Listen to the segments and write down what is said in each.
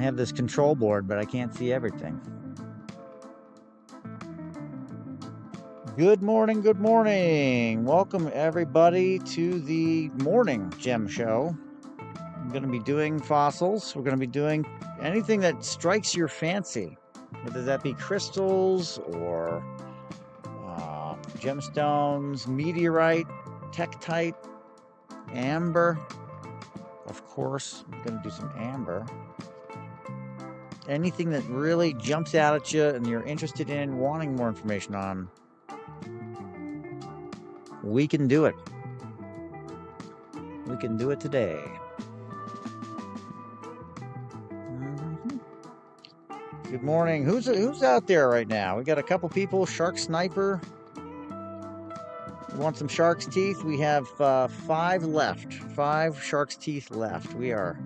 have this control board, but I can't see everything. Good morning, good morning. Welcome everybody to the morning gem show. I'm going to be doing fossils. We're going to be doing anything that strikes your fancy, whether that be crystals or gemstones, meteorite, tektite, amber. Of course, I'm going to do some amber. Anything that really jumps out at you and you're interested in wanting more information on, we can do it. We can do it today. Good morning. Who's out there right now? We got a couple people. Shark Sniper. You want some shark's teeth? We have 5 left. 5 shark's teeth left. We are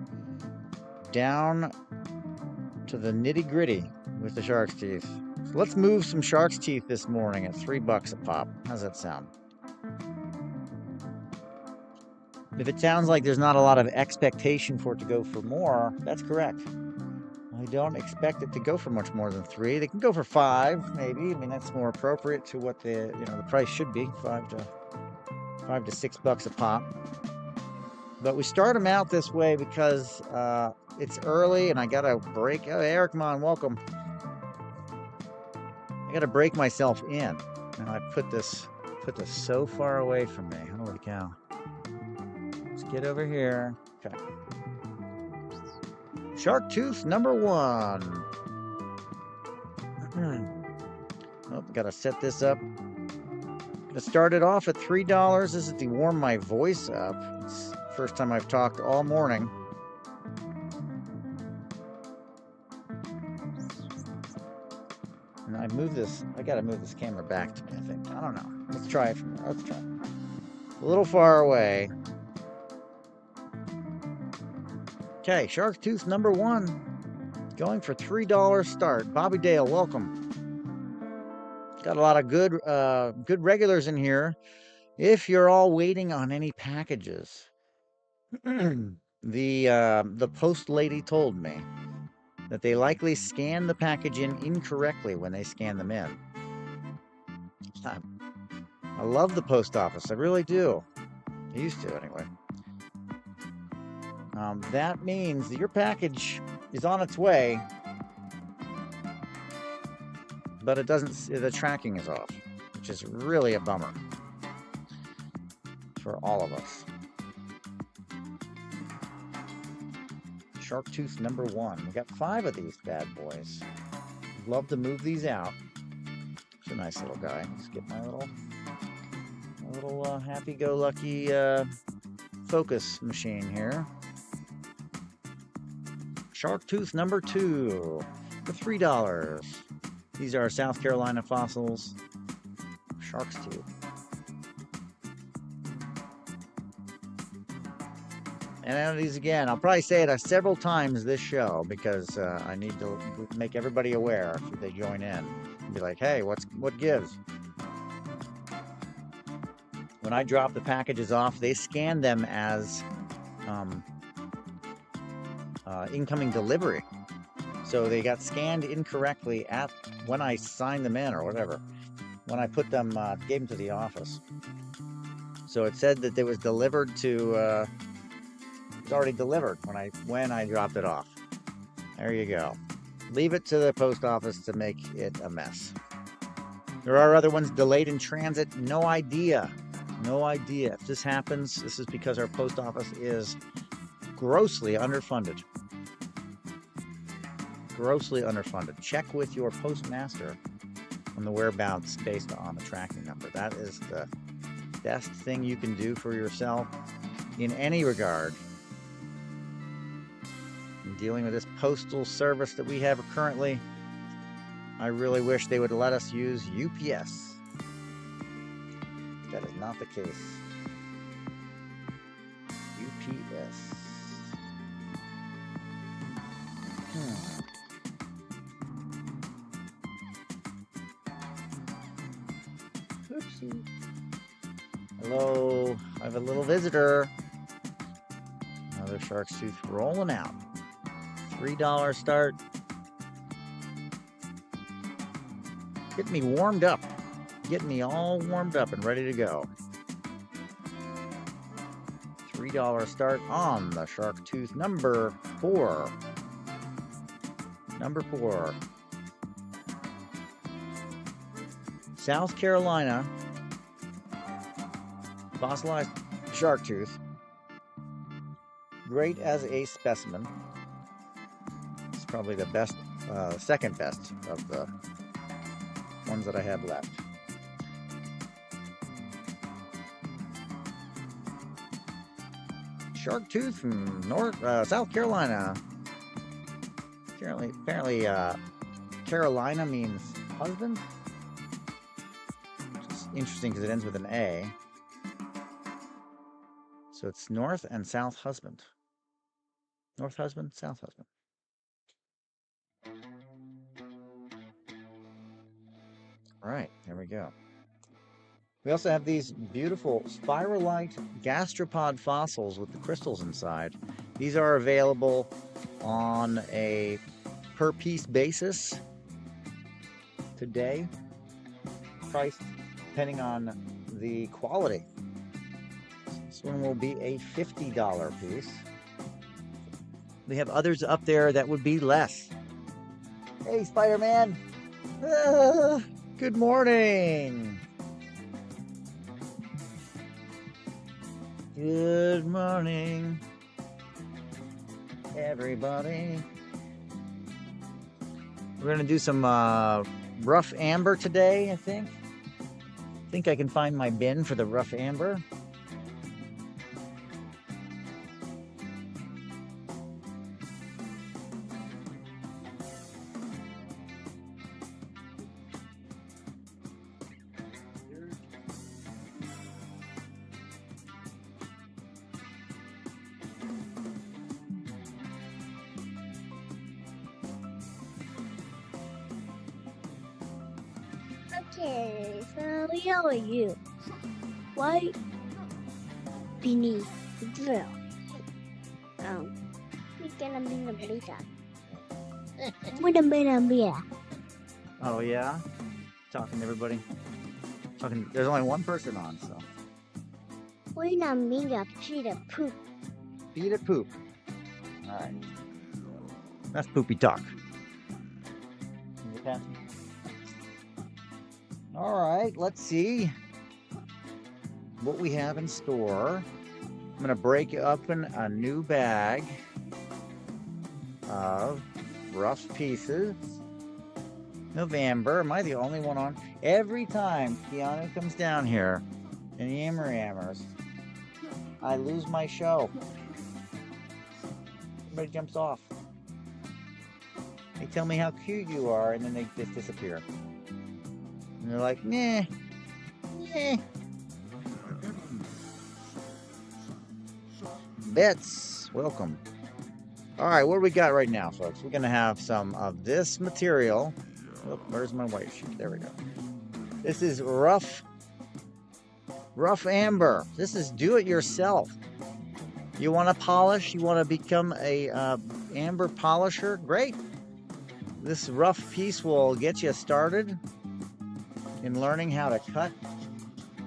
down to the nitty gritty with the shark's teeth. So let's move some shark's teeth this morning at $3 a pop. How's that sound? If it sounds like there's not a lot of expectation for it to go for more, that's correct. I don't expect it to go for much more than 3. They can go for 5, maybe. I mean, that's more appropriate to what the price should be, $5 to $6 a pop. But we start them out this way because it's early and I gotta break. Oh, Eric Mon, welcome. I gotta break myself in, and I put this so far away from me. Holy cow! Let's get over here. Okay. Shark tooth number 1. Oh, gotta set this up. Gonna start it off at $3. This is to warm my voice up. It's the first time I've talked all morning. And I gotta move this camera back to me, I think. I don't know. Let's try it from there. Let's try it. A little far away. Okay, shark tooth number 1, going for $3 start. Bobby Dale, welcome. Got a lot of good regulars in here. If you're all waiting on any packages, the post lady told me that they likely scan the package in incorrectly when they scan them in. I love the post office. I really do. I used to, anyway. That means that your package is on its way, but it doesn't. The tracking is off, which is really a bummer for all of us. Shark tooth number 1. We got 5 of these bad boys. Love to move these out. It's a nice little guy. Let's get my little happy-go-lucky focus machine here. Shark tooth number 2 for $3. These are South Carolina fossils. Shark's tooth. And these again, I'll probably say it several times this show because I need to make everybody aware if they join in. Be like, hey, what gives? When I drop the packages off, they scan them as incoming delivery. So they got scanned incorrectly when I signed them in or whatever. When I put them, gave them to the office. So it said that it was delivered to. It's already delivered when I dropped it off. There you go. Leave it to the post office to make it a mess. There are other ones delayed in transit. No idea. If this happens, this is because our post office is grossly underfunded. Check with your postmaster on the whereabouts based on the tracking number. That is the best thing you can do for yourself in any regard. In dealing with this postal service that we have currently, I really wish they would let us use UPS. That is not the case. UPS. Oopsie. Hello, I have a little visitor. Another shark's tooth rolling out. $3 start. Get me warmed up. Get me all warmed up and ready to go. $3 start on the Shark Tooth number 4. Number 4. South Carolina fossilized shark tooth. Great as a specimen. It's probably the best, second best of the ones that I have left. Shark tooth from South Carolina. Apparently, Carolina means husband. Which is interesting because it ends with an A. So it's North and South husband. North husband, South husband. All right, there we go. We also have these beautiful spiralite gastropod fossils with the crystals inside. These are available on a per piece basis today, priced depending on the quality. This one will be a $50 piece. We have others up there that would be less. Hey, Spider-Man. Good morning. Good morning, everybody. We're going to do some rough amber today, I think. I think I can find my bin for the rough amber. Okay, so how are you? Why beneath the drill? We can be a later. With a beer. Oh yeah? Talking to everybody. Talking. There's only one person on, so. We're not being a cheetah poop. Feed it poop. All right. That's poopy talk. Okay. All right, let's see what we have in store. I'm going to break open a new bag of rough pieces of amber. Am I the only one on? Every time Keanu comes down here and yammers, I lose my show. Everybody jumps off. They tell me how cute you are, and then they just disappear. And they're like, nah. Bets, welcome. All right, what do we got right now, folks? We're going to have some of this material. Oh, where's my white sheet? There we go. This is rough amber. This is do-it-yourself. You want to polish? You want to become a amber polisher? Great. This rough piece will get you started in learning how to cut,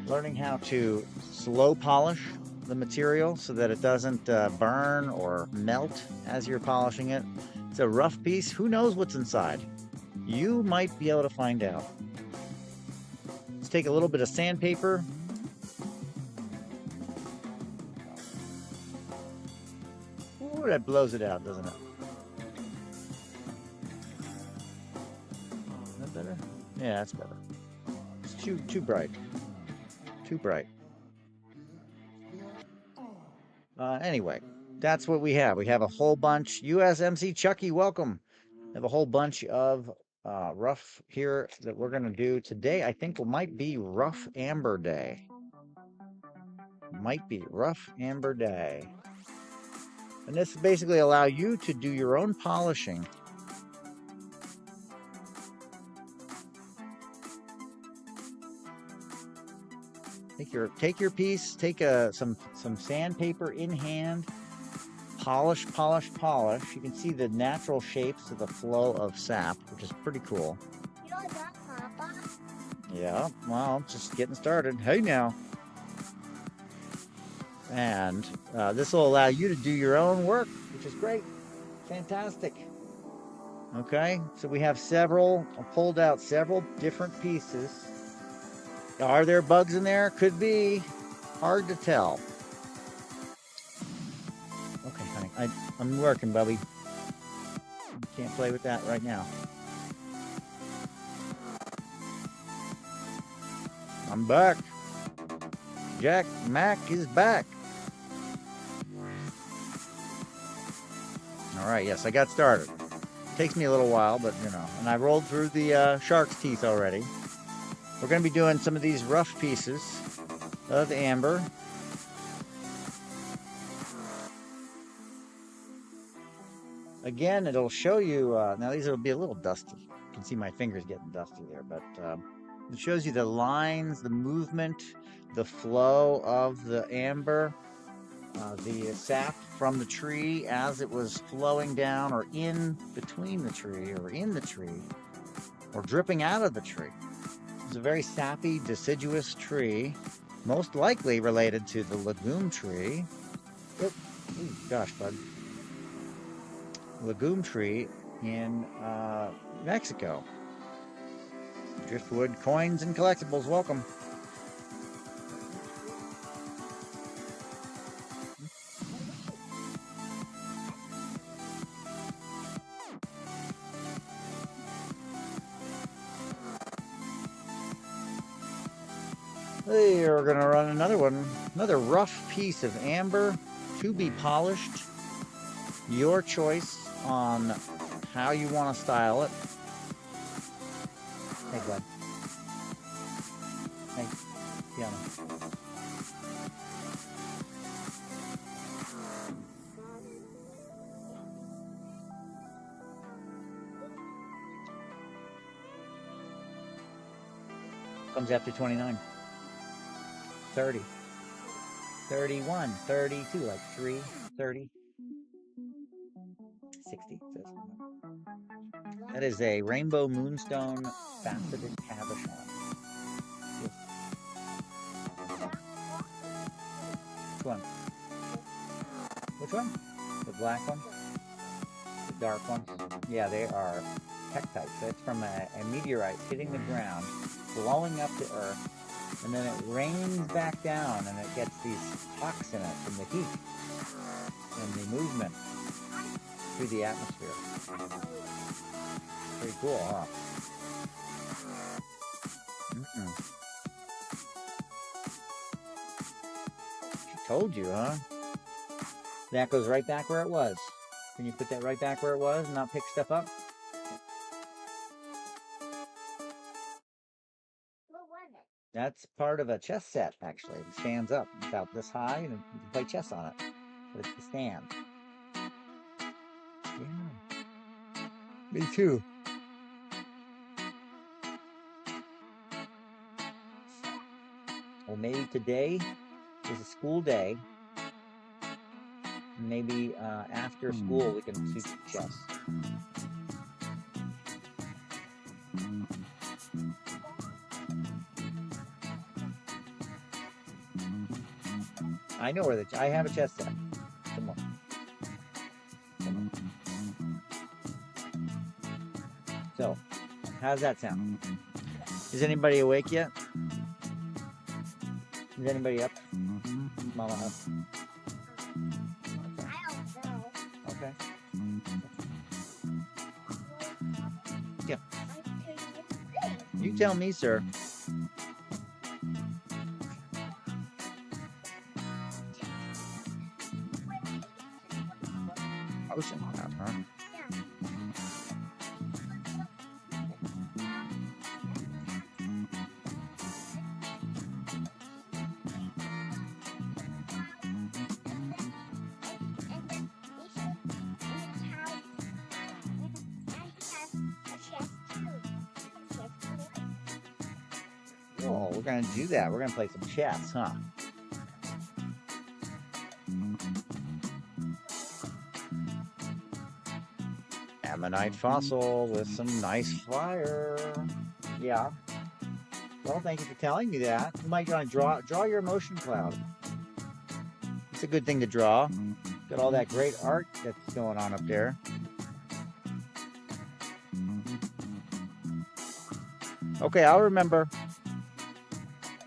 learning how to slow polish the material so that it doesn't burn or melt as you're polishing it. It's a rough piece. Who knows what's inside? You might be able to find out. Let's take a little bit of sandpaper. Ooh, that blows it out, doesn't it? Is that better? Yeah, that's better. Too bright. Too bright. Anyway, that's what we have. We have a whole bunch. USMC Chucky, welcome. We have a whole bunch of rough here that we're going to do today. I think it might be Rough Amber Day. Might be Rough Amber Day. And this basically allow you to do your own polishing. Take your piece, take some sandpaper in hand, polish, polish, polish. You can see the natural shapes of the flow of sap, which is pretty cool. You're that, Papa. Yeah, well, just getting started. Hey now. And this will allow you to do your own work, which is great. Fantastic. Okay, so we have I pulled out several different pieces. Are there bugs in there? Could be. Hard to tell. Okay, honey, I'm working, Bubby. Can't play with that right now. I'm back. Jack Mac is back. All right, yes, I got started. Takes me a little while, but you know, and I rolled through the shark's teeth already. We're going to be doing some of these rough pieces of amber. Again, it'll show you, now these will be a little dusty. You can see my fingers getting dusty there, but it shows you the lines, the movement, the flow of the amber, the sap from the tree as it was flowing down or in between the tree or in the tree or dripping out of the tree. It's a very sappy, deciduous tree, most likely related to the legume tree. Ooh, gosh, bud. Legume tree in Mexico. Driftwood Coins and Collectibles, welcome. Hey, we're gonna run another one, another rough piece of amber to be polished. Your choice on how you want to style it. Hey, bud. Hey, piano. Comes after 29. 30. 31. 32. Like 3. 30. 60. That is a rainbow moonstone faceted cabochon. Yes. Which one? Which one? The black one? The dark one? Yeah, they are pectites. That's from a meteorite hitting the ground, blowing up to Earth, and then it rains back down, and it gets these hawks in it from the heat and the movement through the atmosphere. Pretty cool, huh? She told you, huh? That goes right back where it was. Can you put that right back where it was and not pick stuff up? That's part of a chess set, actually. It stands up about this high, and you can play chess on it. But it's the stand. Yeah. Me too. Well, maybe today is a school day. Maybe after school we can do chess. I know where I have a chess set. Come on. Come on. So, how's that sound? Is anybody awake yet? Is anybody up? Mama up? Okay. Yeah. You tell me, sir. Ocean, huh? Oh, we're gonna do that. We're gonna play some chess, huh? Ammonite fossil with some nice fire. Yeah. Well, thank you for telling me that. You might want to draw your emotion cloud. It's a good thing to draw. Got all that great art that's going on up there. Okay, I'll remember.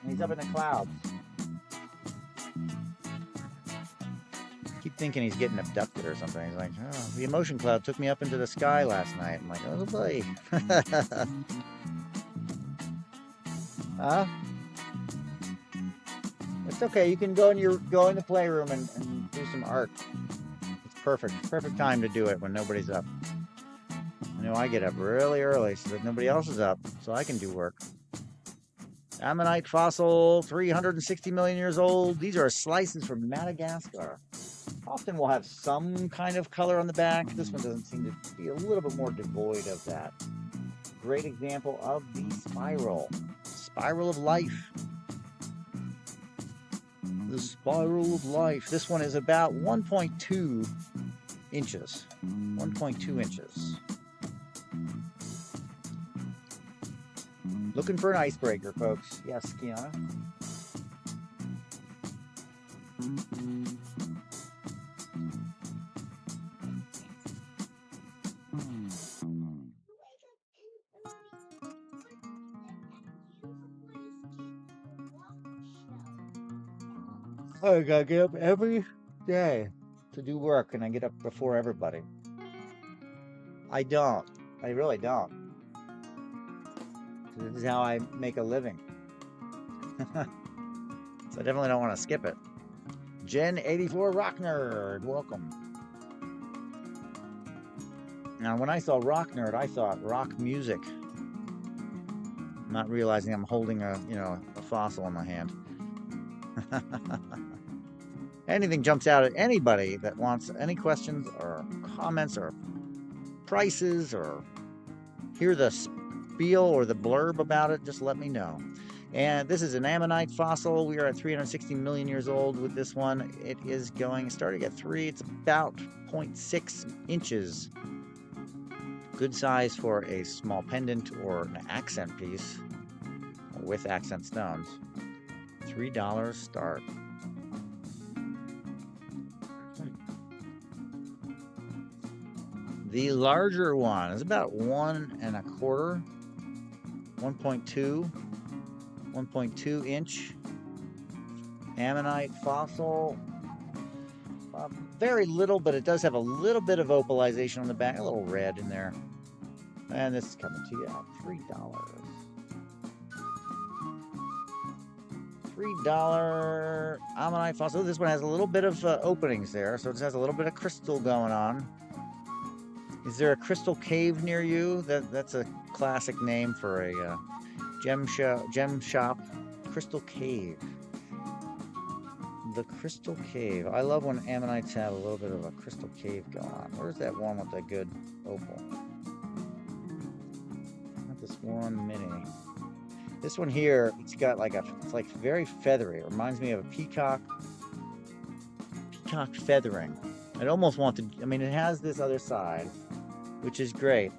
He's up in the clouds. Keep thinking he's getting abducted or something. He's like, oh, the emotion cloud took me up into the sky last night. I'm like, oh boy. Huh? It's okay. You can go in the playroom and do some art. It's perfect time to do it when nobody's up. I know I get up really early so that nobody else is up, so I can do work. Ammonite fossil, 360 million years old. These are slices from Madagascar. Often we'll have some kind of color on the back. This one doesn't seem to be a little bit more devoid of that. Great example of the spiral. Spiral of life. The spiral of life. This one is about 1.2 inches. 1.2 inches. Looking for an icebreaker, folks. Yes, Kiana. I gotta get up every day to do work, and I get up before everybody. I don't. I really don't. This is how I make a living. So I definitely don't want to skip it. Jen84 Rock Nerd, welcome. Now, when I saw Rock Nerd, I thought rock music. Not realizing I'm holding a fossil in my hand. Anything jumps out at anybody that wants any questions or comments or prices or hear the spiel or the blurb about it, just let me know. And this is an ammonite fossil. We are at 360 million years old with this one. It is starting at 3. It's about 0.6 inches. Good size for a small pendant or an accent piece with accent stones. $3 start. The larger one is about 1 1/4, 1.2 inch ammonite fossil. Very little, but it does have a little bit of opalization on the back, a little red in there. And this is coming to you at $3. $3 ammonite fossil. This one has a little bit of openings there, so it has a little bit of crystal going on. Is there a crystal cave near you? That's a classic name for a gem shop. Crystal Cave. The Crystal Cave. I love when ammonites have a little bit of a crystal cave going on. Where's that one with that good opal? Not this one mini. This one here, it's got it's like very feathery. It reminds me of a peacock feathering. I'd almost want to, it has this other side, which is great.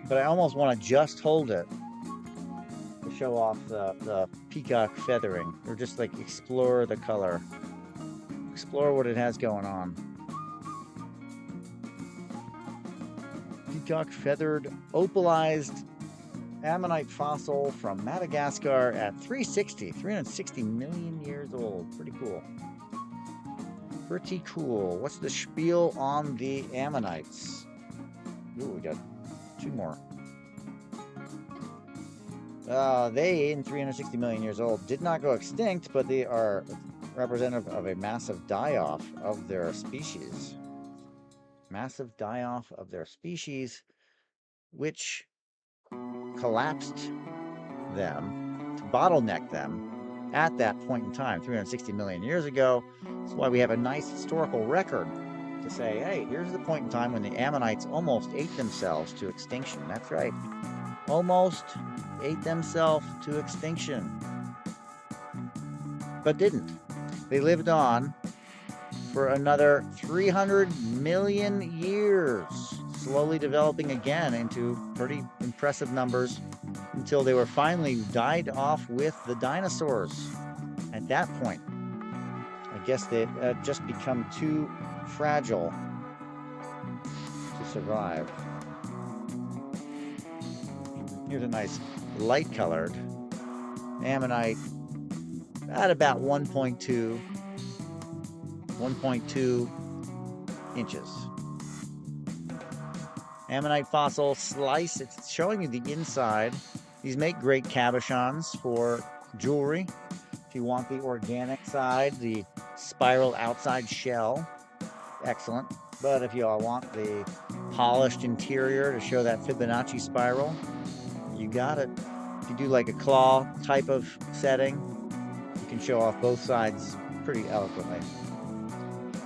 But I almost want to just hold it to show off the peacock feathering, or just like explore the color. Explore what it has going on. Peacock feathered opalized ammonite fossil from Madagascar at 360 million years old. Pretty cool. Pretty cool. What's the spiel on the ammonites? Ooh, we got 2 more. They, in 360 million years old, did not go extinct, but they are representative of a massive die-off of their species. Massive die-off of their species, which collapsed them, to bottleneck them at that point in time, 360 million years ago. That's why we have a nice historical record to say, hey, here's the point in time when the ammonites almost ate themselves to extinction. That's right. Almost ate themselves to extinction. But didn't. They lived on for another 300 million years, slowly developing again into pretty impressive numbers until they were finally died off with the dinosaurs. At that point, I guess they just become too fragile to survive. Here's a nice light-colored ammonite at about 1.2 inches. Ammonite fossil slice. It's showing you the inside. These make great cabochons for jewelry. If you want the organic side, the spiral outside shell, excellent. But if you all want the polished interior to show that Fibonacci spiral, you got it. If you do like a claw type of setting, you can show off both sides pretty eloquently.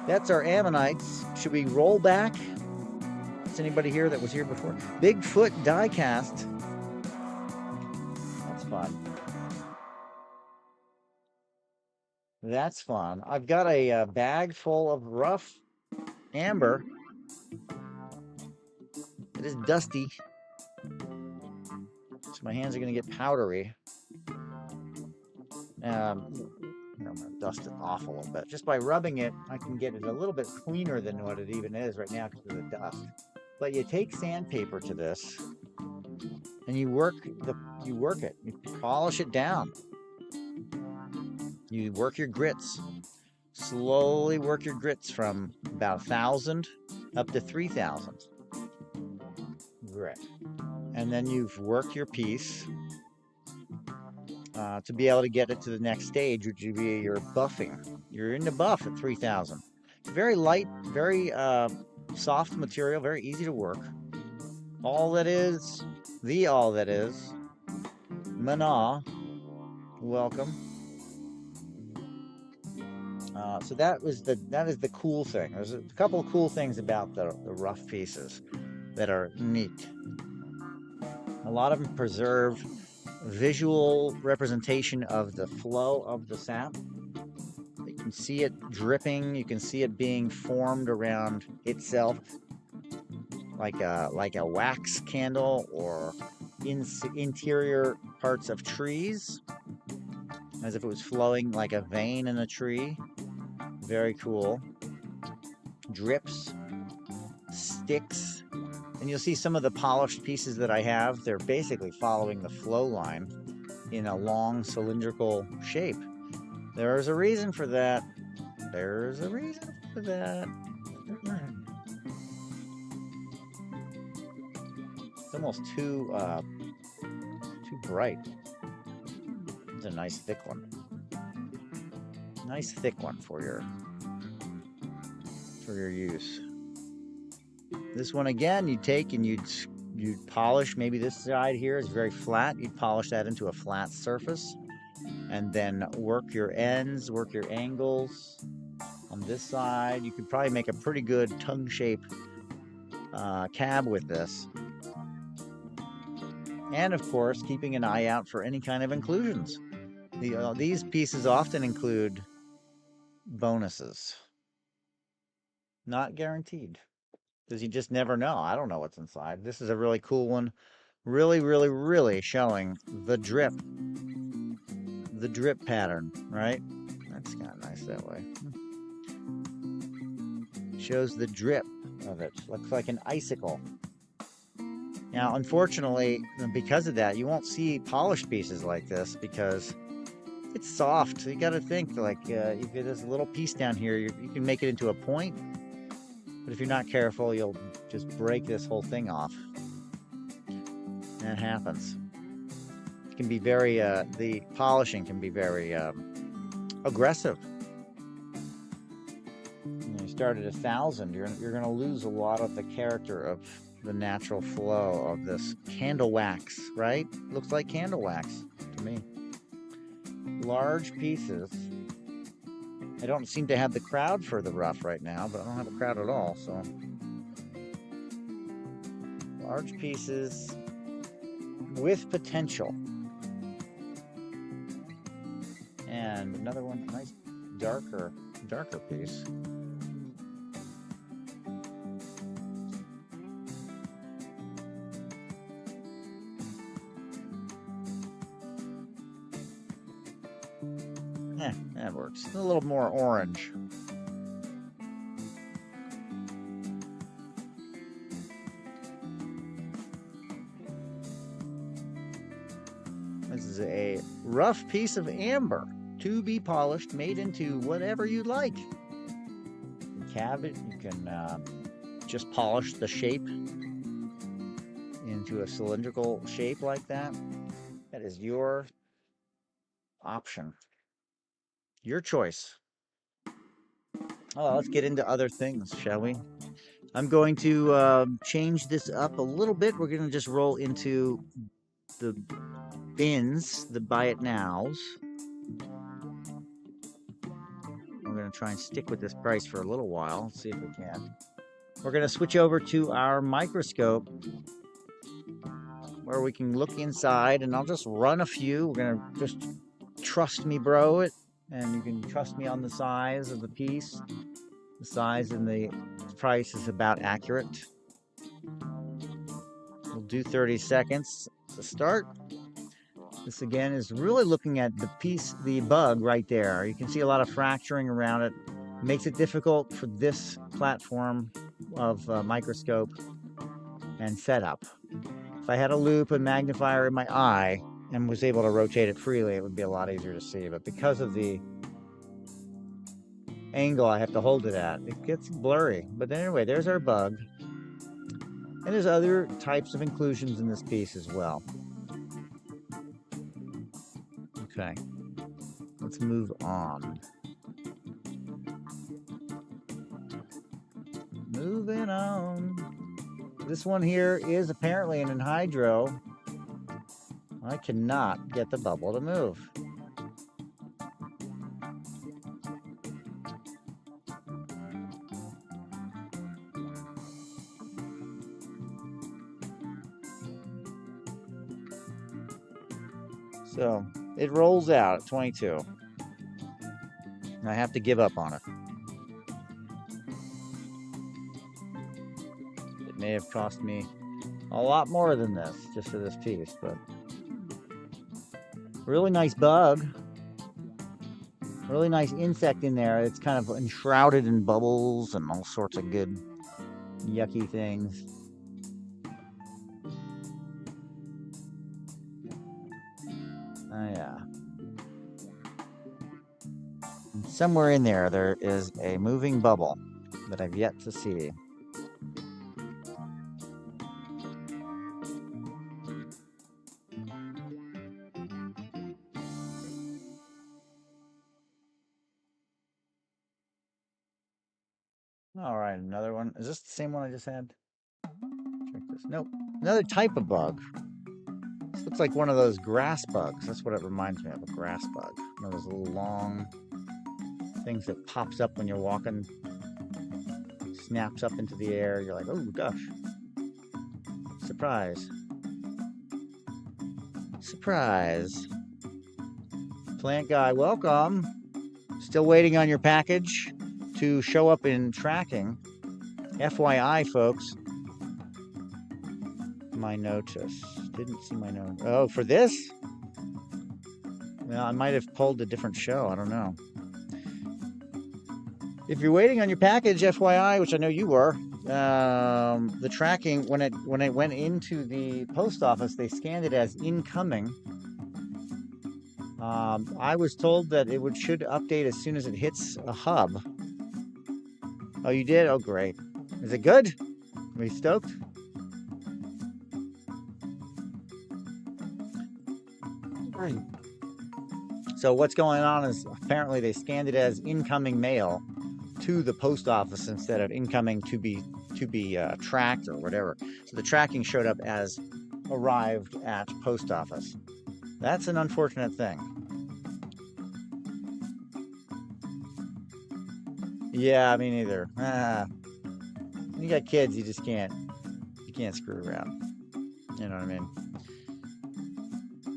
That's our ammonites. Should we roll back? Is anybody here that was here before? Bigfoot die cast. That's fun. That's fun. I've got a bag full of rough amber. It is dusty, so my hands are going to get powdery. I'm going to dust it off a little bit. Just by rubbing it, I can get it a little bit cleaner than what it even is right now because of the dust. But you take sandpaper to this, and you work it. You polish it down. You work your grits. Slowly work your grits from about 1,000 up to 3,000 grit. And then you've worked your piece to be able to get it to the next stage, which would be your buffing. You're in the buff at 3,000. It's very light, very soft material, very easy to work. All that is, Mana, welcome. So that is the cool thing. There's a couple of cool things about the rough pieces that are neat. A lot of them preserve visual representation of the flow of the sap. You can see it dripping. You can see it being formed around itself, like a wax candle or interior parts of trees, as if it was flowing like a vein in a tree. Very cool. Drips, sticks, and you'll see some of the polished pieces that I have. They're basically following the flow line in a long cylindrical shape. There's a reason for that. There's a reason for that. It's almost too bright. It's a nice thick one. Nice thick one for your use. This one again, you take and you'd polish. Maybe this side here is very flat. You'd polish that into a flat surface, and then work your ends, work your angles. On this side, you could probably make a pretty good tongue-shaped cab with this. And of course, keeping an eye out for any kind of inclusions. These pieces often include bonuses. Not guaranteed, because you just never know. I don't know what's inside. This is a really cool one. Really, really, really showing the drip pattern, right? That's kind of nice that way. Shows the drip of it. Looks like an icicle. Now, unfortunately, because of that, you won't see polished pieces like this because it's soft. So you got to think, like, if there's a little piece down here, you can make it into a point. But if you're not careful, you'll just break this whole thing off. That happens. It can be very, the polishing can be very aggressive. When you start at 1,000, you're going to lose a lot of the character of the natural flow of this candle wax, right? Looks like candle wax to me. Large pieces. I don't seem to have the crowd for the rough right now, but I don't have a crowd at all, so. Large pieces with potential. And another one, nice darker piece. That works. A little more orange. This is a rough piece of amber to be polished, made into whatever you'd like. You can cab it, you can just polish the shape into a cylindrical shape like that. That is your option. Your choice. Oh, let's get into other things, shall we? I'm going to change this up a little bit. We're going to just roll into the bins, the buy it nows. I'm going to try and stick with this price for a little while. Let's see if we can. We're going to switch over to our microscope where we can look inside, and I'll just run a few. We're going to just trust me, bro, it, and you can trust me on the size of the piece. The size and the price is about accurate. We'll do 30 seconds to start. This again is really looking at the piece, the bug right there. You can see a lot of fracturing around it. Makes it difficult for this platform of microscope and setup. If I had a loupe and magnifier in my eye and was able to rotate it freely, it would be a lot easier to see. But because of the angle I have to hold it at, it gets blurry. But anyway, there's our bug. And there's other types of inclusions in this piece as well. Okay, let's move on. Moving on. This one here is apparently an anhydro. I cannot get the bubble to move. So it rolls out at 22. I have to give up on it. It may have cost me a lot more than this just for this piece, but really nice bug. Really nice insect in there. It's kind of enshrouded in bubbles and all sorts of good yucky things. Oh yeah. And somewhere in there, there is a moving bubble that I've yet to see. All right, another one. Is this the same one I just had? Check this. Nope. Another type of bug. This looks like one of those grass bugs. That's what it reminds me of, a grass bug. One of those little long things that pops up when you're walking, snaps up into the air. You're like, oh gosh. Surprise. Surprise. Plant guy, welcome. Still waiting on your package to show up in tracking. FYI, folks. My notice. Didn't see my note. Oh, for this? Well, I might have pulled a different show. I don't know. If you're waiting on your package, FYI, which I know you were, the tracking, when it went into the post office, they scanned it as incoming. I was told that it should update as soon as it hits a hub. Oh, you did? Oh, great. Is it good? Are you stoked? Great. So what's going on is apparently they scanned it as incoming mail to the post office instead of incoming to be tracked or whatever. So the tracking showed up as arrived at post office. That's an unfortunate thing. Yeah, me neither. When you got kids, you just can't screw around. You know what I mean?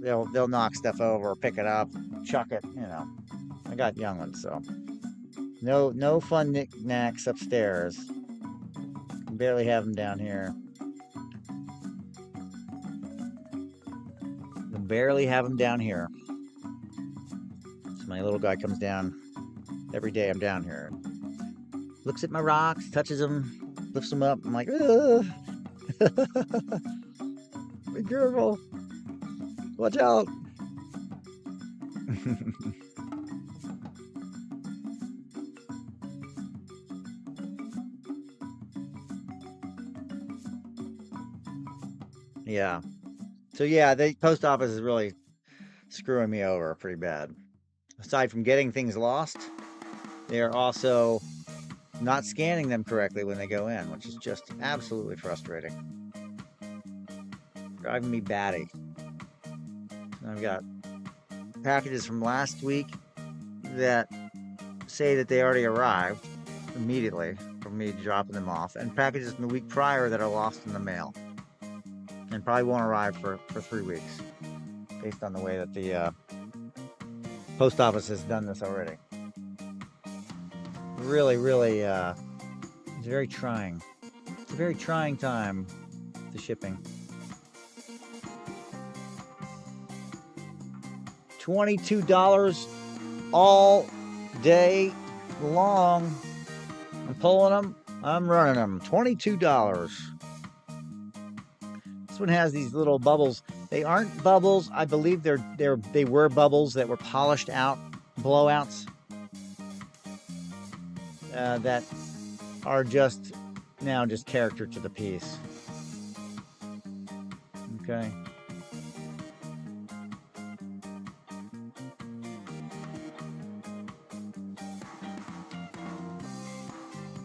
They'll knock stuff over, pick it up, chuck it. You know, I got young ones, so no fun knickknacks upstairs. Barely have them down here. Barely have them down here. So My little guy comes down every day I'm down here. Looks at my rocks, touches them, lifts them up. I'm like, ugh. Be careful. Watch out. Yeah. So yeah, the post office is really screwing me over pretty bad. Aside from getting things lost, they are also not scanning them correctly when they go in, which is just absolutely frustrating. Driving me batty. I've got packages from last week that say that they already arrived immediately from me dropping them off, and packages from the week prior that are lost in the mail and probably won't arrive for 3 weeks, based on the way that the post office has done this already. Really, really, it's very trying. It's a very trying time, the shipping. $22 all day long. I'm pulling them. I'm running them. $22. This one has these little bubbles. They aren't bubbles. I believe they were bubbles that were polished out, blowouts, that are just now just character to the piece. Okay.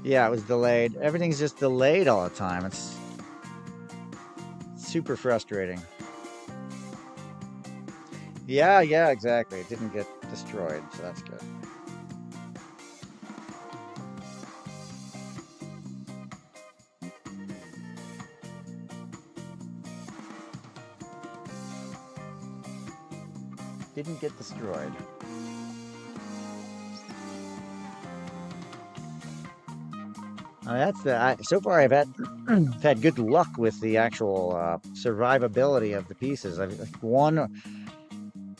Yeah, it was delayed. Everything's just delayed all the time. It's super frustrating. Yeah, exactly. It didn't get destroyed, so that's good. Didn't get destroyed. So far I've had good luck with the actual survivability of the pieces. I've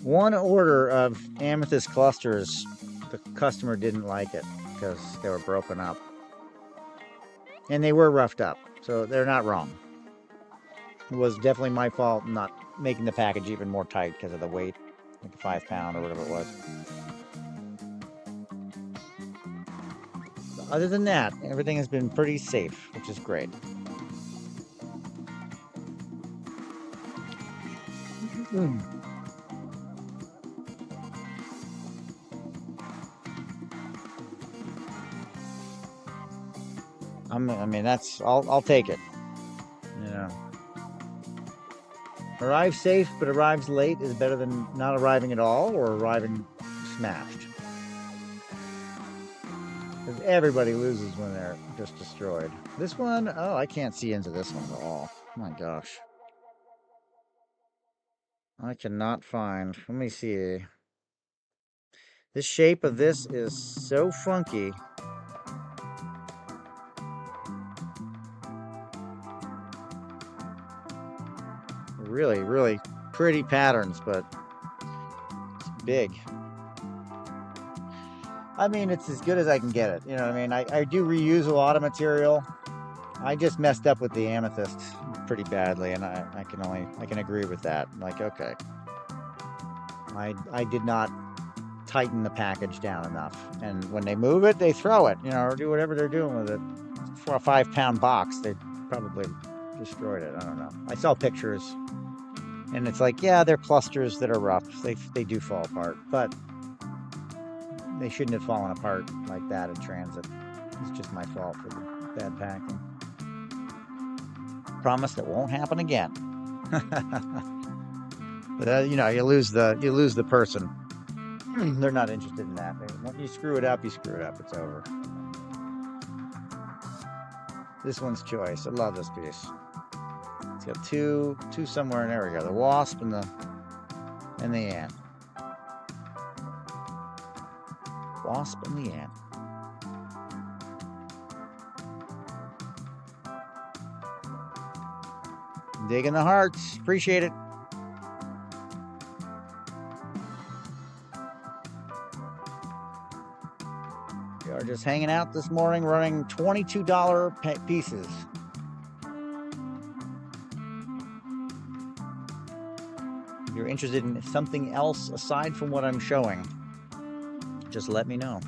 one order of amethyst clusters, the customer didn't like it because they were broken up, and they were roughed up, so they're not wrong. It was definitely my fault not making the package even more tight because of the weight, like a 5 pound or whatever it was. Other than that, everything has been pretty safe, which is great. I mean, that's I'll take it. You know, arrives safe but arrives late is better than not arriving at all or arriving smashed. Because everybody loses when they're just destroyed. This one, oh, I can't see into this one at all. Oh my gosh. I cannot find. Let me see. The shape of this is so funky. Really, really pretty patterns, but it's big. I mean, it's as good as I can get it. You know what I mean? I do reuse a lot of material. I just messed up with the amethyst pretty badly, and I can agree with that. Like, okay. I did not tighten the package down enough. And when they move it, they throw it, you know, or do whatever they're doing with it. For a 5 pound box, they probably destroyed it. I don't know. I saw pictures, and it's like, yeah, they're clusters that are rough. They do fall apart, but they shouldn't have fallen apart like that in transit. It's just my fault for the bad packing. Promise it won't happen again. But you know, you lose the person. They're not interested in that. When you screw it up, you screw it up. It's over. This one's choice. I love this piece. It's got two somewhere in there. We go. The wasp and the ant. Wasp and the ant. Digging the hearts. Appreciate it. Just hanging out this morning, running $22 pieces. If you're interested in something else aside from what I'm showing, just let me know.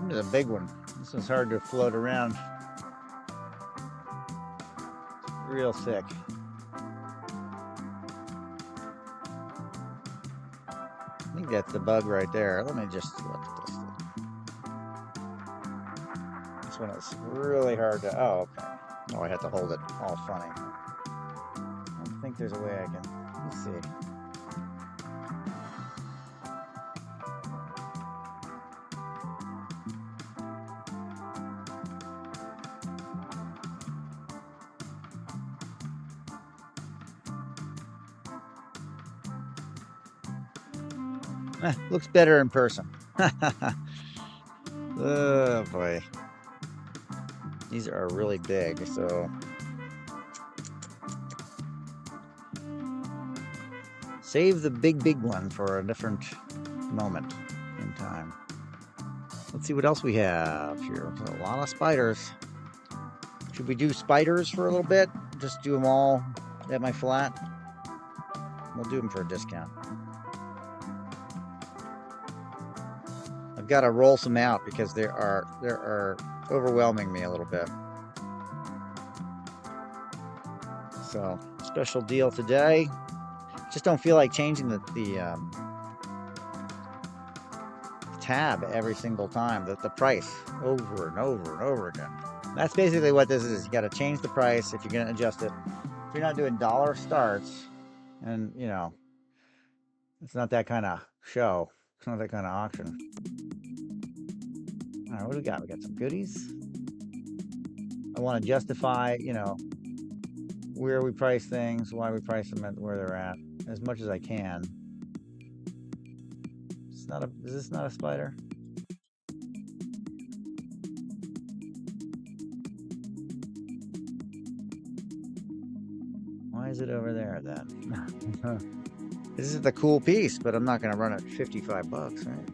This is a big one. This one's hard to float around. Real thick. I think that's the bug right there. Let me just look at this thing. This one is really hard to, oh, okay. Oh, I had to hold it all funny. I don't think there's a way I can, let's see. Looks better in person. Oh boy. These are really big, so save the big one for a different moment in time. Let's see what else we have here. A lot of spiders. Should we do spiders for a little bit? Just do them all at my flat? We'll do them for a discount. I've got to roll some out because they are overwhelming me a little bit. So special deal today. Just don't feel like changing the tab every single time. The price over and over and over again. That's basically what this is. You got to change the price if you're going to adjust it. If you're not doing dollar starts, and you know, it's not that kind of show. It's not that kind of auction. All right, what do we got? We got some goodies. I want to justify, you know, where we price things, why we price them at where they're at, as much as I can. It's not a. Is this not a spider? Why is it over there then? This is the cool piece, but I'm not going to run it 55 bucks, right?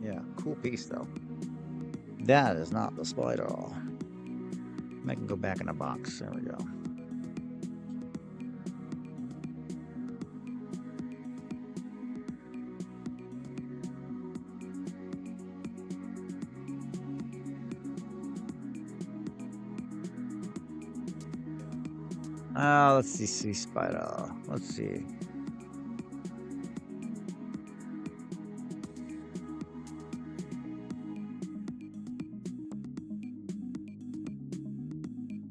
Yeah, cool piece though. That is not the spider. I can go back in the box. There we go. Let's see, spider. Let's see.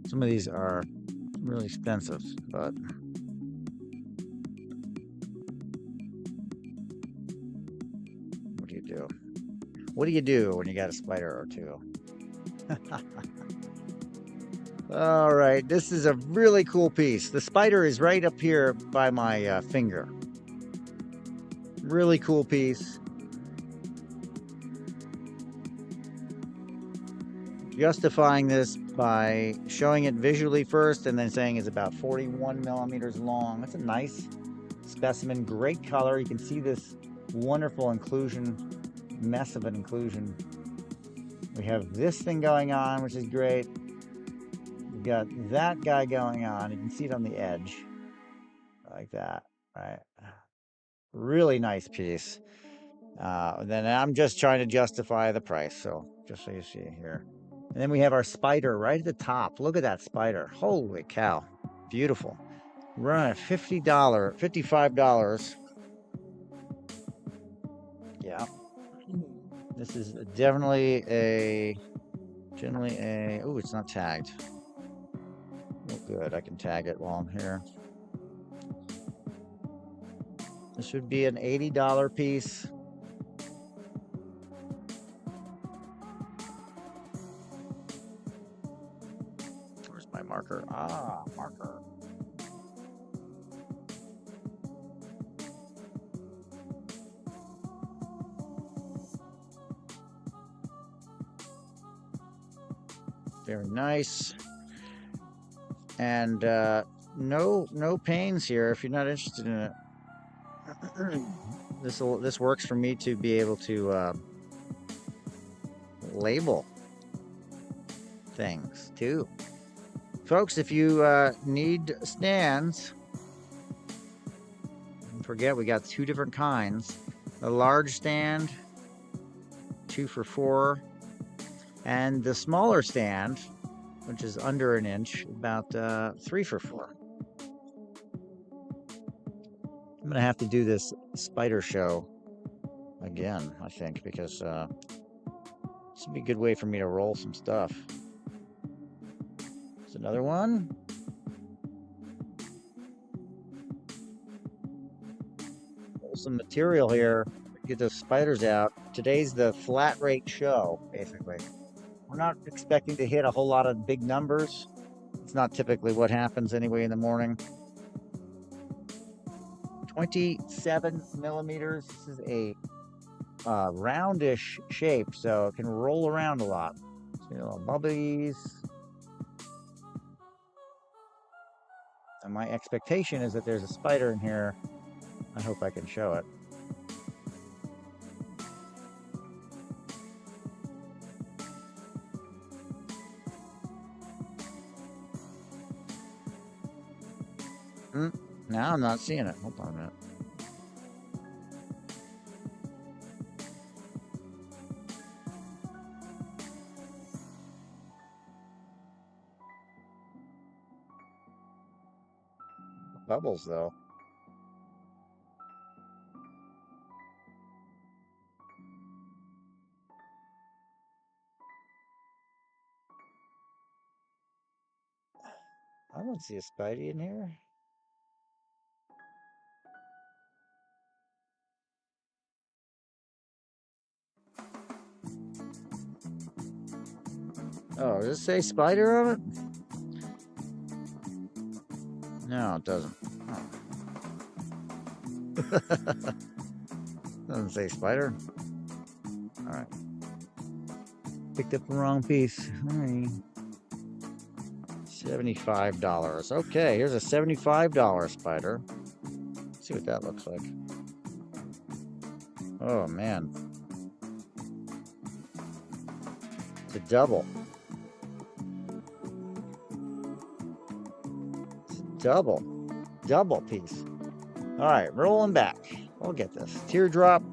Some of these are really expensive, but what do you do? What do you do when you got a spider or two? All right, this is a really cool piece. The spider is right up here by my finger. Really cool piece. Justifying this by showing it visually first and then saying it's about 41 millimeters long. That's a nice specimen, great color. You can see this wonderful inclusion, mess of an inclusion. We have this thing going on, which is great. We've got that guy going on. You can see it on the edge like that, right? Really nice piece. Then I'm just trying to justify the price, so just so you see here. And then we have our spider right at the top. Look at that spider. Holy cow. Beautiful. We're on a $55. Yeah. This is generally a, oh, it's not tagged. Good, I can tag it while I'm here. This would be an $80 piece. Where's my marker? Ah, marker. Very nice. And no pains here if you're not interested in it. This works for me to be able to label things too. Folks, if you need stands, don't forget we got 2 different kinds. A large stand, 2 for $4, and the smaller stand, which is under an inch, about 3 for $4. I'm gonna have to do this spider show again, I think, because this would be a good way for me to roll some stuff. There's another one. Roll some material here. Get those spiders out. Today's the flat rate show, basically. We're not expecting to hit a whole lot of big numbers. It's not typically what happens anyway in the morning. 27 millimeters. This is a roundish shape, so it can roll around a lot. See little bubblies. And my expectation is that there's a spider in here. I hope I can show it. Now I'm not seeing it. Hold on a minute. Bubbles, though. I don't see a Spidey in here. Oh, does it say spider on it? No, it doesn't. Oh. Doesn't say spider. All right. Picked up the wrong piece. All right. $75. Okay, here's a $75 spider. Let's see what that looks like. Oh, man. It's a double. It's a double piece. All right, rolling back. We'll get this. Teardrop,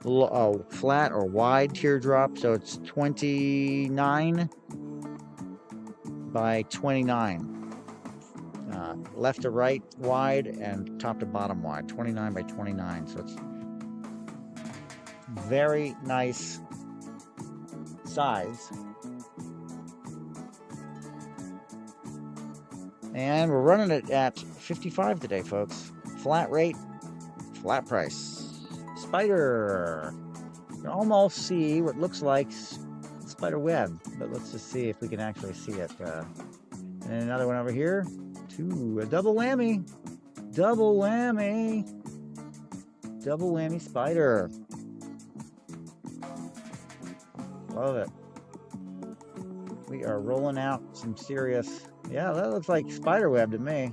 flat or wide teardrop. So it's 29 by 29. Left to right wide and top to bottom wide. 29 by 29. So it's very nice size. And we're running it at $55 today, folks. Flat rate, flat price. Spider. You can almost see what looks like spider web, but let's just see if we can actually see it. And another one over here. A double whammy. Double whammy. Double whammy spider. Love it. We are rolling out some serious. Yeah, that looks like spider web to me.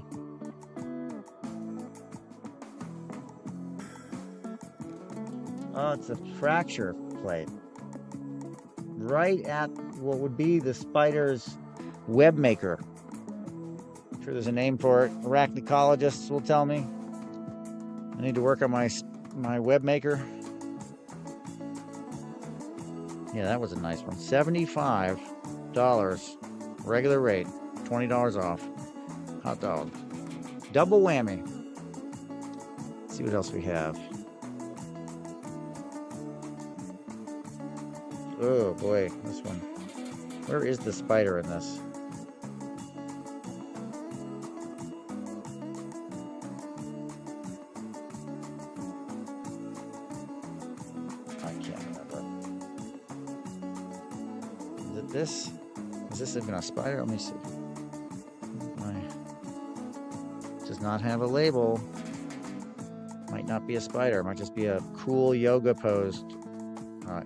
Oh, it's a fracture plate. Right at what would be the spider's web maker. I'm sure there's a name for it. Arachnecologists will tell me. I need to work on my web maker. Yeah, that was a nice one. $75 regular rate. $20 off. Hot dog. Double whammy. Let's see what else we have. Oh boy, this one. Where is the spider in this? I can't remember. Is it this? Is this even a spider? Let me see. Does not have a label. Might not be a spider. Might just be a cool yoga pose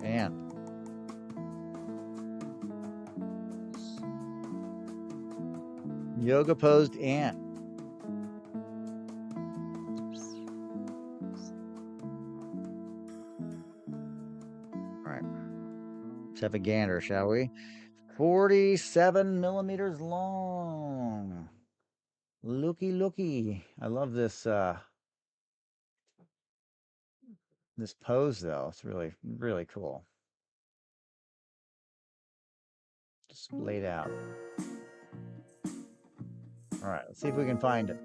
ant. Yoga posed ant. All right. Let's have a gander, shall we? 47 millimeters long. Looky. I love this this pose though. It's really, really cool. Just laid out. All right, let's see if we can find it.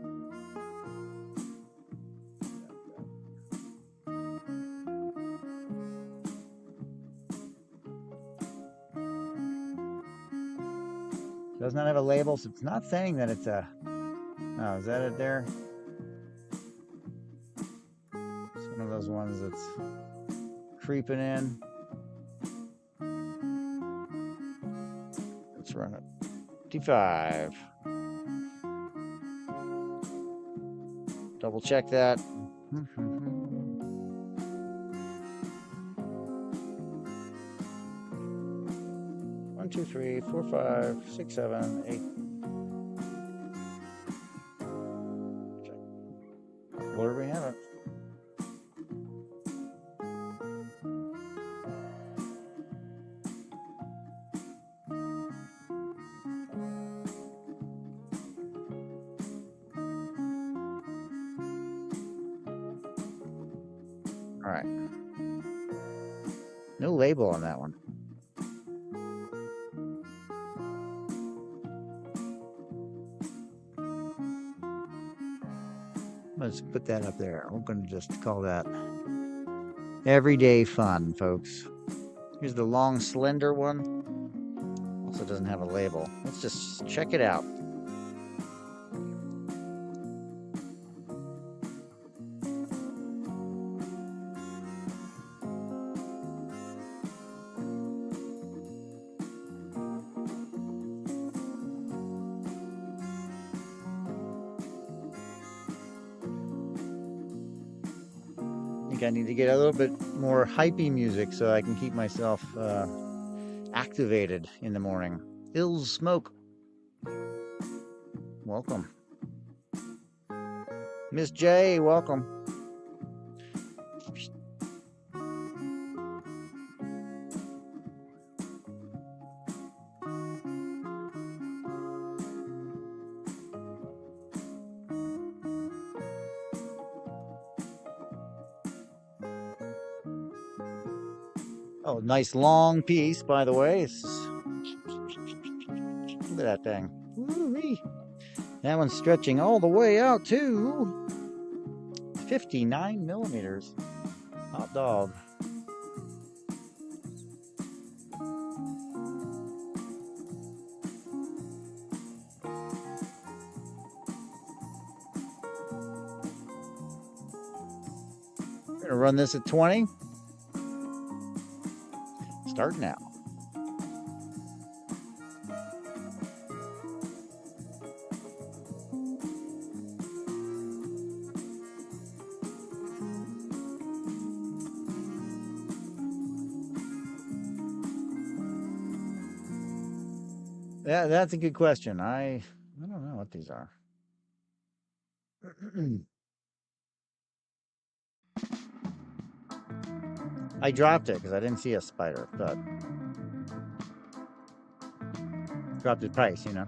Does not have a label, so it's not saying that it's a... Oh, is that it there? It's one of those ones that's creeping in. Let's run it. 55. Double check that. 1, 2, 3, 4, 5, 6, 7, 8. Check. Where do we have it? All right. No label on that one. Let's put that up there. We're going to just call that everyday fun, folks. Here's the long, slender one. Also doesn't have a label. Let's just check it out. I think I need to get a little bit more hypey music so I can keep myself activated in the morning. Ills Smoke. Welcome. Miss J, welcome. Oh, nice long piece, by the way. Look at that thing. Woo-wee. That one's stretching all the way out to 59 millimeters. Hot dog. We're gonna run this at 20. Start now. Yeah, that's a good question. I don't know what these are. I dropped it because I didn't see a spider, but dropped the price, you know.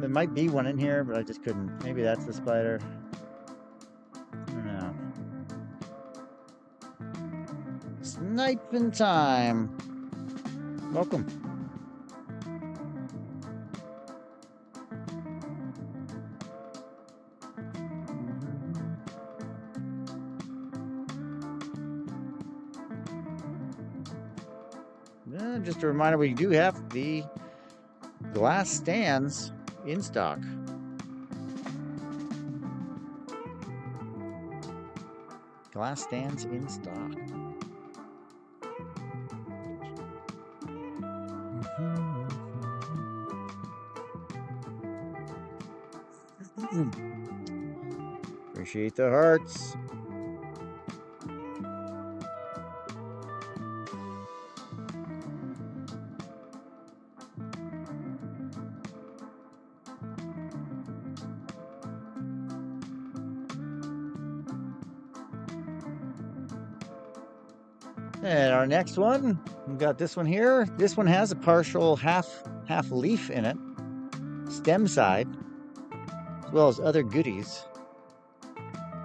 There might be one in here, but I just couldn't. Maybe that's the spider. I don't know. Sniping time. Welcome. Just a reminder, we do have the glass stands in stock. Glass stands in stock. Appreciate the hearts. And our next one, we've got this one here. This one has a partial half leaf in it, stem side, as well as other goodies,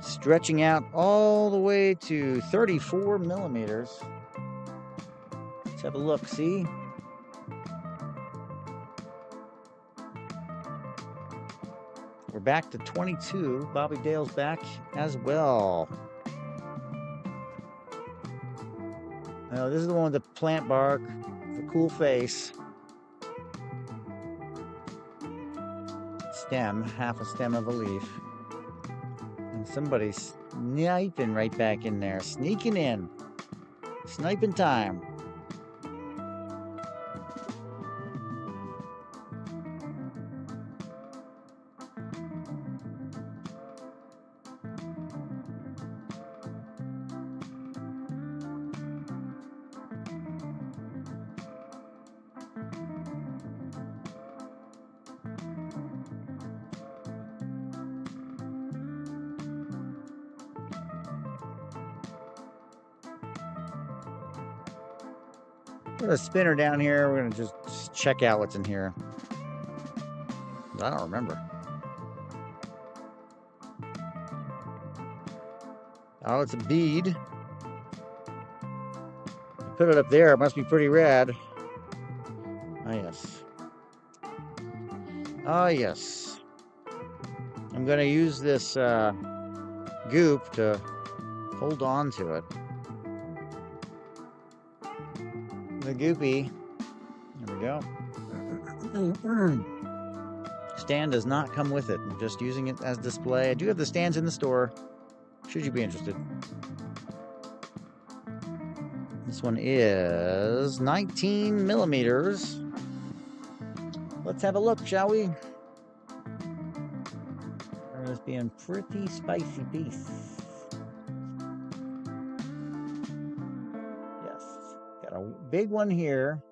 stretching out all the way to 34 millimeters. Let's have a look, see? We're back to 22. Bobby Dale's back as well. Now, this is the one with the plant bark, the cool face. Stem, half a stem of a leaf. And somebody's sniping right back in there, sneaking in. Sniping time. Put a spinner down here. We're gonna just check out what's in here. I don't remember. Oh, it's a bead. You put it up there. It must be pretty rad. Ah, yes. Ah, yes. I'm gonna use this goop to hold on to it. The goopy. There we go. Stand does not come with it. I'm just using it as display. I do have the stands in the store, should you be interested. This one is 19 millimeters. Let's have a look, shall we? This being pretty spicy piece. Big one here,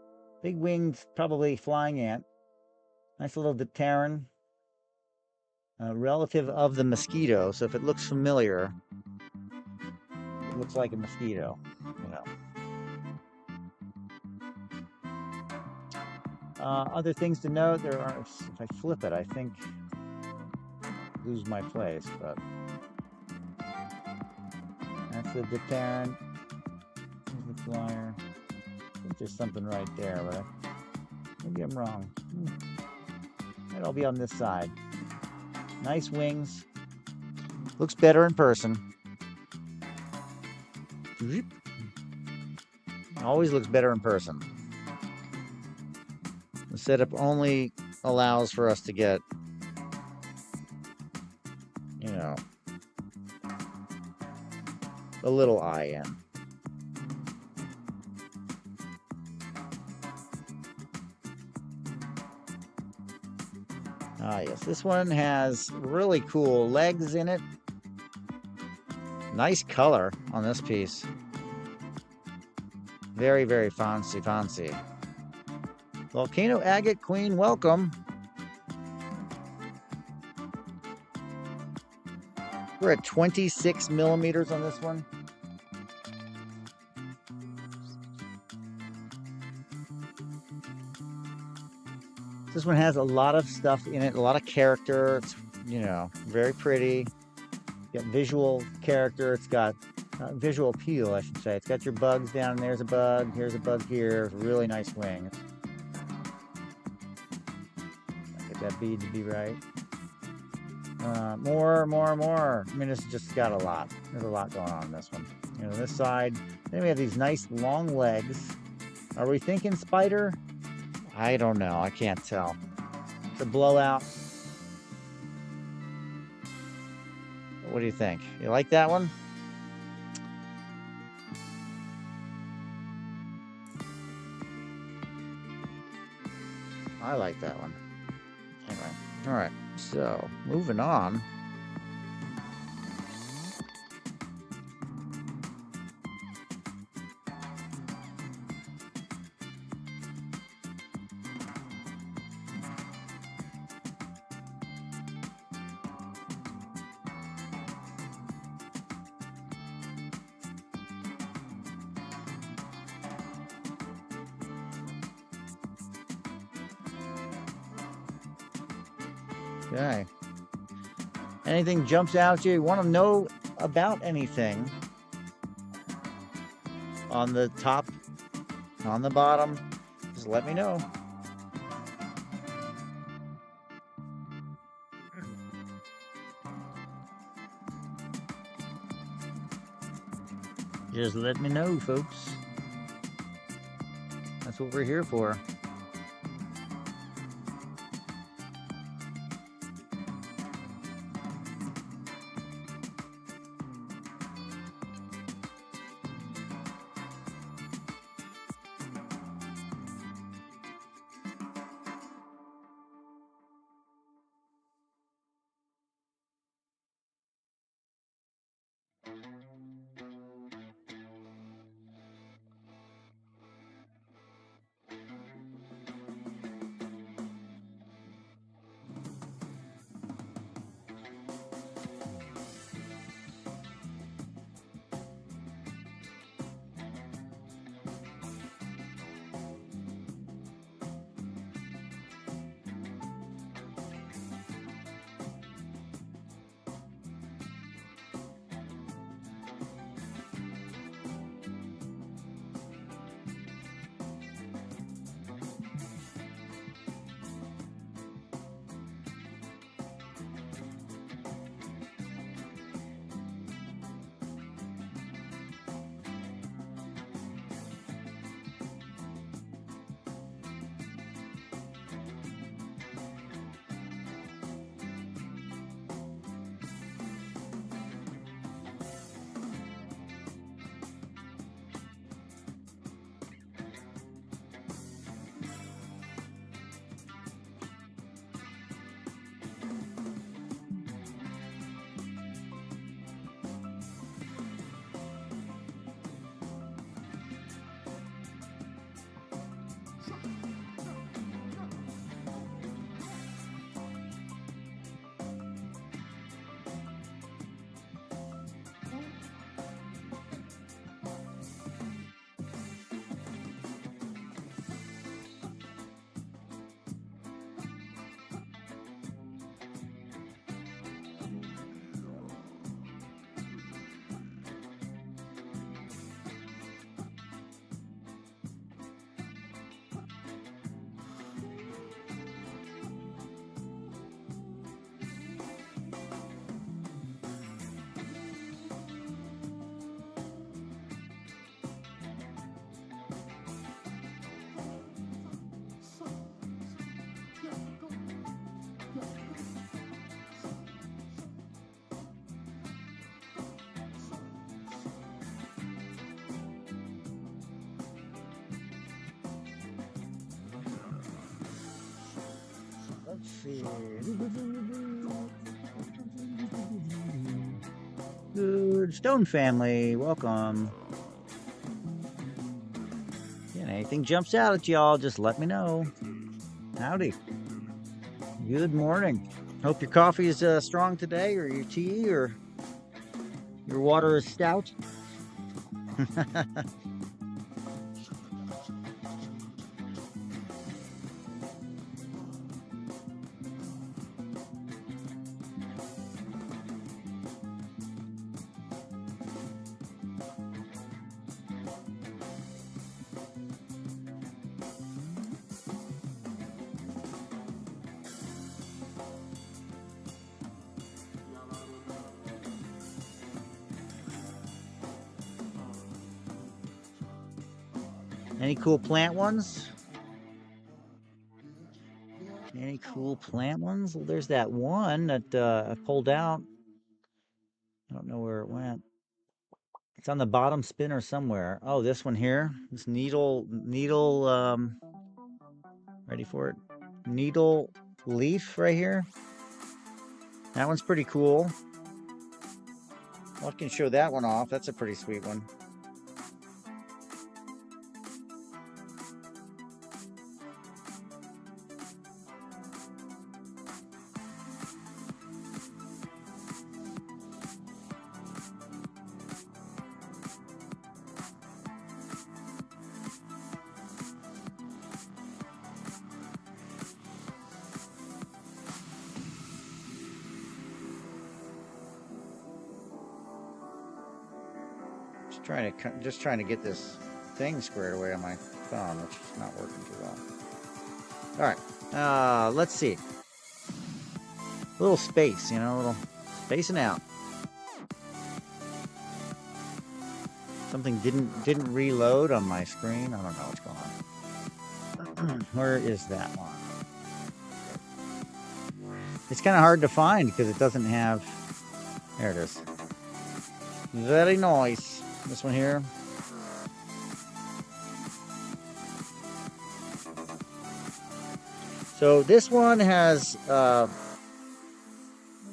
big winged, probably flying ant. Nice little dipteran, relative of the mosquito. So if it looks familiar, it looks like a mosquito, you know. Other things to note, there are, if I flip it, I think I lose my place, but that's the dipteran. Here's the flyer. I think there's something right there, but maybe I'm wrong. It'll be on this side. Nice wings. Looks better in person. Always looks better in person. The setup only allows for us to get, you know, a little eye in. Ah, yes, this one has really cool legs in it. Nice color on this piece. Very, very fancy. Volcano agate queen, welcome. We're at 26 millimeters on this one. This one has a lot of stuff in it, a lot of character. It's, you know, very pretty. Got visual character. It's got visual appeal, I should say. It's got your bugs down. There's a bug. Here's a bug here. It's a really nice wing. Get that bead to be right. More. I mean, it's just got a lot. There's a lot going on in this one. You know, this side. Then we have these nice long legs. Are we thinking spider? I don't know. I can't tell. It's a blowout. What do you think? You like that one? I like that one. Anyway. All right. So, moving on. Okay. Anything jumps out at you? You want to know about anything? On the top, on the bottom, just let me know. Just let me know, folks. That's what we're here for. Let's see. Good Stone family, welcome. Yeah, anything jumps out at y'all, just let me know. Howdy. Good morning. Hope your coffee is strong today, or your tea, or your water is stout. Any cool plant ones? Any cool plant ones? Well, there's that one that I pulled out. I don't know where it went. It's on the bottom spinner somewhere. Oh, this one here. This needle, ready for it? Needle leaf right here. That one's pretty cool. I can show that one off. That's a pretty sweet one. Just trying to get this thing squared away on my phone, which is not working too well. All right, let's see. A little space, you know, a little spacing out. Something didn't reload on my screen. I don't know what's going on. Where is that one? It's kind of hard to find because it doesn't have. There it is. Very nice. This one here. So this one has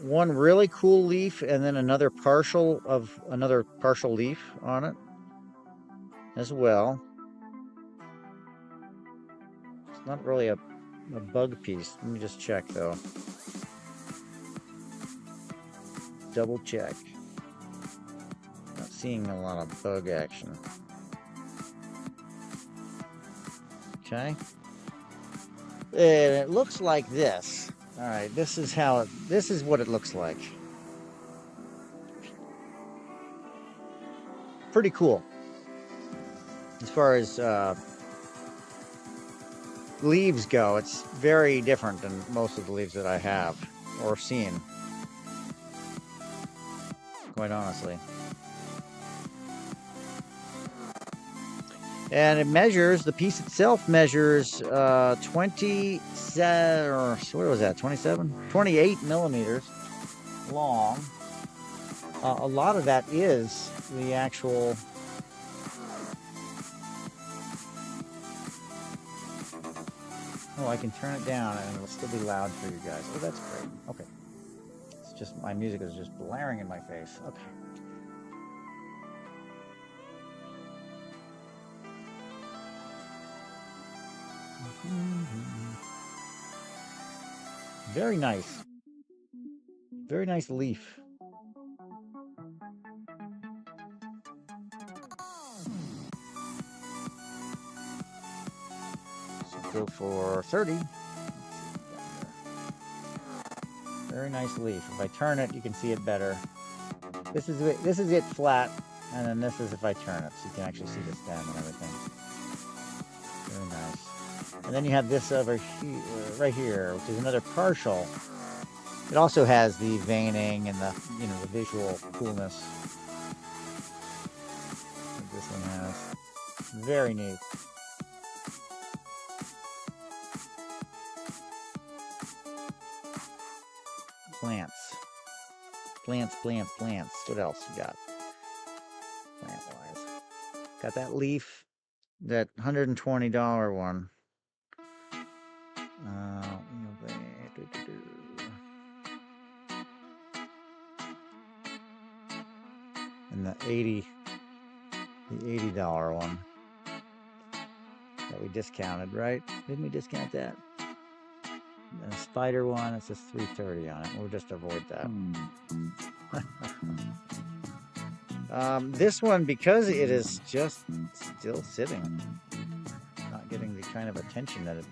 one really cool leaf and then another partial leaf on it as well. It's not really a bug piece. Let me just check though. Double check. Not seeing a lot of bug action. Okay. And it looks like this. All right, this is what it looks like. Pretty cool. As far as leaves go, it's very different than most of the leaves that I have or seen. Quite honestly. And it measures, the piece itself measures 27, or what was that, 28 millimeters long. A lot of that is the actual oh, I can turn it down and it'll still be loud for you guys. Oh, that's great. Okay. It's just, my music is just blaring in my face. Okay. Very nice. Very nice leaf. So go for 30. Very nice leaf. If I turn it, you can see it better. This is it flat, and then this is if I turn it, so you can actually see the stem and everything. Very nice. And then you have this over here, right here, which is another partial. It also has the veining and the visual coolness that this one has. Very neat. Plants. What else you got? Plant-wise. Got that leaf, that $120 one. And the $80 one that we discounted, right? Didn't we discount that? And the spider one, it says $330 on it. We'll just avoid that. This one, because it is just still sitting, not getting the kind of attention that it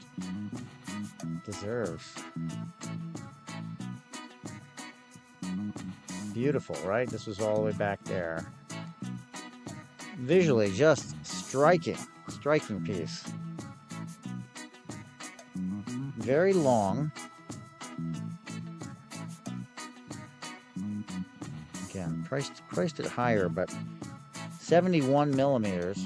deserves. Beautiful, right? This was all the way back there. Visually, just striking piece. Very long. Again, priced it higher, but 71 millimeters.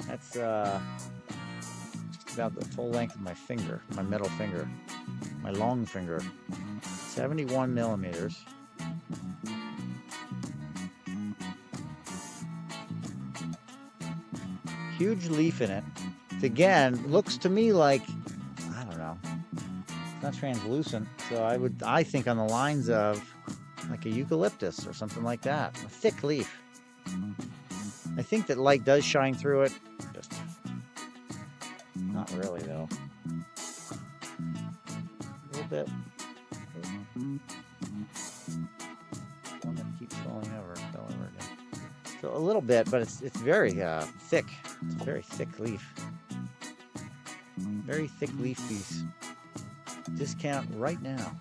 That's just about the full length of my finger, my middle finger, my long finger. 71 millimeters. Huge leaf in it. Again, looks to me like, I don't know, it's not translucent, so I think on the lines of like a eucalyptus or something like that. A thick leaf. I think that light does shine through it. Just not really though. A little bit. One that keeps falling over, fell over again. So a little bit, but it's very thick. It's a very thick leaf. Very thick leaf piece. Discount right now.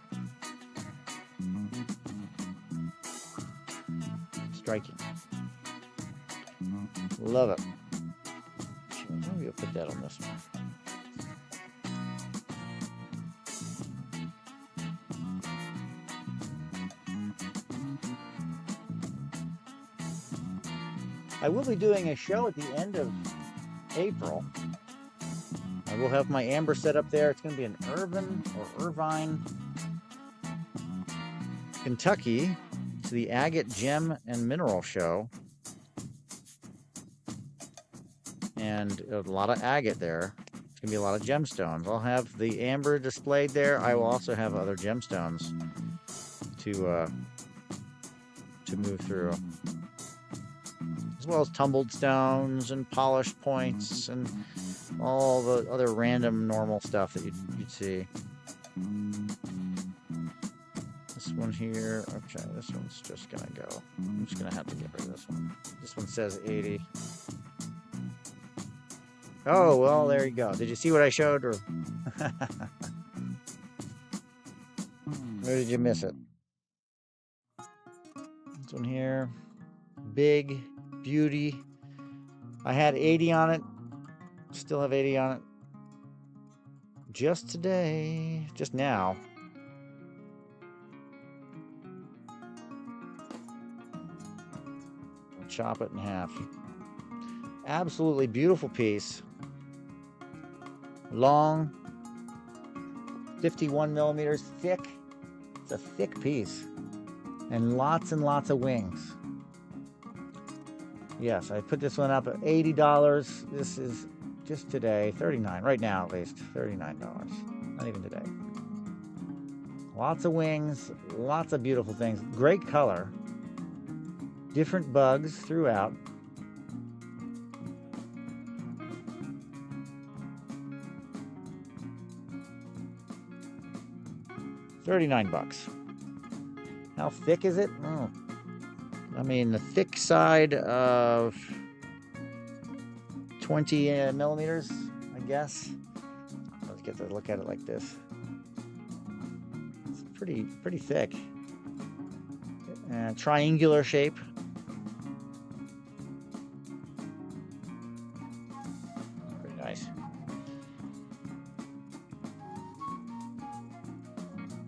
striking. Love it. Maybe I'll put that on this one. I will be doing a show at the end of April. I will have my amber set up there. It's going to be in Irvine, Kentucky. It's the Agate Gem and Mineral Show. And a lot of agate there. It's going to be a lot of gemstones. I'll have the amber displayed there. I will also have other gemstones to move through, as well as tumbled stones and polished points and all the other random normal stuff that you'd see. This one here, okay, this one's just gonna go. I'm just gonna have to get rid of this one. This one says 80. Oh, well, there you go. Did you see what I showed, or or did you miss it? This one here, big beauty. I had 80 on it. Still have 80 on it. Just today, just now. I'll chop it in half. Absolutely beautiful piece. Long, 51 millimeters, thick. It's a thick piece. And lots of wings. Yes, I put this one up at $80. This is just today, $39, right now at least, $39. Not even today. Lots of wings, lots of beautiful things. Great color. Different bugs throughout. $39. How thick is it? Oh, I mean, the thick side of 20 millimeters, I guess. Let's get to look at it like this. It's pretty thick. Triangular shape. Pretty nice.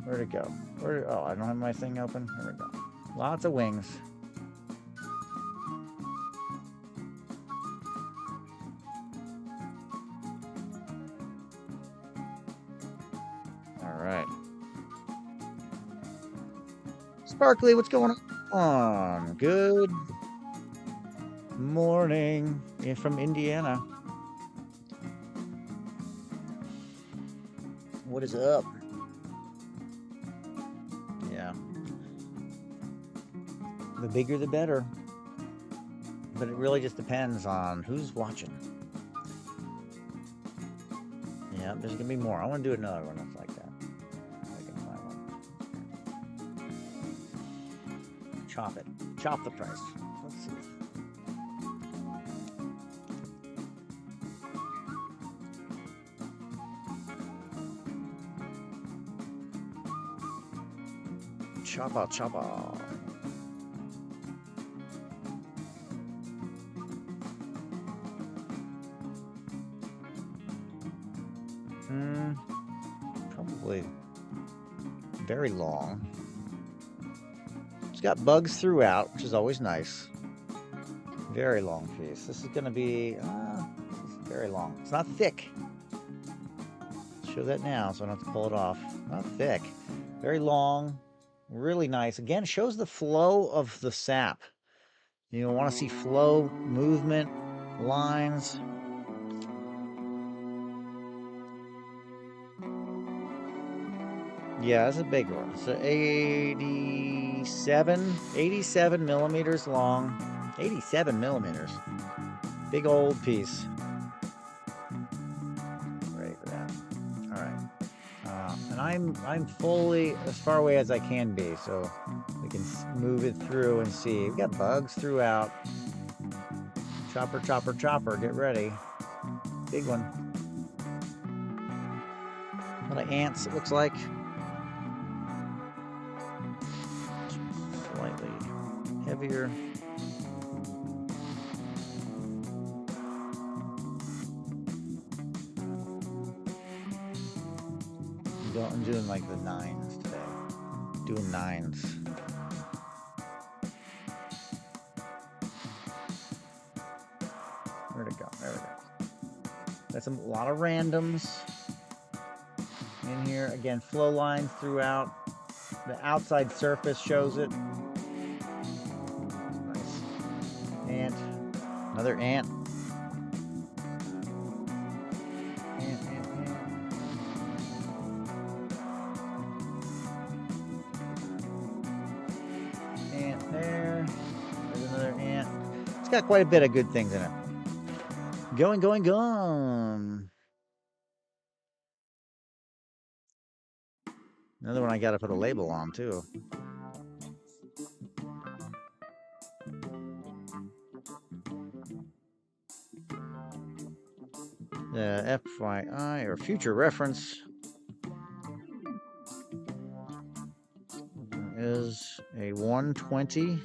Where'd it go? Oh, I don't have my thing open. There we go. Lots of wings. All right. Sparkly, what's going on? Good morning. You're from Indiana. What is up? Yeah. The bigger the better. But it really just depends on who's watching. Yeah, there's gonna be more. I want to do another one that's like that. If I can find one. Chop it. Chop the price. Let's see. Choppa, choppa. Probably very long. It's got bugs throughout, which is always nice. Very long piece. This is going to be this is very long. It's not thick. I'll show that now so I don't have to pull it off. Not thick. Very long. Really nice. Again, shows the flow of the sap. You want to see flow, movement, lines. Yeah, that's a big one. It's 87 millimeters long. 87 millimeters. Big old piece. Ready for that. All right. And I'm fully as far away as I can be, so we can move it through and see. We've got bugs throughout. Chopper, chopper, chopper. Get ready. Big one. A lot of ants, it looks like. Slightly heavier. I'm doing like the 9s today. Doing 9s. Where'd it go? There we go. That's a lot of randoms in here. Again, flow lines throughout. The outside surface shows it. Nice. Ant. Another ant. Ant there. There's another ant. It's got quite a bit of good things in it. Going. Another one I gotta put a label on too. The FYI or future reference is a 120.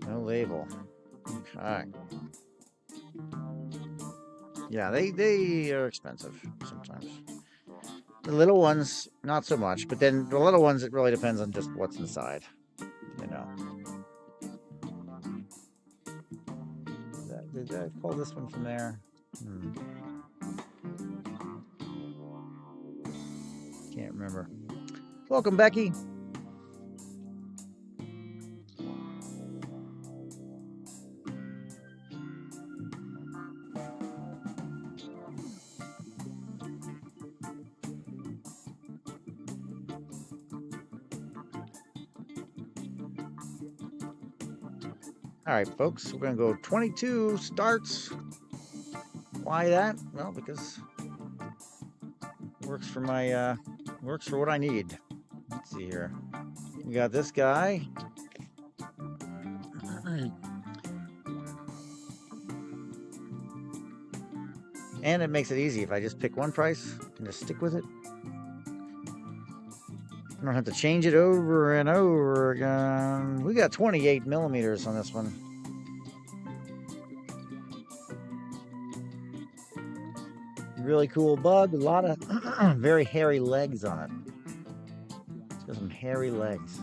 No label. Okay. Yeah, they are expensive sometimes. The little ones, not so much, but then the little ones, it really depends on just what's inside, you know. Did I pull this one from there? Can't remember. Welcome, Becky. All right, folks, we're going to go 22 starts. Why that? Well, because it works for my, works for what I need. Let's see here. We got this guy. And it makes it easy. If I just pick one price, I can just stick with it. I don't have to change it over and over again. We got 28 millimeters on this one. Really cool bug. A lot of very hairy legs on it. It's got some hairy legs.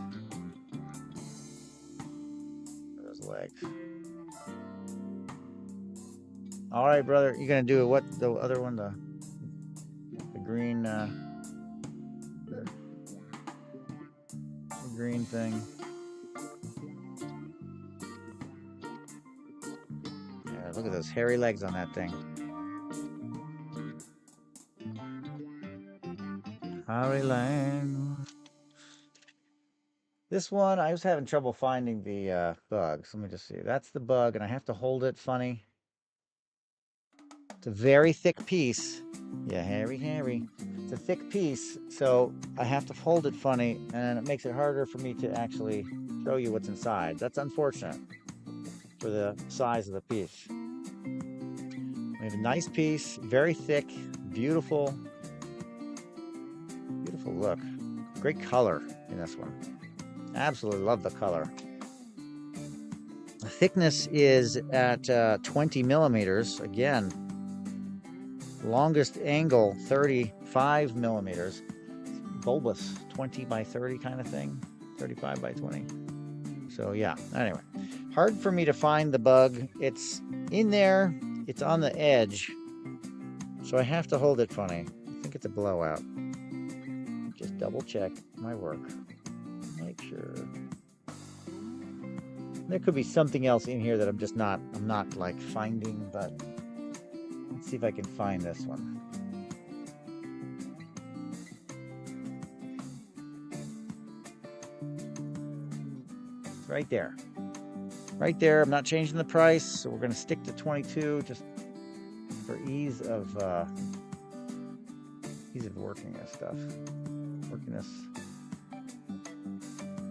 Those legs. All right, brother. You're gonna do what? The other one, the green. The green thing. Yeah, look at those hairy legs on that thing. Hairy legs. This one, I was having trouble finding the bugs. Let me just see. That's the bug, and I have to hold it funny. It's a very thick piece. Yeah, hairy. It's a thick piece, so I have to hold it funny, and it makes it harder for me to actually show you what's inside. That's unfortunate for the size of the piece. We have a nice piece, very thick, beautiful look. Great color in this one. Absolutely love the color. The thickness is at 20 millimeters. Again, longest angle 35 millimeters. Bulbous 20 by 30 kind of thing. 35 by 20. So yeah, anyway. Hard for me to find the bug. It's in there. It's on the edge. So I have to hold it funny. I think it's a blowout. Just double check my work. Make sure. There could be something else in here that I'm not like finding, but let's see if I can find this one. It's right there. Right there. I'm not changing the price, so we're going to stick to 22 just for ease of working this stuff. Working this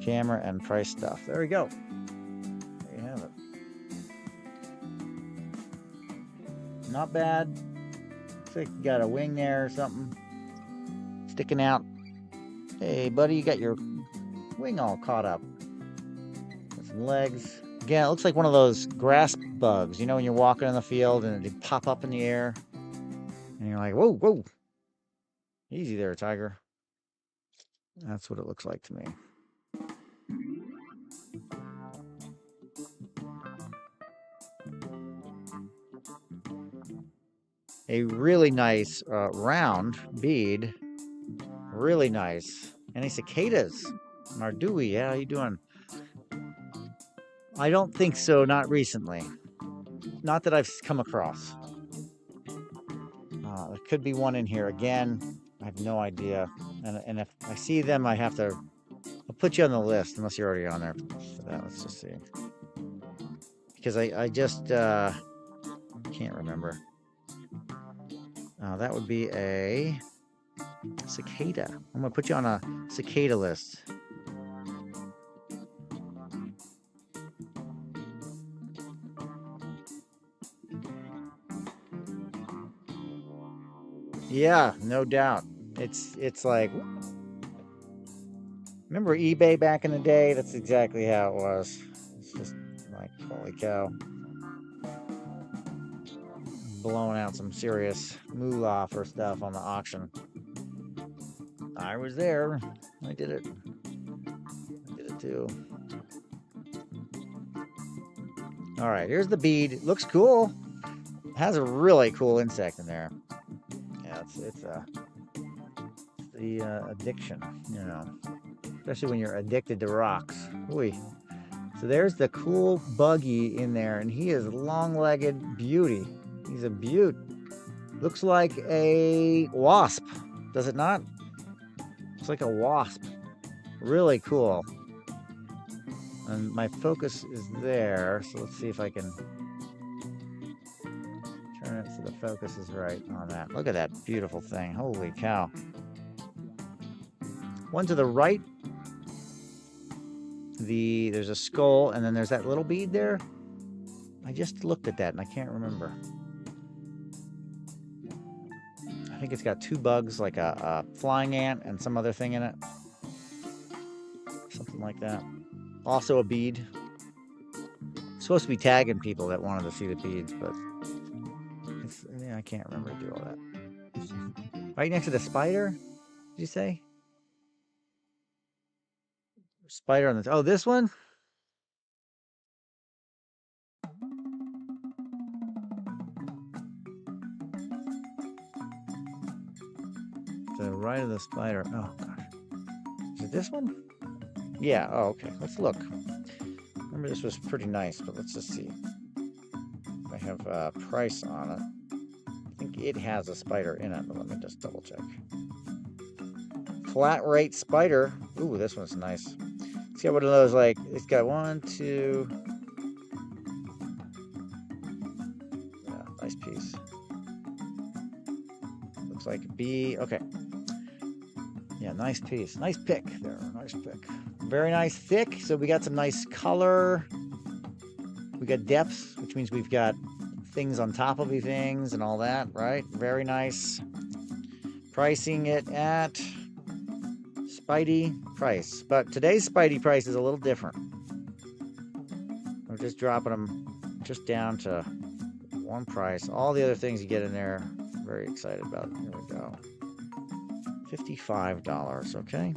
camera and price stuff. There we go. There you have it. Not bad. Looks like you got a wing there or something sticking out. Hey, buddy, you got your wing all caught up. legs. Again, it looks like one of those grass bugs. You know, when you're walking in the field and they pop up in the air. And you're like, whoa, whoa. Easy there, tiger. That's what it looks like to me. A really nice round bead. Really nice. Any cicadas? Mardui, yeah, how you doing? I don't think so, not recently. Not that I've come across. There could be one in here. Again, I have no idea. And if I see them, I have to... I'll put you on the list, unless you're already on there for that. Let's just see. Because I just can't remember. That would be a cicada. I'm going to put you on a cicada list. Yeah, no doubt. It's like, remember eBay back in the day? That's exactly how it was. It's just like, holy cow. Blowing out some serious moolah for stuff on the auction. I was there. I did it. I did it too. All right, here's the bead. It looks cool. It has a really cool insect in there. Yeah, it's the addiction, you know, especially when you're addicted to rocks. Ooh. So there's the cool buggy in there, and he is long-legged beauty. He's a beaut. Looks like a wasp, does it not? Looks like a wasp. Really cool. And my focus is there, so let's see if I can turn it so the focus is right on that. Look at that beautiful thing. Holy cow. One to the right, there's a skull, and then there's that little bead there. I just looked at that and I can't remember. I think it's got two bugs, like a flying ant and some other thing in it. Something like that. Also a bead. I'm supposed to be tagging people that wanted to see the beads, but I can't remember to do all that. Right next to the spider, did you say? Spider on this. Oh, this one? To the right of the spider. Oh, gosh. Is it this one? Yeah. Oh, okay. Let's look. Remember, this was pretty nice, but let's just see. I have a price on it. I think it has a spider in it, but let me just double check. Flat rate spider. Ooh, this one's nice. It's got one of those, like, it's got 1, 2. Yeah, nice piece. Looks like B. Okay. Yeah, nice piece. Nice pick there. Nice pick. Very nice thick. So we got some nice color. We got depth, which means we've got things on top of things and all that, right? Very nice. Pricing it at Spidey price. But today's Spidey price is a little different. We're just dropping them just down to one price. All the other things you get in there, very excited about. Here we go. $55, okay?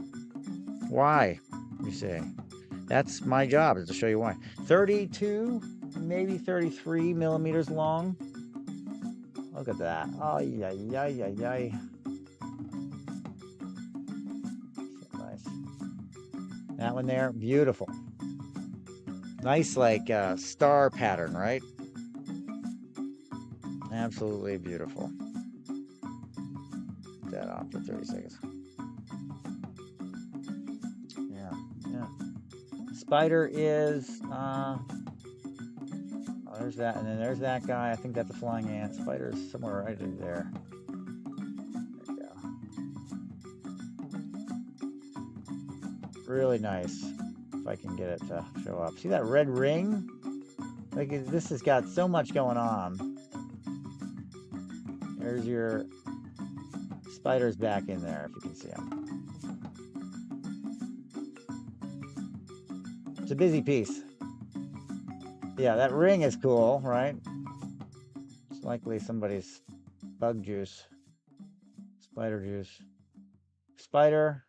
Why, you say? That's my job, is to show you why. 32, maybe 33 millimeters long. Look at that. Oh, yeah, yeah, yeah, yeah. Nice. That one there, beautiful. Nice, like, star pattern, right? Absolutely beautiful. Put that off for 30 seconds. Yeah, yeah. Spider is, oh, there's that, and then there's that guy. I think that's a flying ant. Spider is somewhere right in there. There we go. Really nice. If I can get it to show up. See that red ring? Like, this has got so much going on. There's your spiders back in there, if you can see them. It's a busy piece. Yeah, that ring is cool, right? It's likely somebody's bug juice, spider juice. Spider,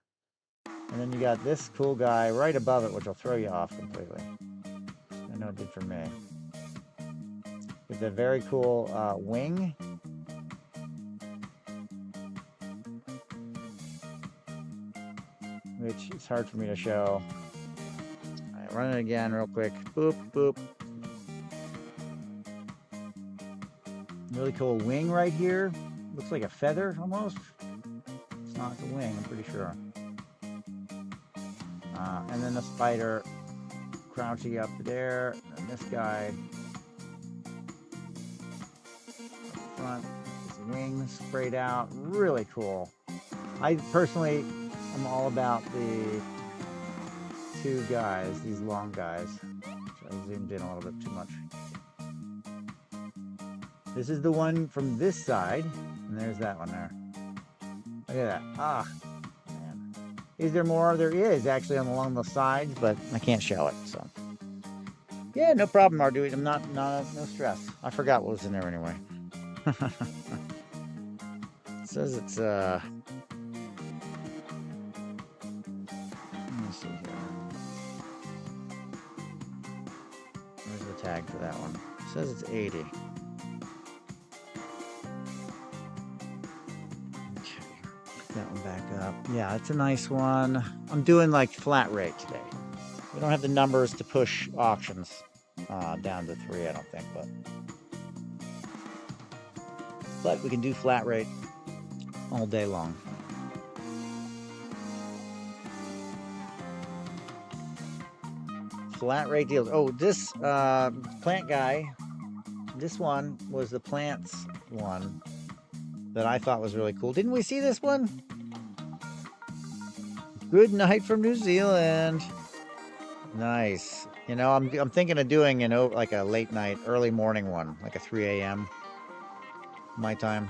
and then you got this cool guy right above it, which will throw you off completely. I know it did for me. With a very cool wing. Which is hard for me to show. All right, run it again real quick. Boop, boop. Really cool wing right here. Looks like a feather almost. It's not, it's a wing, I'm pretty sure. And then the spider crouching up there. And this guy up front, his wings sprayed out. Really cool. I personally am all about the two guys, these long guys. I zoomed in a little bit too much. This is the one from this side, and there's that one there. Look at that. Ah, man. Is there more? There is actually along the sides, but I can't show it. So, yeah, no problem, Arduino. I'm no stress. I forgot what was in there anyway. It says it's let me see here. Where's the tag for that one? It says it's 80. That one back up. Yeah, it's a nice one. I'm doing like flat rate today. We don't have the numbers to push auctions down to 3, I don't think, but we can do flat rate all day long. Flat rate deals. Oh, this plant guy, this one was the plants one that I thought was really cool. Didn't we see this one? Good night from New Zealand. Nice. You know, I'm thinking of doing, you know, like a late night, early morning one, like a 3 a.m. my time.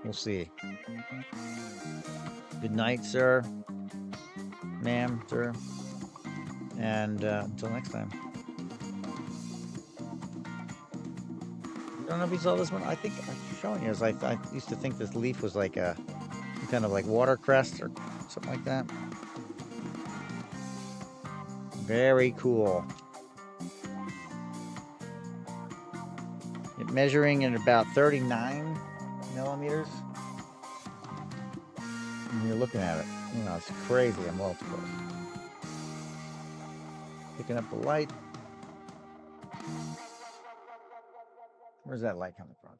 We'll see. Good night, sir. Ma'am, sir. And until next time. I don't know if you saw this one. I think I'm showing you. I used to think this leaf was like a kind of like watercress or something like that. Very cool. It measuring at about 39 millimeters. And you're looking at it. You know, it's crazy. I'm well close. Picking up the light. Where's that light coming from?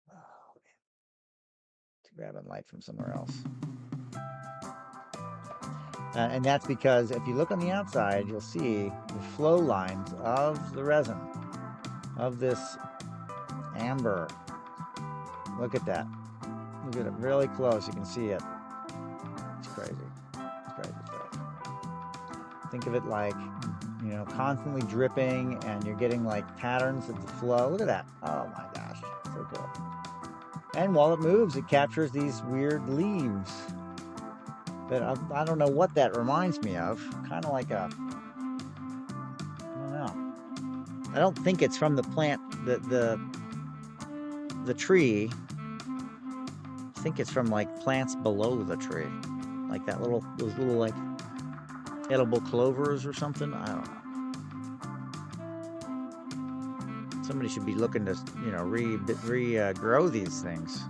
Oh, man. To grab a light from somewhere else. And that's because if you look on the outside, you'll see the flow lines of the resin, of this amber. Look at that. Look at it really close. You can see it. It's crazy. It's crazy stuff. Think of it like, you know, constantly dripping, and you're getting like patterns of the flow. Look at that. Oh my gosh. So cool. And while it moves, it captures these weird leaves. But I don't know what that reminds me of. Kind of like a, I don't know. I don't think it's from the plant, the tree. I think it's from like plants below the tree, like that those little like edible clovers or something. I don't know. Somebody should be looking to, you know, regrow these things.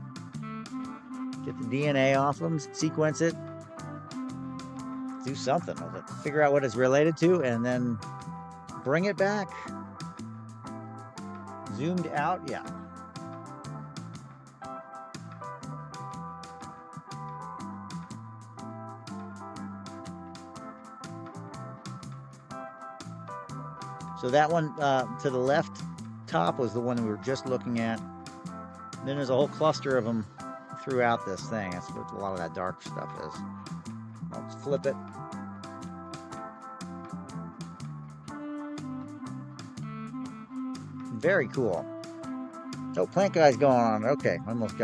Get the DNA off them, sequence it. Do something with it. Figure out what it's related to, and then bring it back. Zoomed out, yeah. So that one to the left top was the one we were just looking at. Then there's a whole cluster of them throughout this thing. That's what a lot of that dark stuff is. I'll flip it. Very cool. Oh, plant guy's going on. Okay, I almost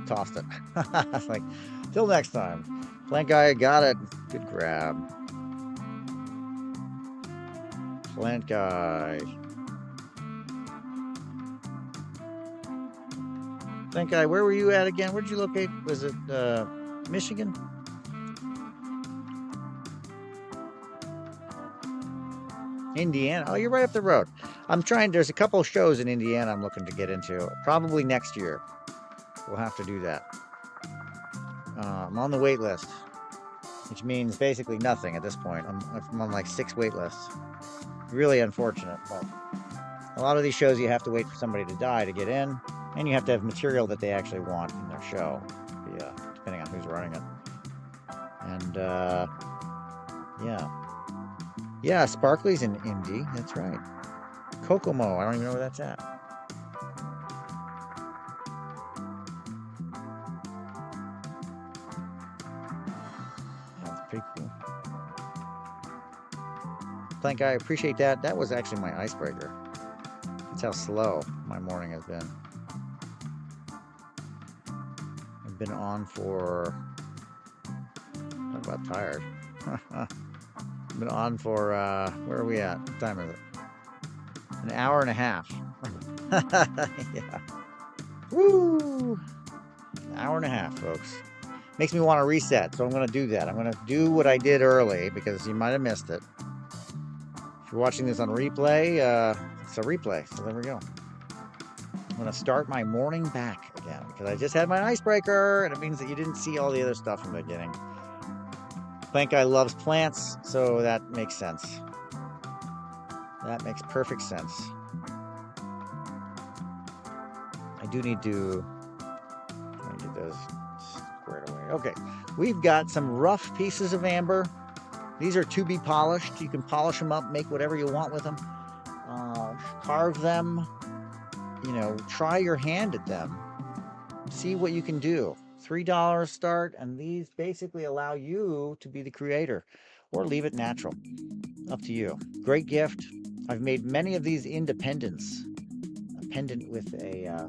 tossed it. It's like, till next time. Plant guy got it. Good grab. Plant guy. Plant guy, where were you at again? Where'd you locate? Was it Michigan? Indiana. Oh, you're right up the road. I'm trying. There's a couple of shows in Indiana I'm looking to get into. Probably next year. We'll have to do that. I'm on the wait list, which means basically nothing at this point. I'm on like 6 wait lists. Really unfortunate, but a lot of these shows you have to wait for somebody to die to get in, and you have to have material that they actually want in their show, depending on who's running it. And yeah, Sparkly's in Indy. That's right. Kokomo. I don't even know where that's at. That's pretty cool. Plank guy, I appreciate that. That was actually my icebreaker. That's how slow my morning has been. I've been on for, talk about tired. I've been on for, where are we at? What time is it? An hour and a half. Yeah. Woo! An hour and a half, folks. Makes me want to reset, so I'm going to do that. I'm going to do what I did early, because you might have missed it. If you're watching this on replay, it's a replay, so there we go. I'm going to start my morning back again, because I just had my icebreaker, and it means that you didn't see all the other stuff in the beginning. Plant guy loves plants, so that makes sense. That makes perfect sense. I do need to get those squared away. Okay, we've got some rough pieces of amber. These are to be polished. You can polish them up, make whatever you want with them. Carve them, try your hand at them. See what you can do. $3 start, and these basically allow you to be the creator, or leave it natural. Up to you. Great gift. I've made many of these independents. A pendant with a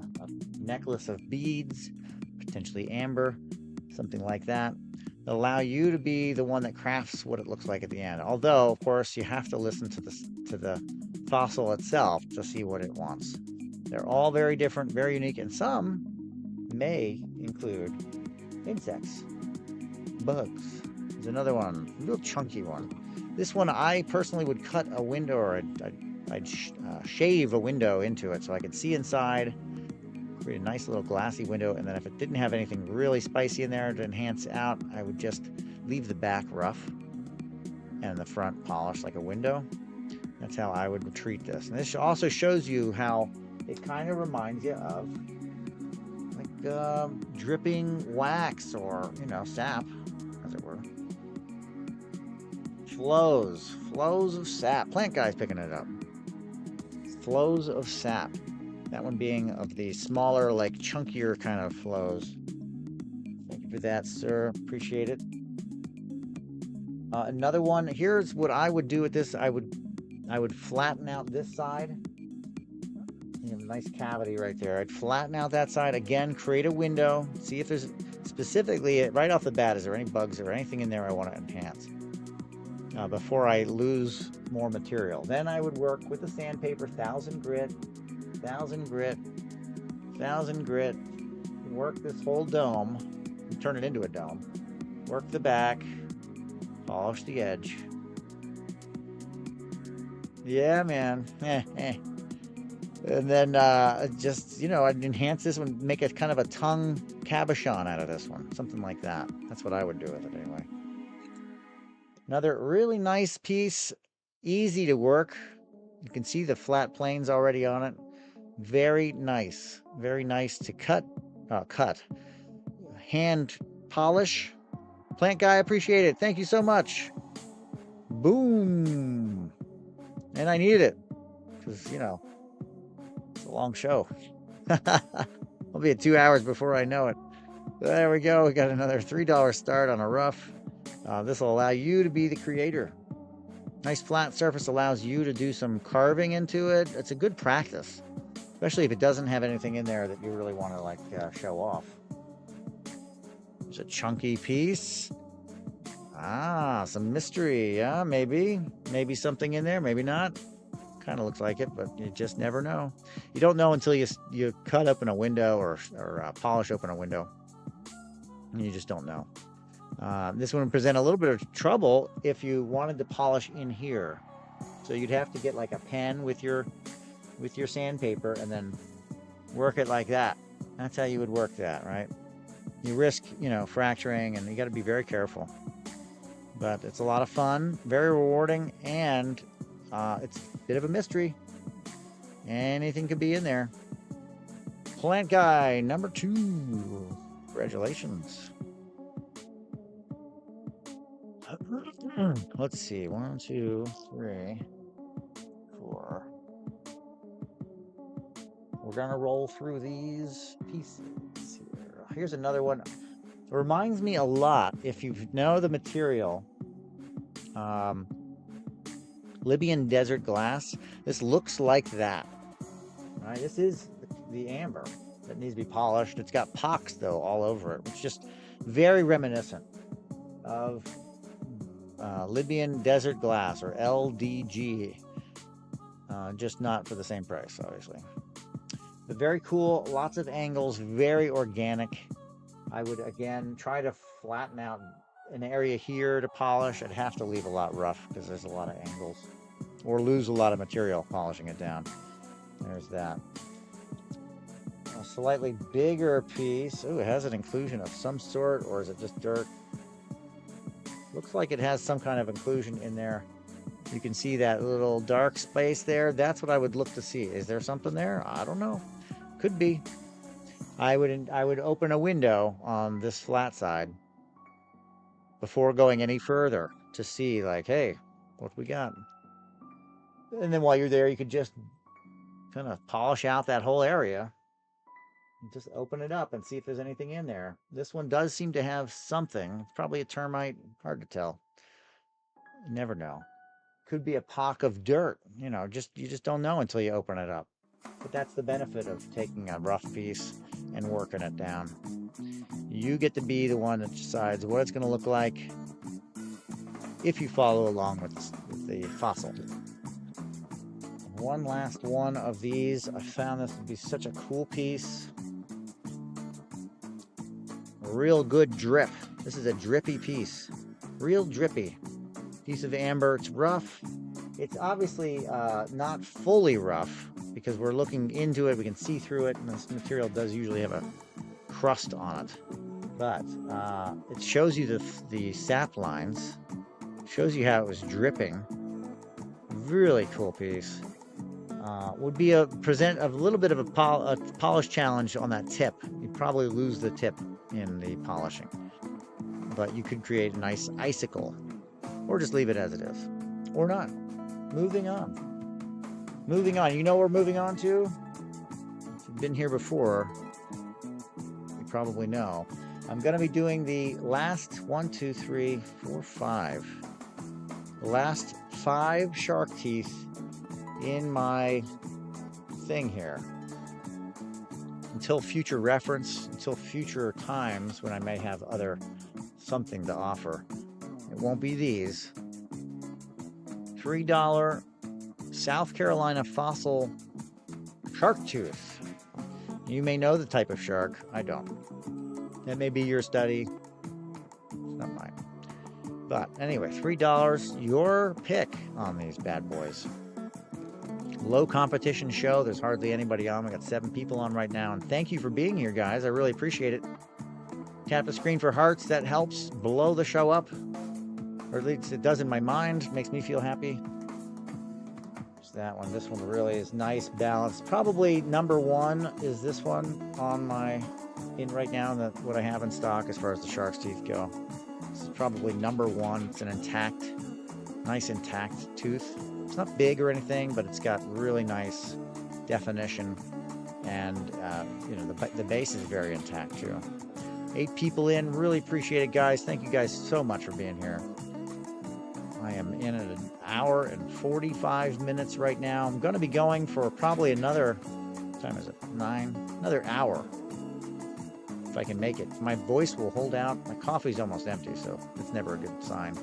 necklace of beads, potentially amber, something like that. They'll allow you to be the one that crafts what it looks like at the end. Although, of course, you have to listen to the fossil itself to see what it wants. They're all very different, very unique, and some may include insects, bugs. There's another one, a real chunky one. This one I personally would cut a window, or I'd shave a window into it so I could see inside, create a nice little glassy window, and then if it didn't have anything really spicy in there to enhance out, I would just leave the back rough and the front polished like a window. That's how I would treat this. And this also shows you how it kind of reminds you of like dripping wax, or sap, as it were. Flows of sap. Plant guy's picking it up. Flows of sap. That one being of the smaller, like chunkier kind of flows. Thank you for that, sir. Appreciate it. Another one. Here's what I would do with this. I would flatten out this side. You have a nice cavity right there. I'd flatten out that side again. Create a window. See if there's specifically right off the bat. Is there any bugs or anything in there I want to enhance? Before I lose more material. Then I would work with the sandpaper, 1000 grit, 1000 grit, 1000 grit. Work this whole dome, turn it into a dome. Work the back, polish the edge. Yeah, man. And then just, I'd enhance this one, make it kind of a tongue cabochon out of this one. Something like that. That's what I would do with it anyway. Another really nice piece, easy to work. You can see the flat planes already on it. Very nice to cut. Hand polish. Plant guy, appreciate it. Thank you so much. Boom. And I needed it because, it's a long show. I'll be at 2 hours before I know it. There we go. We got another $3 start on a rough. This will allow you to be the creator. Nice flat surface allows you to do some carving into it. It's a good practice, especially if it doesn't have anything in there that you really want to show off. There's a chunky piece. Some mystery. Yeah, maybe something in there, maybe not. Kind of looks like it, but you just never know. You don't know until you cut open a window or polish open a window. You just don't know. This one would present a little bit of trouble if you wanted to polish in here. So you'd have to get like a pen with your sandpaper and then work it like that. That's how you would work that, right? You risk, fracturing, and you got to be very careful. But it's a lot of fun, very rewarding, and it's a bit of a mystery. Anything could be in there. Plant guy number 2. Congratulations. Let's see. 1, 2, 3, 4. We're gonna roll through these pieces here. Here's another one. It reminds me a lot, if you know the material, Libyan desert glass. This looks like that. All right, this is the amber that needs to be polished. It's got pocks though all over it, which is just very reminiscent of Libyan desert glass, or LDG. Just not for the same price, obviously. But very cool, lots of angles, very organic. I would, again, try to flatten out an area here to polish. I'd have to leave a lot rough because there's a lot of angles. Or lose a lot of material polishing it down. There's that. A slightly bigger piece. Oh, it has an inclusion of some sort, or is it just dirt? Looks like it has some kind of inclusion in there. You can see that little dark space there. That's what I would look to see. Is there something there? I don't know. Could be. I would open a window on this flat side before going any further to see, like, hey, what we got? And then while you're there, you could just kind of polish out that whole area. Just open it up and see if there's anything in there. This one does seem to have something. It's probably a termite. Hard to tell. You never know. Could be a pock of dirt. You just don't know until you open it up. But that's the benefit of taking a rough piece and working it down. You get to be the one that decides what it's going to look like if you follow along with the fossil. One last one of these. I found this would be such a cool piece. A real good drip. This is a drippy piece. Real drippy. Piece of amber. It's rough. It's obviously not fully rough because we're looking into it. We can see through it, and this material does usually have a crust on it. But it shows you the sap lines. Shows you how it was dripping. Really cool piece. Would be present a little bit of a polish challenge on that tip. You'd probably lose the tip in the polishing, but you could create a nice icicle, or just leave it as it is, or not. Moving on. You know we're moving on to? If you've been here before, you probably know. I'm going to be doing the last 1, 2, 3, 4, 5. The last 5 shark teeth in my thing here. Until future reference, until future times when I may have something to offer. It won't be these. $3 South Carolina fossil shark tooth. You may know the type of shark. I don't. That may be your study. It's not mine. But anyway, $3. Your pick on these bad boys. Low competition show. There's hardly anybody on. We got 7 people on right now. And thank you for being here, guys. I really appreciate it. Tap the screen for hearts. That helps blow the show up. Or at least it does in my mind. Makes me feel happy. There's that one. This one really is nice, balanced. Probably number 1 is this one on right now, what I have in stock as far as the shark's teeth go. It's probably number 1. It's an nice intact tooth. It's not big or anything, but it's got really nice definition, and the base is very intact too. 8 people in. Really appreciate it, guys. Thank you guys so much for being here. I am in at 1 hour and 45 minutes right now. I'm going to be going for probably another, what time is it? 9? Another hour. If I can make it. My voice will hold out. My coffee's almost empty, so it's never a good sign.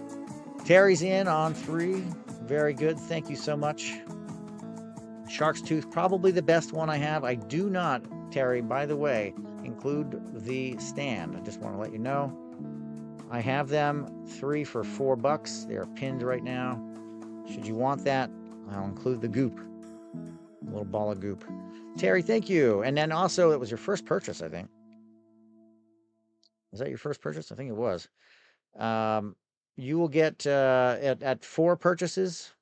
Terry's in on 3. Very good. Thank you so much. Shark's tooth, probably the best one I have. I do not, Terry, by the way, include the stand. I just want to let you know. I have them 3 for $4. They're pinned right now. Should you want that, I'll include the goop. A little ball of goop. Terry, thank you. And then also, it was your first purchase, I think. Was that your first purchase? I think it was. You will get, at 4 purchases,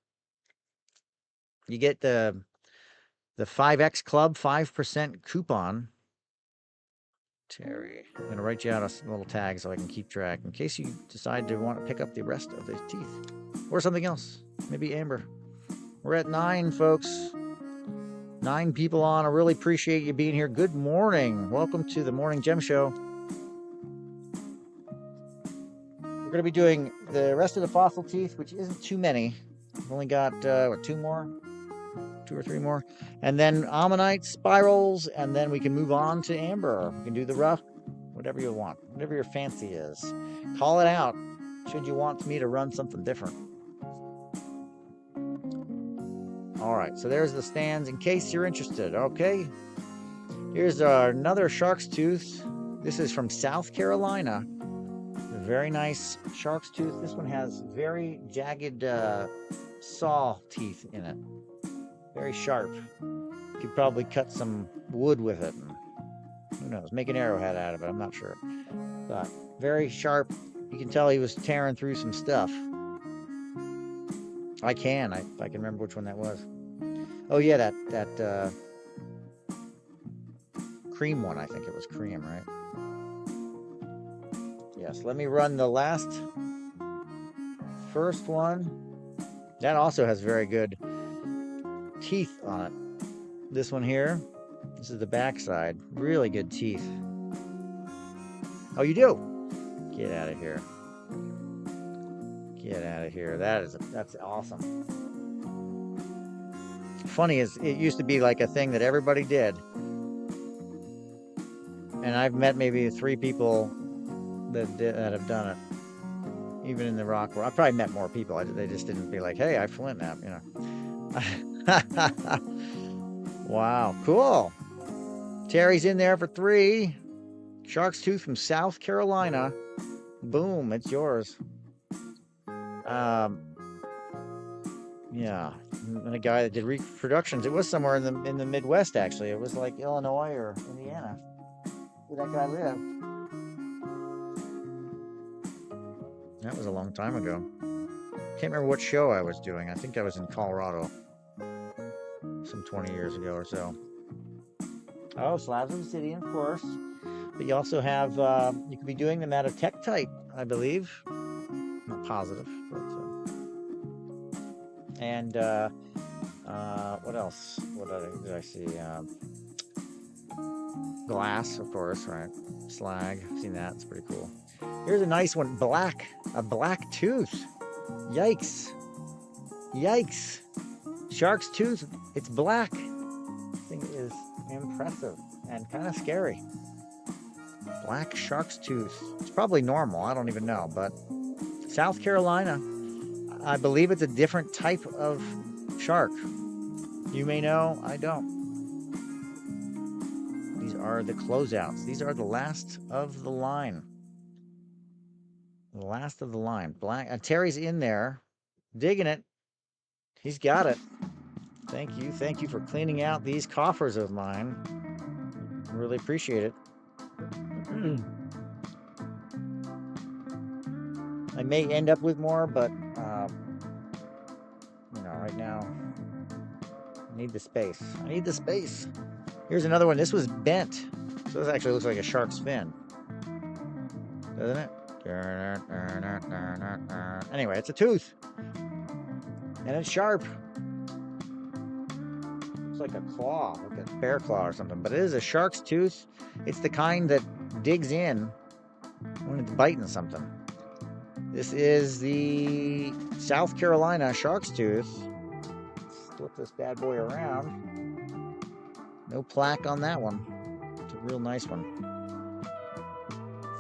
you get the 5X Club 5% coupon. Terry, I'm going to write you out a little tag so I can keep track in case you decide to want to pick up the rest of the teeth or something else. Maybe amber. We're at 9, folks. 9 people on. I really appreciate you being here. Good morning. Welcome to the Morning Gem Show. We're going to be doing the rest of the fossil teeth, which isn't too many. We've only got, what, 2 more? 2 or 3 more. And then ammonite, spirals, and then we can move on to amber. We can do the rough, whatever you want, whatever your fancy is. Call it out should you want me to run something different. All right, so there's the stands in case you're interested. Okay, here's another shark's tooth. This is from South Carolina. Very nice shark's tooth. This one has very jagged saw teeth in it. Very sharp. You could probably cut some wood with it. And who knows? Make an arrowhead out of it. I'm not sure. But very sharp. You can tell he was tearing through some stuff. I can remember which one that was. Oh yeah, that cream one. I think it was cream, right? Yes. Let me run the first one. That also has very good teeth on it. This one here, this is the back side. Really good teeth. Oh, you do? Get out of here. Get out of here. That's awesome. Funny is, it used to be like a thing that everybody did. And I've met maybe 3 people that have done it. Even in the rock world. I've probably met more people. They just didn't be like, hey, I flint nap, you know. Wow, cool. Terry's in there for 3. Shark's tooth from South Carolina. Boom, it's yours. Yeah, and a guy that did reproductions. It was somewhere in the Midwest, actually. It was like Illinois or Indiana. Where that guy lived. That was a long time ago. Can't remember what show I was doing. I think I was in Colorado. Some 20 years ago or so. Oh, Slabs of Obsidian, of course. But you also have, you could be doing them out of Tektite, I believe. Not positive, but. And, what else? What did I see? Glass, of course, right? Slag. I've seen that. It's pretty cool. Here's a nice one. A black tooth. Yikes. Yikes. Shark's tooth. It's black. This thing is impressive and kind of scary. Black shark's tooth. It's probably normal. I don't even know. But South Carolina, I believe it's a different type of shark. You may know. I don't. These are the closeouts. These are the last of the line. The last of the line. Black. Terry's in there, digging it. He's got it. Thank you. Thank you for cleaning out these coffers of mine. Really appreciate it. I may end up with more, but right now I need the space. I need the space. Here's another one. This was bent. So this actually looks like a shark's fin, doesn't it? Anyway, it's a tooth. And it's sharp. Looks like a claw, like a bear claw or something. But it is a shark's tooth. It's the kind that digs in when it's biting something. This is the South Carolina shark's tooth. Let's flip this bad boy around. No plaque on that one. It's a real nice one.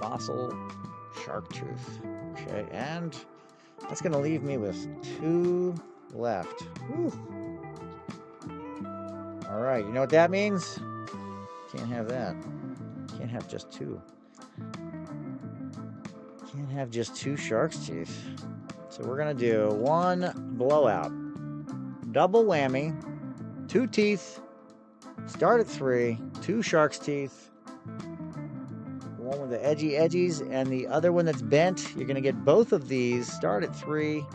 Fossil shark tooth. Okay, and that's going to leave me with 2 left. Whew. All right, you know what that means? Can't have that. Can't have just two. Can't have just two shark's teeth. So we're gonna do one blowout. Double whammy, 2 teeth, start at 3, 2 shark's teeth. One with the edgy edgies and the other one that's bent. You're gonna get both of these, start at 3.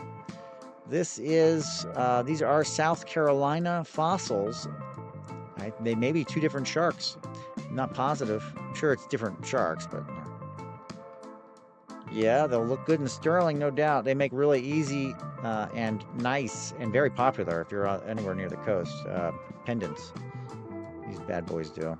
This is, these are South Carolina fossils. They may be 2 different sharks. I'm not positive. I'm sure it's different sharks, but yeah, they'll look good in sterling, no doubt. They make really easy and nice and very popular if you're anywhere near the coast. Pendants. These bad boys do.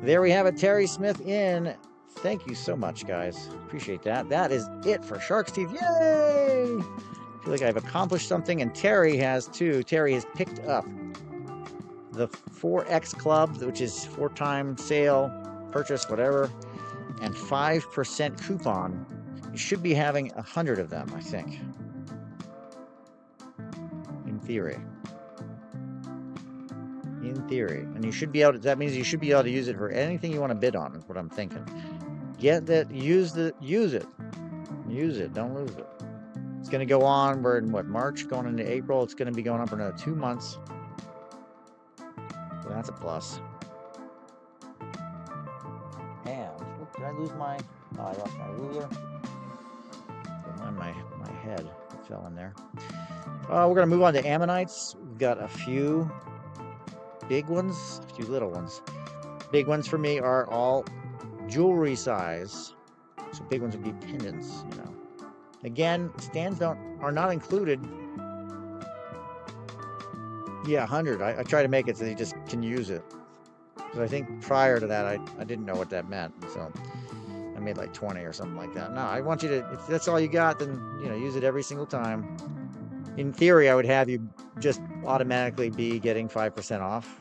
There we have it, Terry Smith in. Thank you so much, guys. Appreciate that. That is it for Shark's Teeth. Yay! I feel like I've accomplished something, and Terry has too. Terry has picked up the 4X Club, which is 4-time sale, purchase, whatever, and 5% coupon. You should be having 100 of them, I think. In theory. In theory. And you should be able to, that means you should be able to use it for anything you want to bid on, is what I'm thinking. Get that, use it. Use it, don't lose it. It's going to go on, we're in what, March, going into April. It's going to be going on for another 2 months. So that's a plus. And, whoop, did I lose my, oh, I lost my ruler. My head fell in there. We're going to move on to ammonites. We've got a few big ones, a few little ones. Big ones for me are all jewelry size. So big ones would be pendants, you know. Again, stands are not included. Yeah, 100. I try to make it so you just can use it. Because I think prior to that, I didn't know what that meant. So I made like 20 or something like that. No, I want you to, if that's all you got, then, you know, use it every single time. In theory, I would have you just automatically be getting 5% off.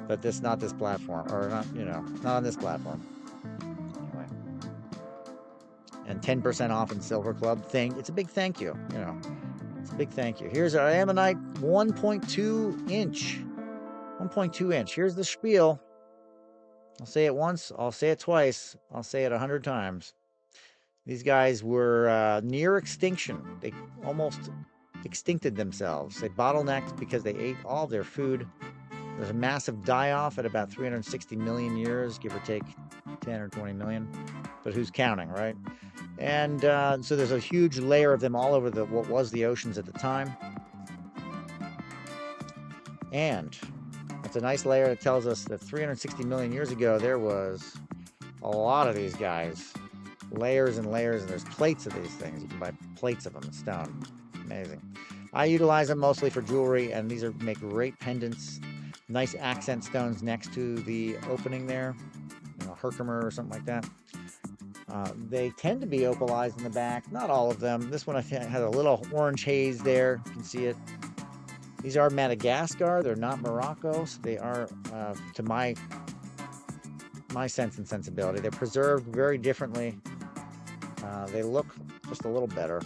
But this, not this platform, or not, you know, not on this platform. Anyway. And 10% off in Silver Club thing. It's a big thank you, you know. It's a big thank you. Here's our Ammonite 1.2 inch. 1.2 inch. Here's the spiel. I'll say it once, I'll say it twice, I'll say it 100 times. These guys were near extinction. They almost extincted themselves. They bottlenecked because they ate all their food. There's a massive die-off at about 360 million years, give or take 10 or 20 million. But who's counting, right? And so there's a huge layer of them all over what was the oceans at the time. And it's a nice layer that tells us that 360 million years ago, there was a lot of these guys. Layers and layers, and there's plates of these things. You can buy plates of them in stone. Amazing. I utilize them mostly for jewelry, and these make great pendants. Nice accent stones next to the opening there. You know, Herkimer or something like that. They tend to be opalized in the back. Not all of them. This one I think had a little orange haze there. You can see it. These are Madagascar. They're not Morocco. So they are, to my sense and sensibility, they're preserved very differently. They look just a little better.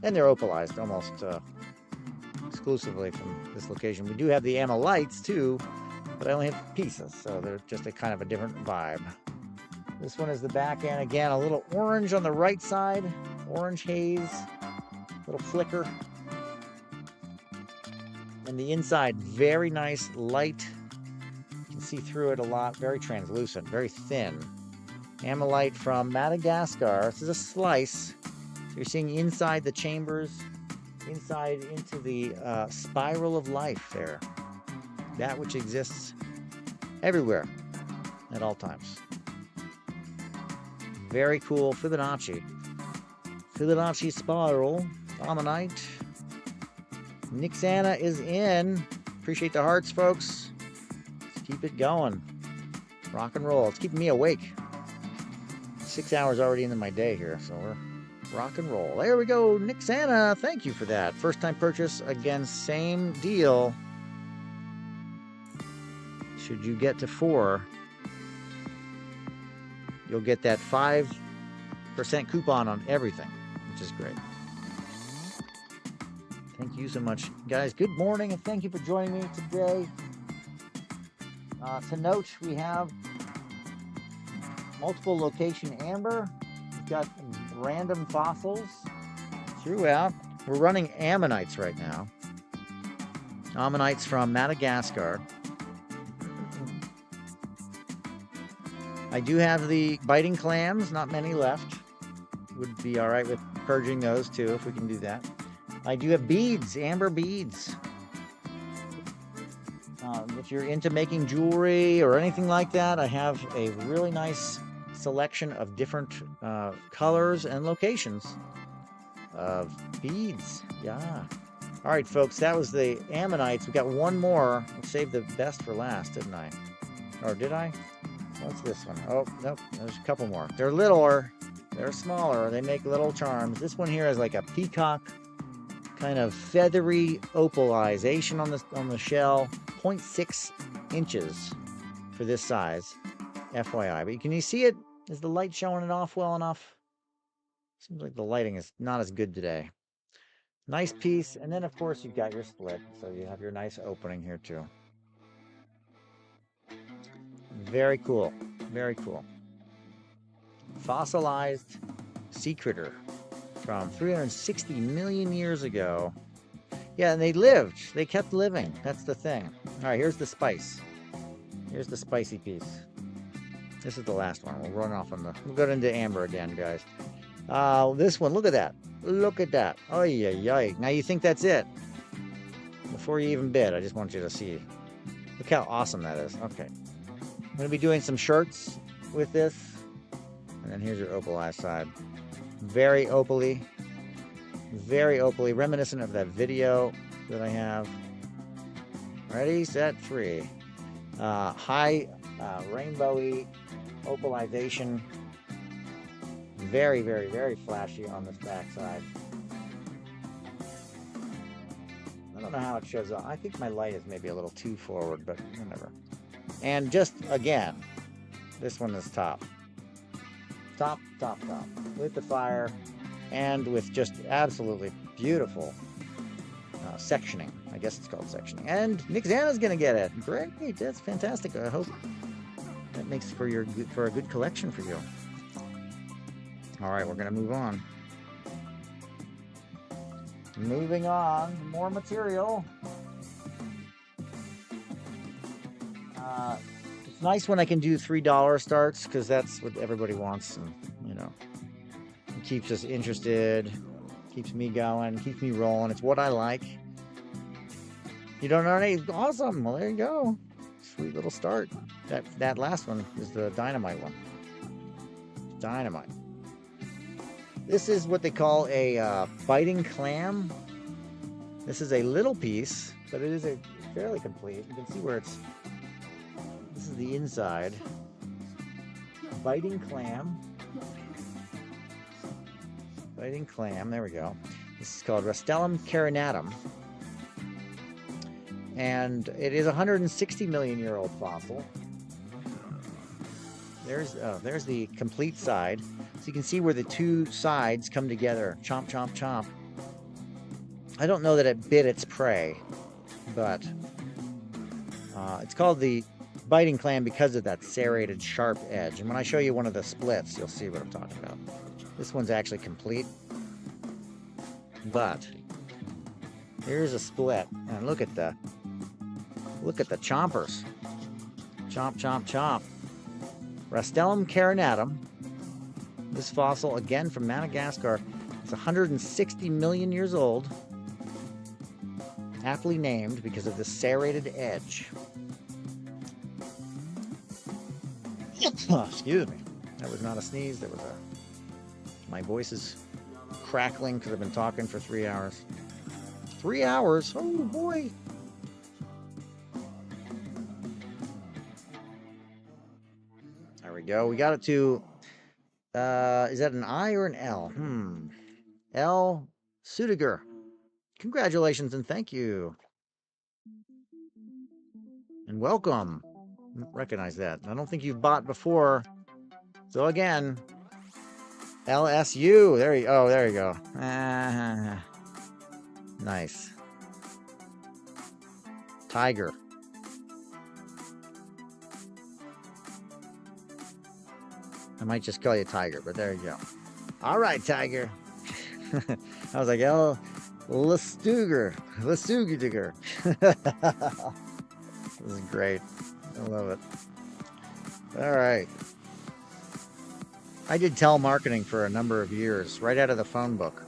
And they're opalized almost exclusively from this location. We do have the Ammolites too, but I only have pieces, so they're just a kind of a different vibe. This one is the back end. Again, a little orange on the right side. Orange haze. Little flicker. And the inside, very nice, light. You can see through it a lot. Very translucent, very thin. Ammolite from Madagascar. This is a slice. So you're seeing inside the chambers, inside into the spiral of life there. That which exists everywhere at all times. Very cool Fibonacci. Fibonacci spiral, Ammonite. Nixana is in. Appreciate the hearts, folks. Let's keep it going. Rock and roll. It's keeping me awake. 6 hours already into my day here, so we're rock and roll. There we go, Nixana. Thank you for that. First time purchase. Again, same deal. Should you get to 4, you'll get that 5% coupon on everything, which is great. Thank Thank you so much, guys. Good morning, and thank you for joining me today. To note, we have multiple location amber. We've got random fossils throughout. We're running ammonites right now. Ammonites from Madagascar. I do have the biting clams, not many left. Would be all right with purging those too, if we can do that. I do have beads, amber beads. If you're into making jewelry or anything like that, I have a really nice selection of different colors and locations of beads. Yeah. All right, folks, that was the ammonites. We got one more. I saved the best for last, didn't I? Or did I? What's this one? Oh, nope. There's a couple more. They're littler. They're smaller. They make little charms. This one here is like a peacock, kind of feathery opalization on the shell. 0.6 inches for this size, FYI. But can you see it? Is the light showing it off well enough? Seems like the lighting is not as good today. Nice piece. And then, of course, you've got your split. So you have your nice opening here, too. Very cool. Very cool. Fossilized sea critter from 360 million years ago. Yeah, and they lived. They kept living. That's the thing. All right, here's the spice. Here's the spicy piece. This is the last one. We'll run off on the... We'll go into amber again, guys. This one, look at that. Look at that. Oh, yeah. Now you think that's it. Before you even bid, I just want you to see. Look how awesome that is. Okay. I'm going to be doing some shirts with this. And then here's your opalized side. Very opaly. Very opaly. Reminiscent of that video that I have. Ready, set, free. High rainbowy opalization. Very, very, very flashy on this back side. I don't know how it shows up. I think my light is maybe a little too forward, but whatever. And just, again, this one is top. Top. With the fire and with just absolutely beautiful sectioning. I guess it's called sectioning. And Nick Zana's going to get it. Great. That's fantastic. I hope that makes for a good collection for you. All right, we're going to move on. Moving on, more material. It's nice when I can do $3 starts because that's what everybody wants, and it keeps us interested, keeps me going, keeps me rolling. It's what I like. You don't know any? Awesome. Well, there you go. Sweet little start. That last one is the dynamite one. Dynamite. This is what they call a biting clam. This is a little piece, but it is a fairly complete. You can see where it's... This is the inside. Biting clam. Biting clam, there we go. This is called Rastellum carinatum. And it is a 160 million year old fossil. There's the complete side. So you can see where the two sides come together. Chomp, chomp, chomp. I don't know that it bit its prey, but it's called the biting clam because of that serrated, sharp edge. And when I show you one of the splits, you'll see what I'm talking about. This one's actually complete. But here's a split. And look at the chompers. Chomp, chomp, chomp. Rastellum carinatum. This fossil, again from Madagascar, is 160 million years old. Aptly named because of the serrated edge. Excuse me. That was not a sneeze. That was my voice is crackling because I've been talking for 3 hours. 3 hours? Oh boy. There we go. We got it to, is that an I or an L? L. Sudiger. Congratulations and thank you. And welcome. Recognize that. I don't think you've bought before. So again, LSU. There you go. Nice. Tiger. I might just call you Tiger, but there you go. All right, Tiger. I was like, oh, Lestuger. Lestuger. This is great. I love it. All right. I did telemarketing for a number of years, right out of the phone book.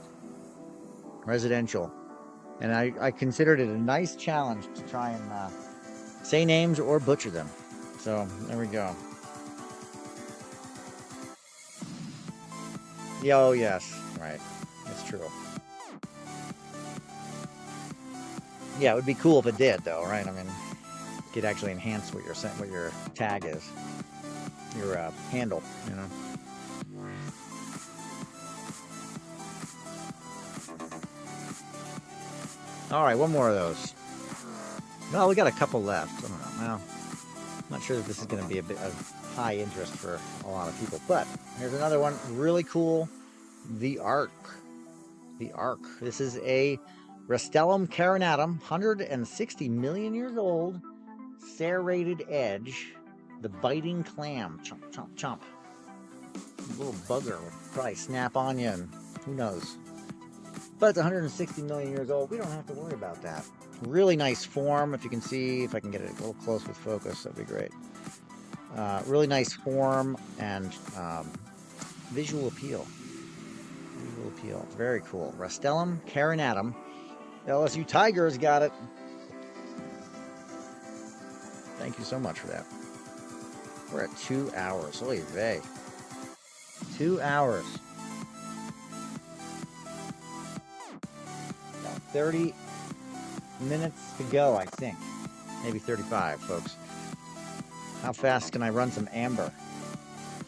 Residential. And I considered it a nice challenge to try and say names or butcher them. So, there we go. Yeah, oh, yes. Right. That's true. Yeah, it would be cool if it did, though, right? I mean, it could actually enhance what your tag is, your handle, you know. All right, one more of those. Well, we got a couple left. I don't know. Well, I'm not sure that this is going to be a bit of high interest for a lot of people, but here's another one, really cool. The Ark. The Ark. This is a Rastellum carinatum, 160 million years old, serrated edge, the biting clam. Chomp, chomp, chomp. A little bugger will probably snap on you, and who knows. But it's 160 million years old. We don't have to worry about that. Really nice form. If you can see, if I can get it a little close with focus, that'd be great. Really nice form and visual appeal. Visual appeal. Very cool. Rastellum carinatum. LSU Tigers got it. Thank you so much for that. We're at 2 hours. Holy vey. 2 hours. Got 30 minutes to go, I think. Maybe 35, folks. How fast can I run some amber?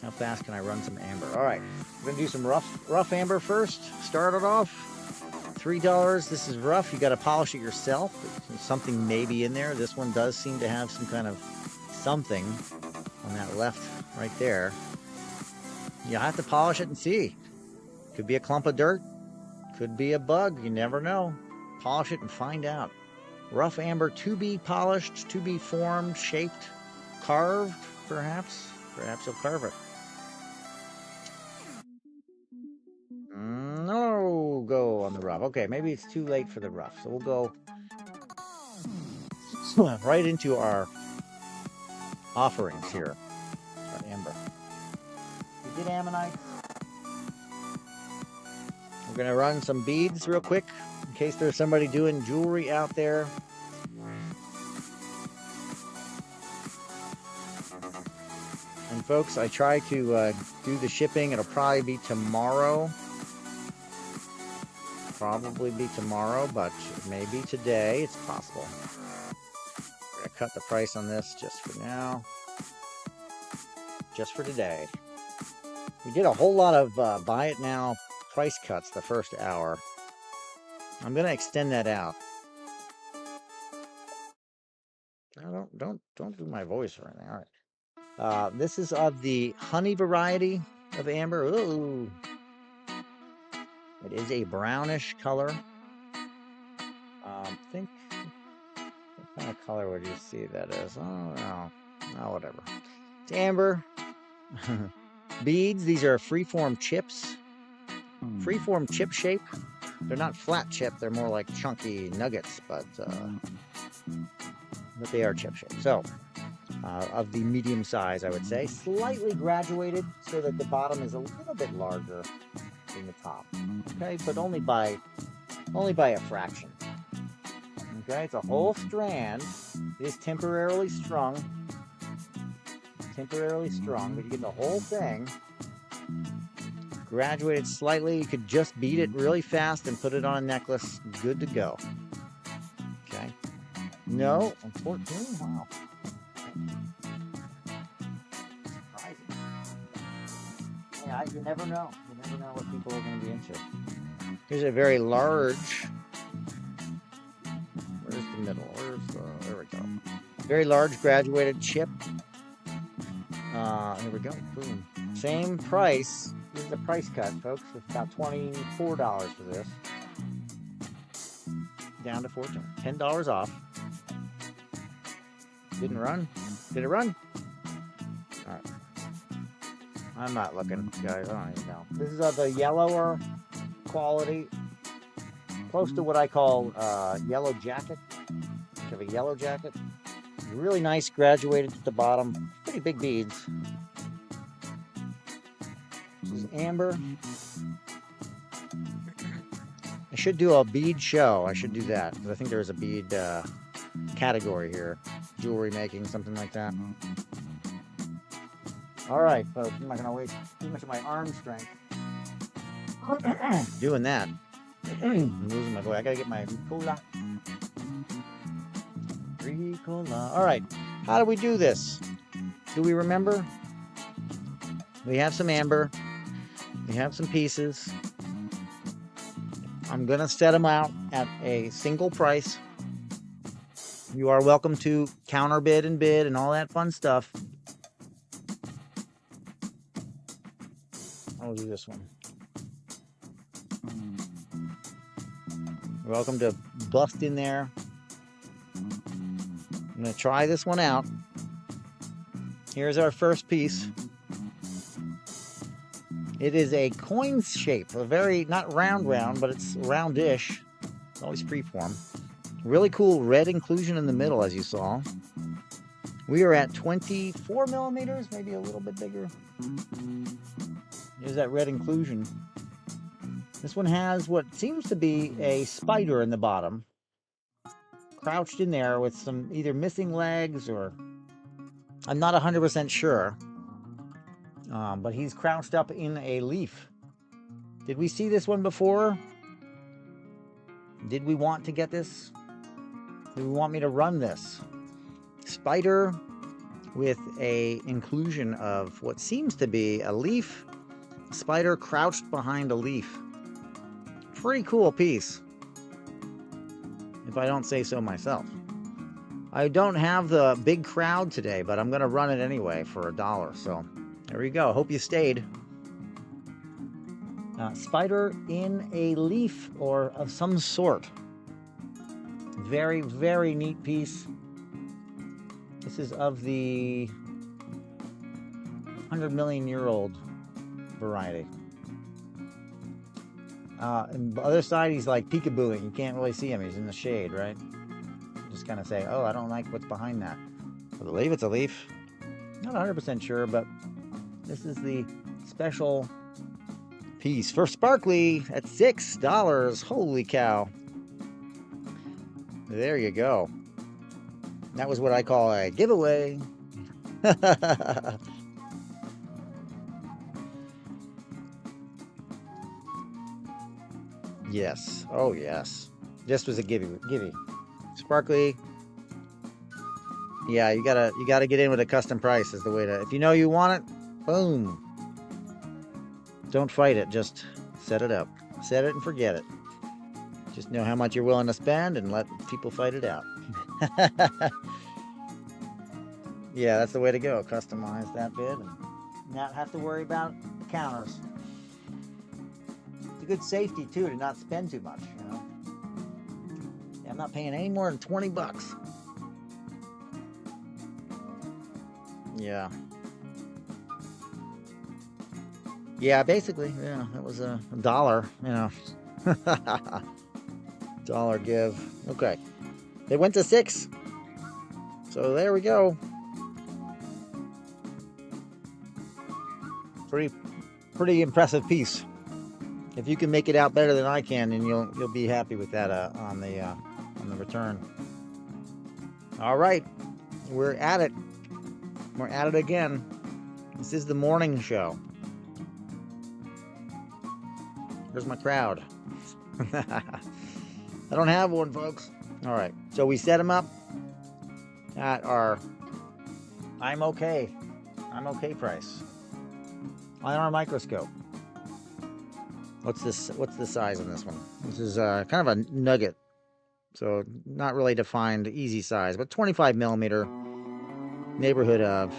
How fast can I run some amber? All right, we're gonna do some rough amber first. Start it off. $3. This is rough. You got to polish it yourself. Something may be in there. This one does seem to have some kind of something on that left right there. You have to polish it and see. Could be a clump of dirt. Could be a bug. You never know. Polish it and find out. Rough amber to be polished, to be formed, shaped, carved, perhaps. Perhaps you'll carve it. No go on the rough. Okay, maybe it's too late for the rough. So we'll go right into our offerings here. Our amber. We did ammonite. We're going to run some beads real quick in case there's somebody doing jewelry out there. And folks, I try to do the shipping. It'll probably be tomorrow. Probably be tomorrow, but it may be today. It's possible. We're going to cut the price on this just for now. Just for today. We did a whole lot of buy it now price cuts the first hour. I'm going to extend that out. Don't do my voice or anything. All right. This is of the honey variety of amber. Ooh. It is a brownish color. Think what kind of color would you see that is? Oh no. Oh, whatever. It's amber. Beads. These are freeform chips. Freeform chip shape. They're not flat chip. They're more like chunky nuggets, but they are chip shaped. So, of the medium size, I would say, slightly graduated so that the bottom is a little bit larger than the top. Okay, but only by a fraction. Okay, it's a whole strand. It is temporarily strung. Temporarily strung, but you get the whole thing. Graduated slightly. You could just beat it really fast and put it on a necklace. Good to go. Okay. No, 14. Wow. Surprising. Yeah, you never know. You never know what people are going to be into. Here's a very large. Where's the middle? There we go. Very large graduated chip. Here we go. Boom. Same price. This is the price cut, folks. It's about $24 for this. Down to $14. $10 off. Didn't run? Did it run? All right. I'm not looking, guys. I don't even know. This is of the yellower quality. Close to what I call yellow jacket. You have a yellow jacket. Really nice, graduated at the bottom. Pretty big beads. This is amber. I should do a bead show. I should do that because I think there's a bead category here. Jewelry making, something like that. All right, folks. I'm not going to waste too much of my arm strength doing that. I'm losing my voice. I got to get my Ricola. Ricola. All right. How do we do this? Do we remember? We have some amber. We have some pieces. I'm going to set them out at a single price. You are welcome to counter bid and all that fun stuff. I'll do this one. You're welcome to bust in there. I'm going to try this one out. Here's our first piece. It is a coin shape, a very, not round, but it's roundish. It's always freeform. Really cool red inclusion in the middle, as you saw. We are at 24 millimeters, maybe a little bit bigger. Here's that red inclusion. This one has what seems to be a spider in the bottom, crouched in there with some either missing legs or I'm not 100% sure. But he's crouched up in a leaf. Did we see this one before? Did we want to get this? Do we want me to run this? Spider with a inclusion of what seems to be a leaf. Spider crouched behind a leaf. Pretty cool piece, if I don't say so myself. I don't have the big crowd today, but I'm going to run it anyway for $1. So there we go. Hope you stayed. Spider in a leaf or of some sort. Very, very neat piece. This is of the 100 million year old variety. And the other side, he's like peekabooing. You can't really see him. He's in the shade, right? Just kind of say, oh, I don't like what's behind that. I believe it's a leaf. Not 100% sure, but this is the special piece for Sparkly at $6. Holy cow. There you go. That was what I call a giveaway. Yes. Oh, yes. This was a givey. Sparkly. Yeah, you gotta get in with a custom price is the way to. If you know you want it, boom. Don't fight it. Just set it up. Set it and forget it. Just know how much you're willing to spend and let people fight it out. Yeah, that's the way to go. Customize that bid and not have to worry about the counters. It's a good safety too to not spend too much, you know. Yeah, I'm not paying any more than $20. Yeah. Yeah, basically, yeah, that was a $1, you know. Dollar give. Okay. They went to 6. So there we go. Pretty impressive piece. If you can make it out better than I can, then you'll be happy with that on the return. All right, we're at it. We're at it again. This is the morning show. Where's my crowd? I don't have one, folks. All right, so we set them up at our I'm okay price on our microscope. What's this? What's the size on this one? This is kind of a nugget, so not really defined, easy size, but 25 millimeter, neighborhood of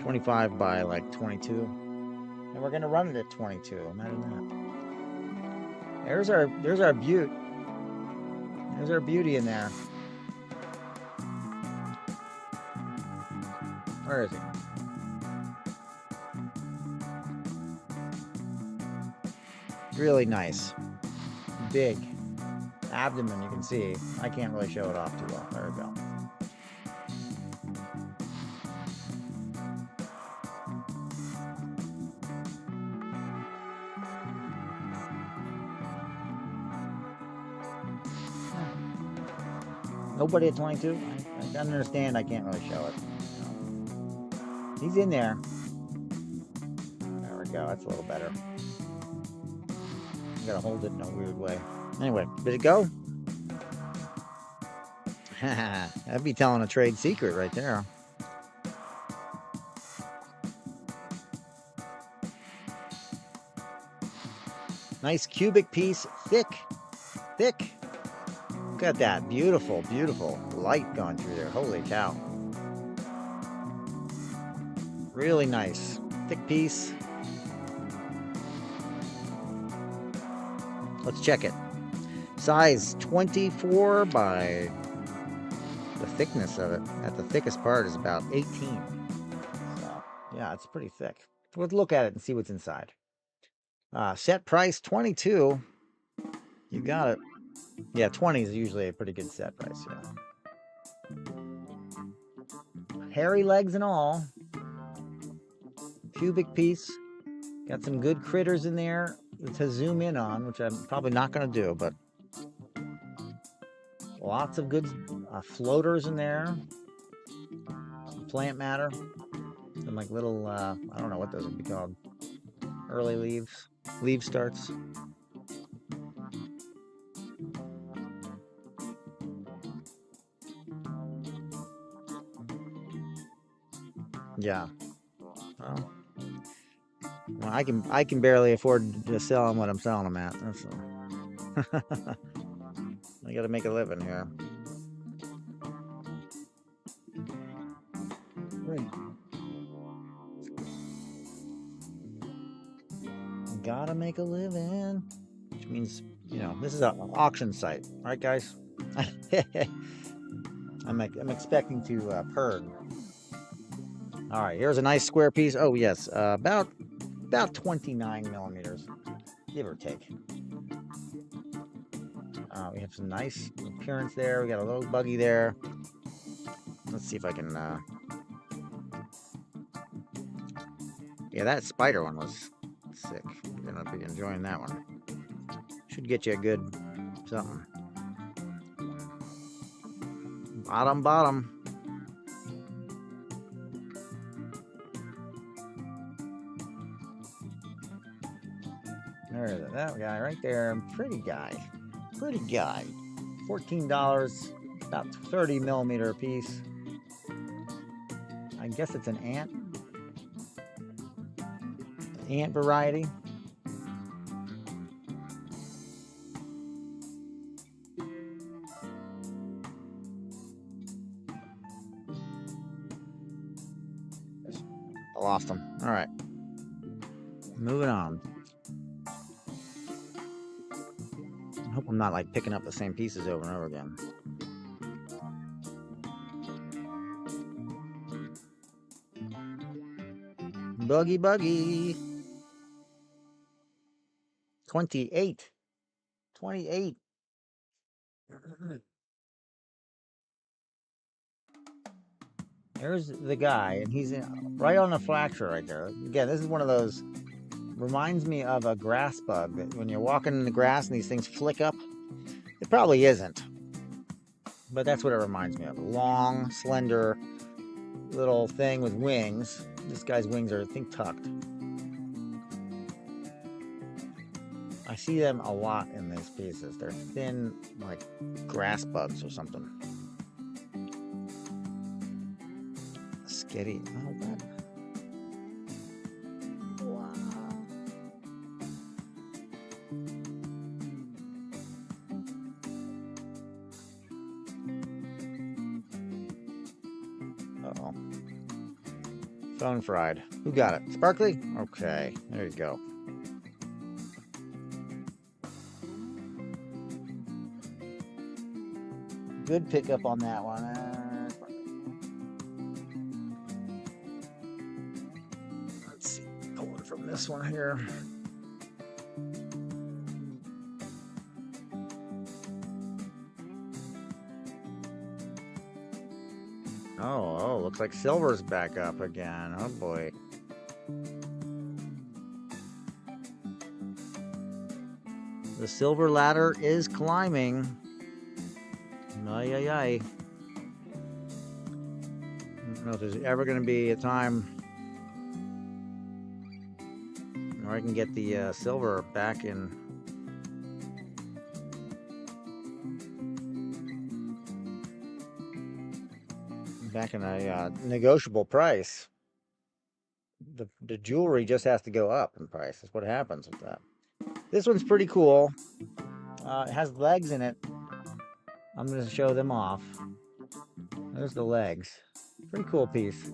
25 by like 22, and we're gonna run it at 22. Imagine that. There's our beaut. There's our beauty in there. Where is he? Really nice. Big abdomen, you can see. I can't really show it off too well. There we go. Nobody at 22? I can understand I can't really show it. He's in there. There we go. That's a little better. You gotta hold it in a weird way. Anyway, did it go? That'd be telling a trade secret right there. Nice cubic piece, thick. Look at that, beautiful light going through there. Holy cow. Really nice, thick piece. Let's check it. Size 24 by the thickness of it. At the thickest part is about 18. So, yeah, it's pretty thick. Let's look at it and see what's inside. Set price 22. You got it. Yeah, 20 is usually a pretty good set price, yeah. Hairy legs and all. Cubic piece. Got some good critters in there to zoom in on, which I'm probably not going to do, but lots of good floaters in there. Some plant matter. Some like little, I don't know what those would be called. Early leaves. Leaf starts. Yeah. Well, I can barely afford to sell them what I'm selling them at. That's I got to make a living here. Great. Gotta make a living, which means, you know, this is an auction site, right, guys? I'm expecting to purg. All right, here's a nice square piece. Oh yes, about 29 millimeters, give or take. We have some nice appearance there. We got a little buggy there. Let's see if I can. Yeah, that spider one was sick. You're gonna be enjoying that one. Should get you a good something. Bottom. There's that guy right there. Pretty guy. $14, about 30 millimeter a piece. I guess it's an ant. Ant variety. I lost them. All right. Moving on. I hope I'm not like picking up the same pieces over and over again. Buggy. 28. There's the guy, and he's right on the fracture right there. Again, this is one of those, reminds me of a grass bug that when you're walking in the grass and these things flick up. It probably isn't, but that's what it reminds me of. A long, slender little thing with wings. This guy's wings are, I think, tucked. I see them a lot in these pieces. They're thin, like grass bugs or something. Skitty. Oh, that. Wow. Uh-oh. Phone fried. Who got it? Sparkly? Okay, there you go. Good pickup on that one. this one here. Oh, looks like silver's back up again. Oh boy. The silver ladder is climbing. Ay, ay, ay. I don't know if there's ever going to be a time where I can get the silver back in. Back in a negotiable price. The jewelry just has to go up in price. That's what happens with that. This one's pretty cool. It has legs in it. I'm going to show them off. There's the legs. Pretty cool piece.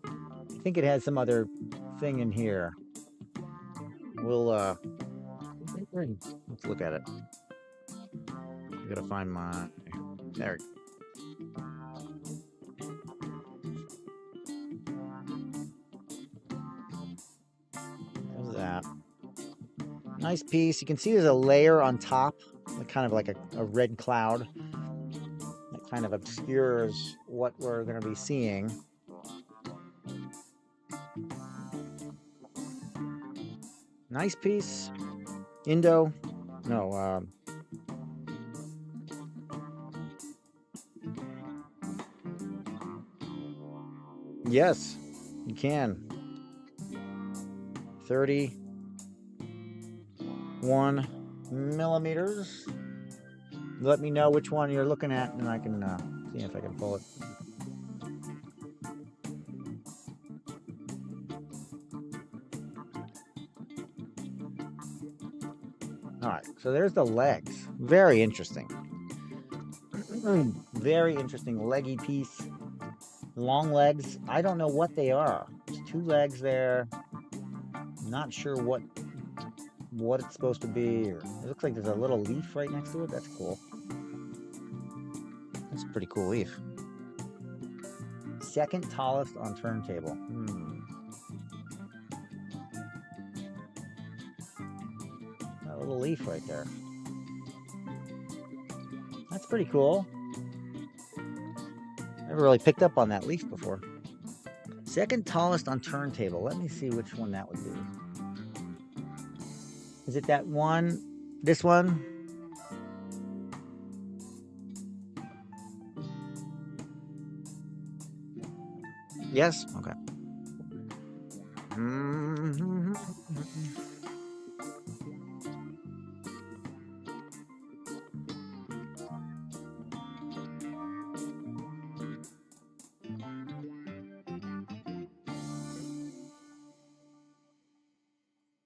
I think it has some other thing in here. We'll let's look at it. I gotta find my there. There's that. Nice piece. You can see there's a layer on top, kind of like a red cloud. That kind of obscures what we're going to be seeing. Nice piece. Indo. No. Yes, you can. 31 millimeters. Let me know which one you're looking at, and I can see if I can pull it. All right, so there's the legs. Very interesting. Very interesting leggy piece. Long legs. I don't know what they are. There's 2 legs there. Not sure what it's supposed to be. It looks like there's a little leaf right next to it. That's cool. That's a pretty cool leaf. Second tallest on turntable. That little leaf right there. That's pretty cool. Never really picked up on that leaf before. Second tallest on turntable. Let me see which one that would be. Is it that one? This one? Yes? Okay.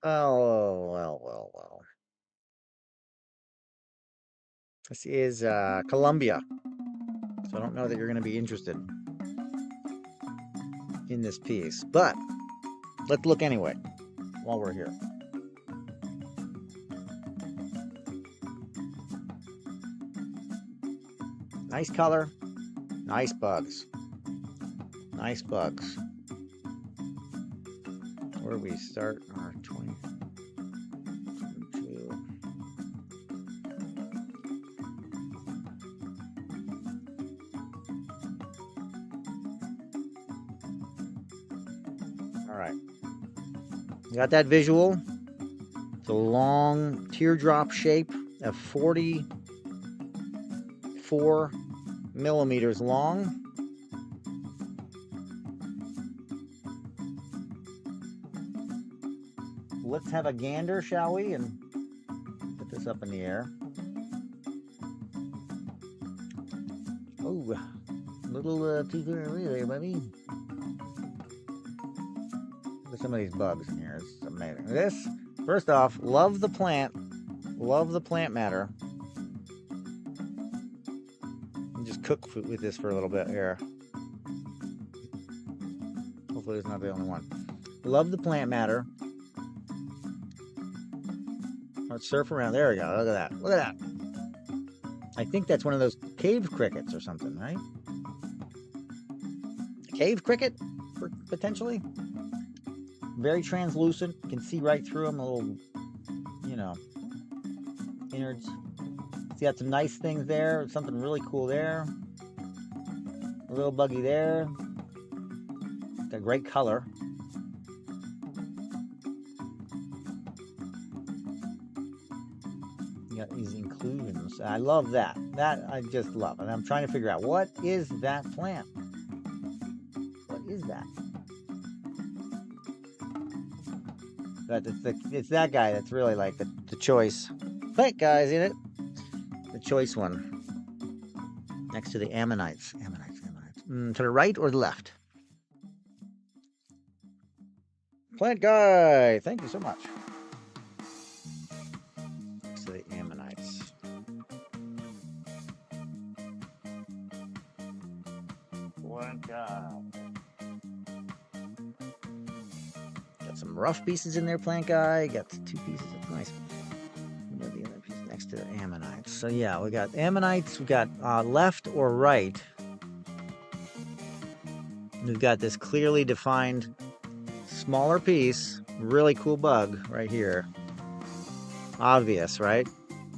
Oh, well. This is Colombia. So I don't know that you're going to be interested in this piece. But let's look anyway while we're here. Nice color. Nice bugs. Nice bugs. Where do we start? Our 20. 22. All right. You got that visual? It's a long teardrop shape of 44 millimeters long. Let's have a gander, shall we? And put this up in the air. Oh, little too far away there, buddy. Look at some of these bugs in here. It's amazing. This, first off, love the plant. Love the plant matter. And just cook with this for a little bit here. Hopefully it's not the only one. Love the plant matter. Let's surf around. There we go. Look at that. Look at that. I think that's one of those cave crickets or something, right? A cave cricket, potentially? very translucent. You can see right through them, a little, you know, innards. It's got some nice things there. Something really cool there. A little buggy there. Got great color. You got these inclusions. I love that. That I just love. And I'm trying to figure out, what is that plant? What is that? But it's that guy that's really like the choice plant guys in it. The choice one. Next to the ammonites. Ammonites. To the right or the left? Plant guy, thank you so much. Next to the ammonites. Plant guy. Got some rough pieces in there, plant guy. Got 2 pieces, that's nice. The other piece next to the ammonites. So yeah, we got ammonites, we got left or right. We've got this clearly defined smaller piece, really cool bug right here. Obvious, right?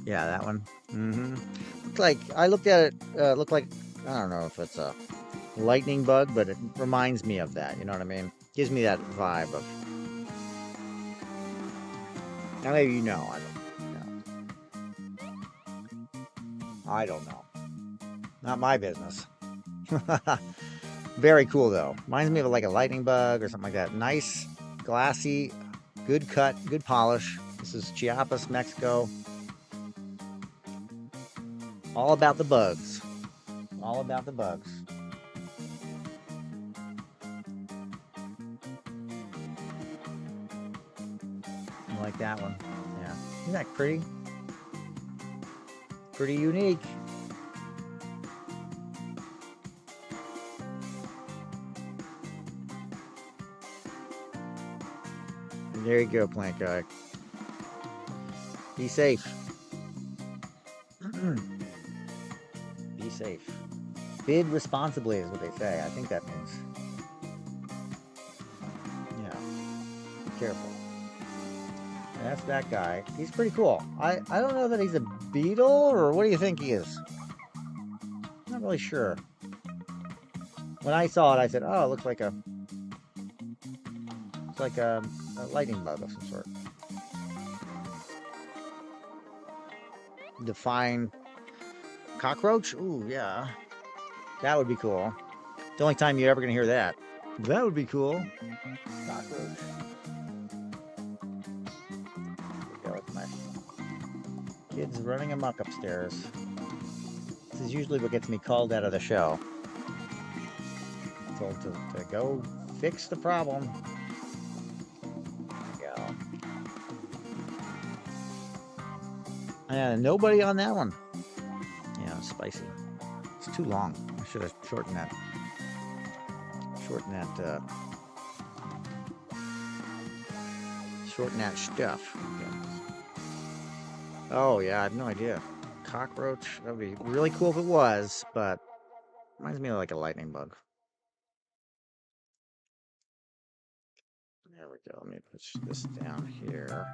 Yeah, that one. Looks like, I looked at it, looked like, I don't know if it's a lightning bug, but it reminds me of that, you know what I mean? Gives me that vibe of, now maybe you know, I don't know. Not my business. Very cool though. Reminds me of like a lightning bug or something like that. Nice, glassy, good cut, good polish. This is Chiapas, Mexico. All about the bugs. All about the bugs. I like that one. Yeah. Isn't that pretty? Pretty unique. There you go, plant guy. Be safe. Be safe. Bid responsibly is what they say. I think that means. Yeah. Be careful. And that's that guy. He's pretty cool. I don't know that he's a beetle, or what do you think he is? I'm not really sure. When I saw it, I said, oh, it looks like a lightning bug of some sort. Define cockroach? Ooh, yeah. That would be cool. The only time you're ever gonna hear that. That would be cool. Cockroach. There we go with my kids running amok upstairs. This is usually what gets me called out of the show. Told to go fix the problem. Nobody on that one. Yeah, spicy. It's too long. I should have shortened that. Shorten that stuff. Okay. Oh yeah, I have no idea. Cockroach. That would be really cool if it was, but reminds me of like a lightning bug. There we go. Let me push this down here.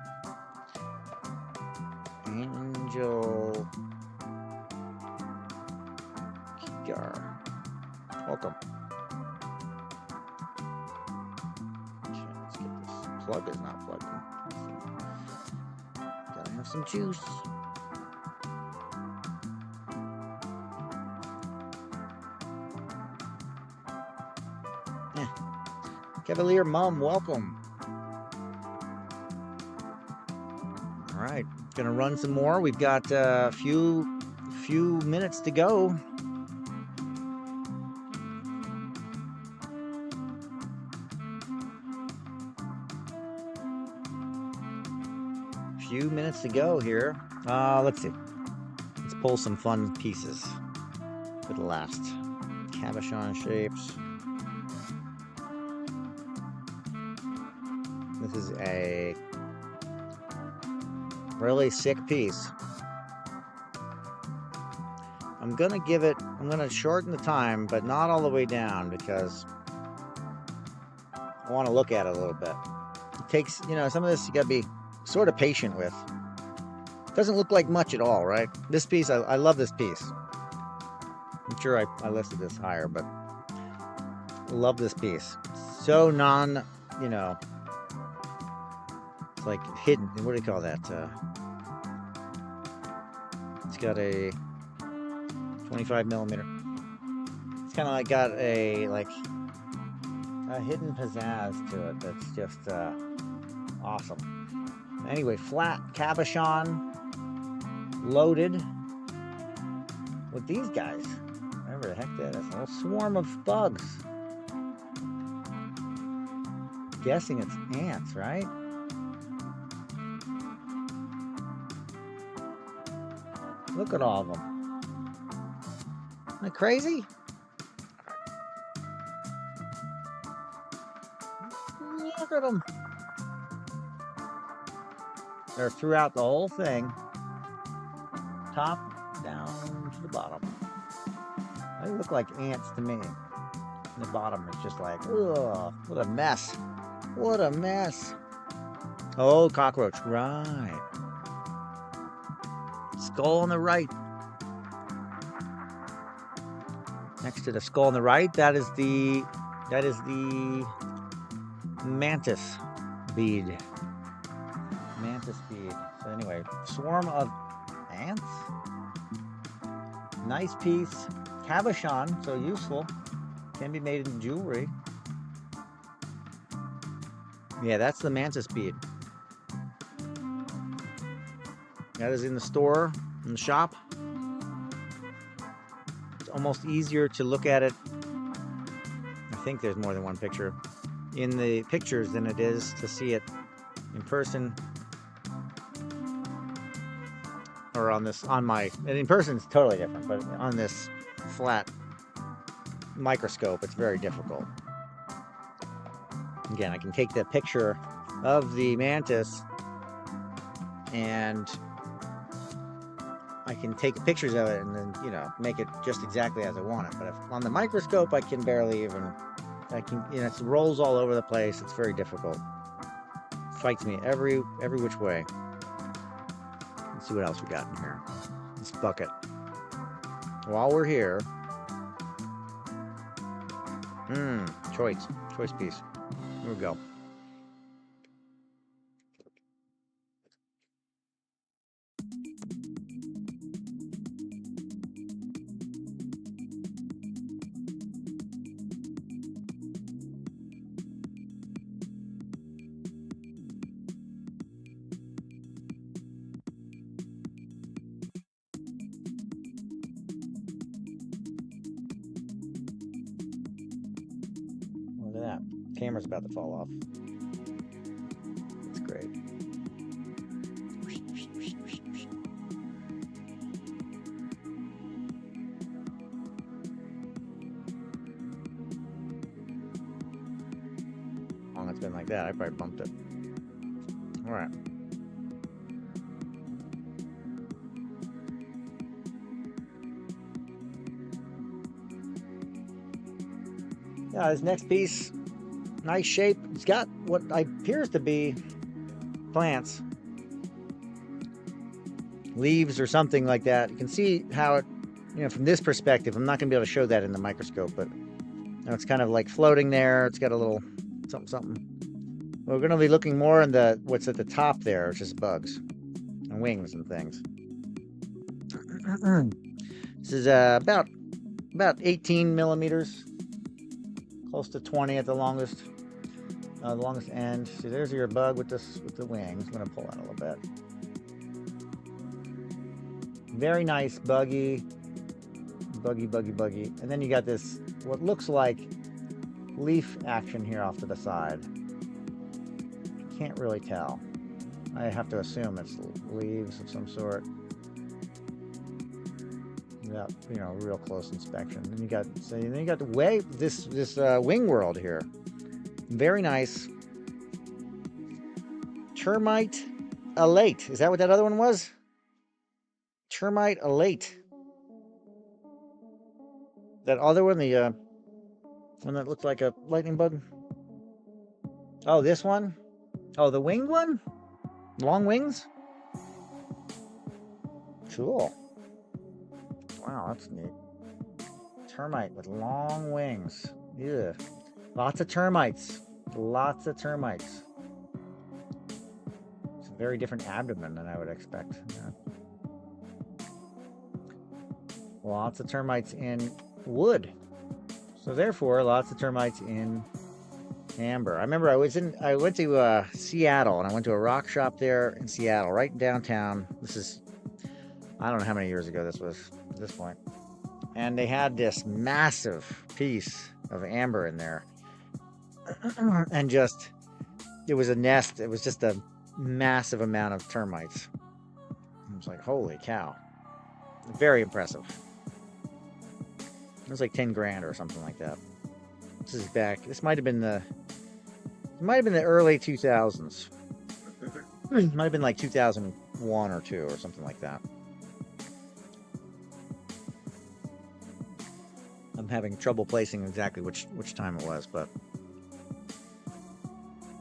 Angel Kigar. Welcome. Okay, let's get this. Plug is not plugged in. Gotta have some juice. Cavalier Mom, welcome. All right. Gonna run some more. We've got a few minutes to go. Few minutes to go here. Let's see. Let's pull some fun pieces for the last. Cabochon shapes. This is a really sick piece. I'm gonna shorten the time, but not all the way down because I want to look at it a little bit. takes, you know, some of this you gotta be sort of patient with. Doesn't look like much at all, right? This piece, I love this piece. I'm sure I listed this higher, but I love this piece. So non, you know, it's like hidden. What do you call that? It's got a 25 millimeter. It's kind of like got a hidden pizzazz to it that's just awesome. Anyway, flat cabochon, loaded with these guys. Whatever the heck that is. A whole swarm of bugs. Guessing it's ants, right? Look at all of them. Isn't that crazy? Look at them. They're throughout the whole thing. Top down to the bottom. They look like ants to me. And the bottom is just like, ugh, what a mess. What a mess. Oh, cockroach. Right. Skull on the right. Next to the skull on the right, that is the mantis bead. Mantis bead. So anyway, swarm of ants. Nice piece. Cabochon, so useful. Can be made into jewelry. Yeah, that's the mantis bead. That is in the store, in the shop. It's almost easier to look at it. I think there's more than one picture in the pictures than it is to see it in person. Or on this, on my, and in person it's totally different, but on this flat microscope it's very difficult. Again, I can take the picture of the mantis and I can take pictures of it and then, you know, make it just exactly as I want it. But if on the microscope, I can barely even, you know, it rolls all over the place. It's very difficult. Fights me every which way. Let's see what else we got in here. This bucket. While we're here, choice piece. Here we go. Look at that. Camera's about to fall off. That's great. How long it's been like that, I probably bumped it. All right. Yeah, this next piece, nice shape. It's got what appears to be plants, leaves or something like that. You can see how it, you know, from this perspective, I'm not going to be able to show that in the microscope, but you know, it's kind of like floating there. It's got a little something. We're going to be looking more in the what's at the top there, which is bugs and wings and things. This is about 18 millimeters. Close to 20 at the longest end. See, there's your bug with the wings. I'm gonna pull out a little bit. Very nice, buggy. And then you got this, what looks like leaf action here off to the side. Can't really tell. I have to assume it's leaves of some sort. Yeah, you know, real close inspection. And you got the this wing world here. Very nice. Termite alate. Is that what that other one was? Termite alate. That other one, the one that looked like a lightning bug. Oh, this one. Oh, the winged one? Long wings? Cool. Wow, that's neat. Termite with long wings. Yeah. Lots of termites. Lots of termites. It's a very different abdomen than I would expect. Yeah. Lots of termites in wood. So therefore, lots of termites in amber. I remember I went to Seattle, and I went to a rock shop there in Seattle, right downtown. This is, I don't know how many years ago this was at this point. And they had this massive piece of amber in there. And just, it was a nest. It was just a massive amount of termites. I was like, holy cow. Very impressive. It was like 10 grand or something like that. This might have been the early 2000s. It might have been like 2001 or 2 or something like that. I'm having trouble placing exactly which time it was, but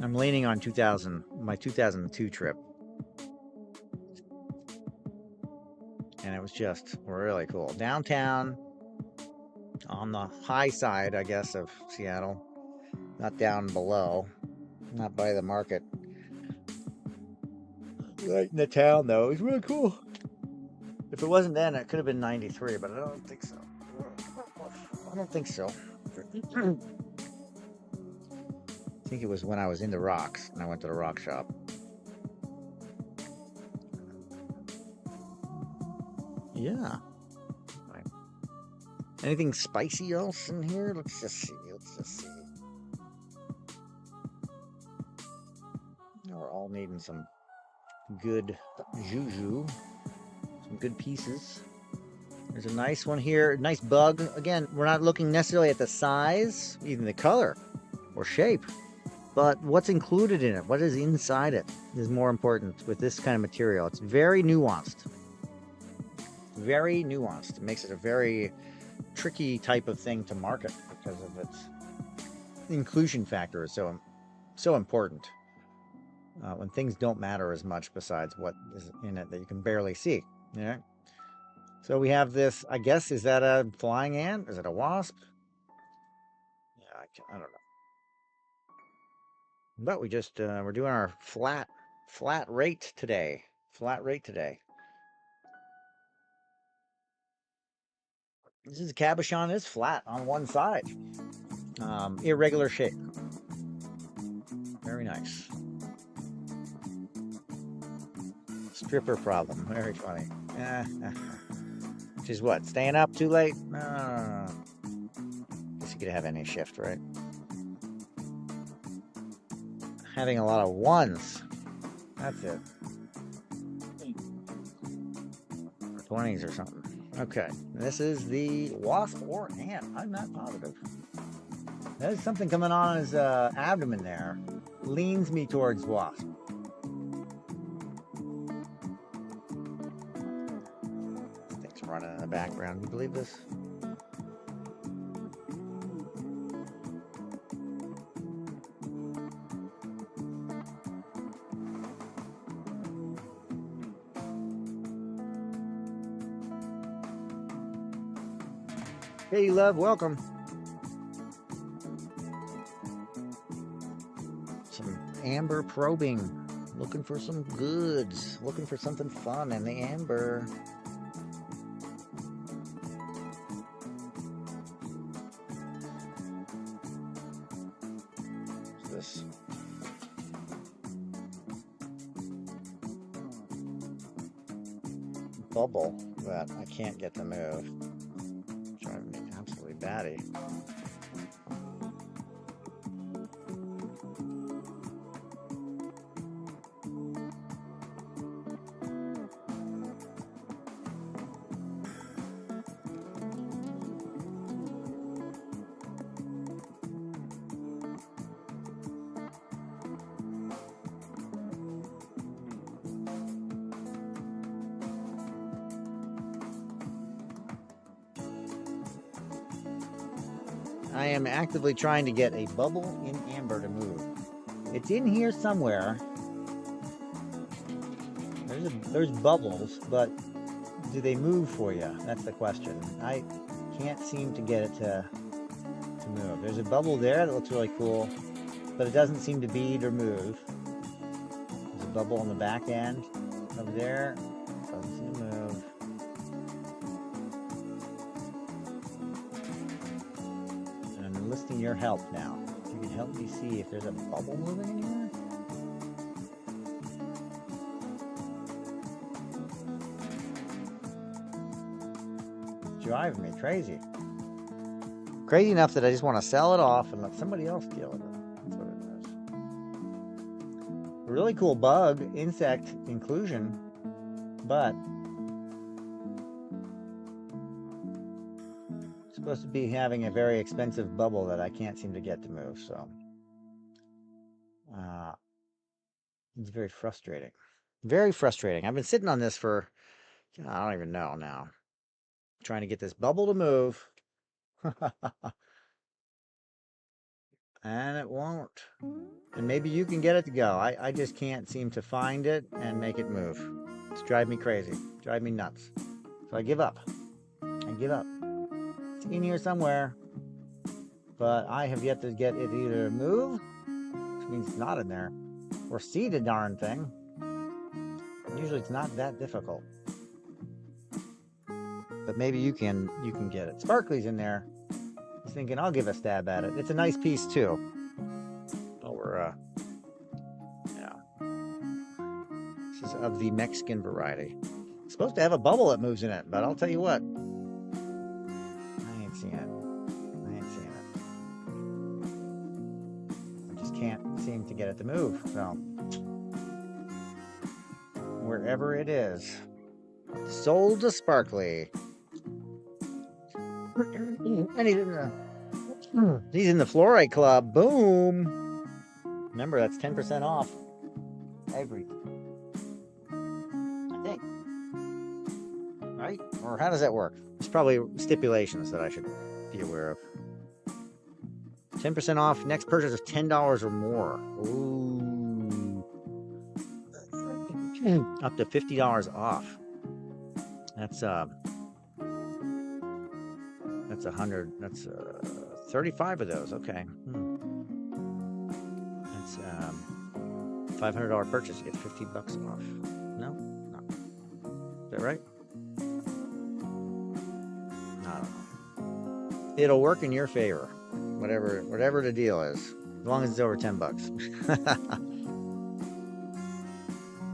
I'm leaning on my 2002 trip. And it was just really cool. Downtown, on the high side, I guess, of Seattle. Not down below. Not by the market. Right in the town, though. It was really cool. If it wasn't then, it could have been 93, but I don't think so. I don't think so. I think it was when I was into rocks and I went to the rock shop. Yeah. Right. Anything spicy else in here? Let's just see. We're all needing some good juju. Some good pieces. There's a nice one here. Nice bug. Again, we're not looking necessarily at the size, even the color or shape, but what's included in it. What is inside it is more important with this kind of material. It's very nuanced. Very nuanced. It makes it a very tricky type of thing to market because of its inclusion factor is so important. When things don't matter as much besides what is in it that you can barely see. Yeah. So we have this, I guess, is that a flying ant? Is it a wasp? Yeah, I don't know. But we just, we're doing our flat rate today. Flat rate today. This is cabochon is flat on one side. Irregular shape. Very nice. Stripper problem. Very funny. Which is what? Staying up too late? No. Guess you could have any shift, right? Having a lot of ones. That's it. 20s or something. Okay. This is the wasp or ant. I'm not positive. There's something coming on his abdomen there. Leans me towards wasp. Things running in the background. You believe this? Hey, love, welcome. Some amber probing. Looking for some goods. Looking for something fun in the amber. What's this? Bubble that I can't get to move. Driving me absolutely batty. I am actively trying to get a bubble in amber to move. It's in here somewhere. There's bubbles, but do they move for you? That's the question. I can't seem to get it to move. There's a bubble there that looks really cool, but it doesn't seem to bead or move. There's a bubble on the back end over there. Doesn't seem to move. And I'm enlisting your help now. If you can help me see if there's a bubble moving in here. Driving me crazy. Crazy enough that I just want to sell it off and let somebody else deal with it. That's what it is. Really cool bug, insect inclusion, but it's supposed to be having a very expensive bubble that I can't seem to get to move, so it's very frustrating. Very frustrating. I've been sitting on this for, I don't even know now. Trying to get this bubble to move. And it won't. And maybe you can get it to go. I just can't seem to find it and make it move. It's driving me crazy. Drive me nuts. So I give up. I give up. It's in here somewhere. But I have yet to get it either to move, which means it's not in there, or see the darn thing. Usually it's not that difficult. But maybe you can get it. Sparkly's in there. He's thinking I'll give a stab at it. It's a nice piece too. Oh, we're yeah. This is of the Mexican variety. It's supposed to have a bubble that moves in it, but I'll tell you what. I ain't seeing it. I ain't seeing it. I just can't seem to get it to move. So wherever it is. Sold to Sparkly. And he's in the Fluorite Club. Boom. Remember, that's 10% off everything. I think. Right? Or how does that work? There's probably stipulations that I should be aware of. 10% off next purchase of $10 or more. Ooh. Up to $50 off. That's 100. That's 35 of those. Okay. That's $500 purchase. You get $50 off. No, no. Is that right? I don't know. It'll work in your favor, whatever the deal is, as long as it's over $10.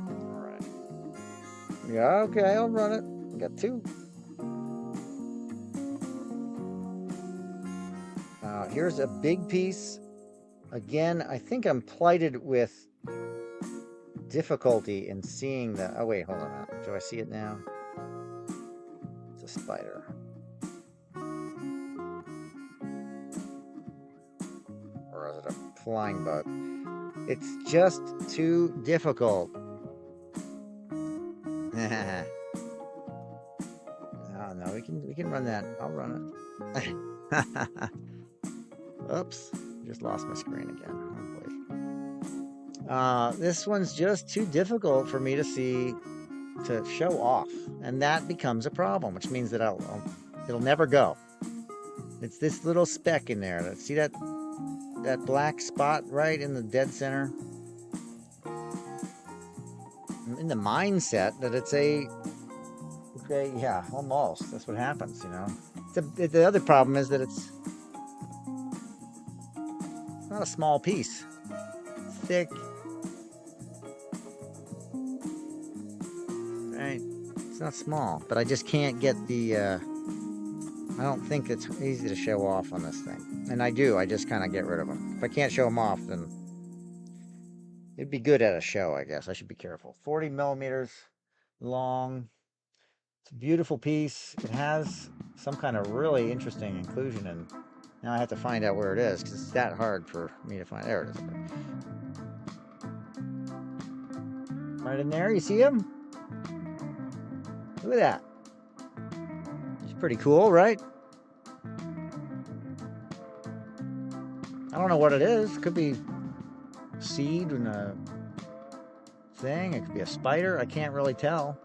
All right. Yeah. Okay. I'll run it. I got two. Here's a big piece. Again, I think I'm plighted with difficulty in seeing the... Oh, wait, hold on a minute. Do I see it now? It's a spider. Or is it a flying bug? It's just too difficult. No, we can run that. I'll run it. Oops, just lost my screen again. Oh boy. This one's just too difficult for me to see, to show off, and that becomes a problem, which means that it'll never go. It's this little speck in there. See that black spot right in the dead center? I'm in the mindset that it's yeah, almost. That's what happens, you know. The other problem is that it's not a small piece. Thick. Right. It's not small, but I just can't get the I don't think it's easy to show off on this thing. And I just kind of get rid of them. If I can't show them off, then it'd be good at a show, I guess. I should be careful. 40 millimeters long. It's a beautiful piece. It has some kind of really interesting inclusion, and now I have to find out where it is because it's that hard for me to find. There it is. Right in there, you see him? Look at that. It's pretty cool, right? I don't know what it is. Could be seed and a thing. It could be a spider. I can't really tell.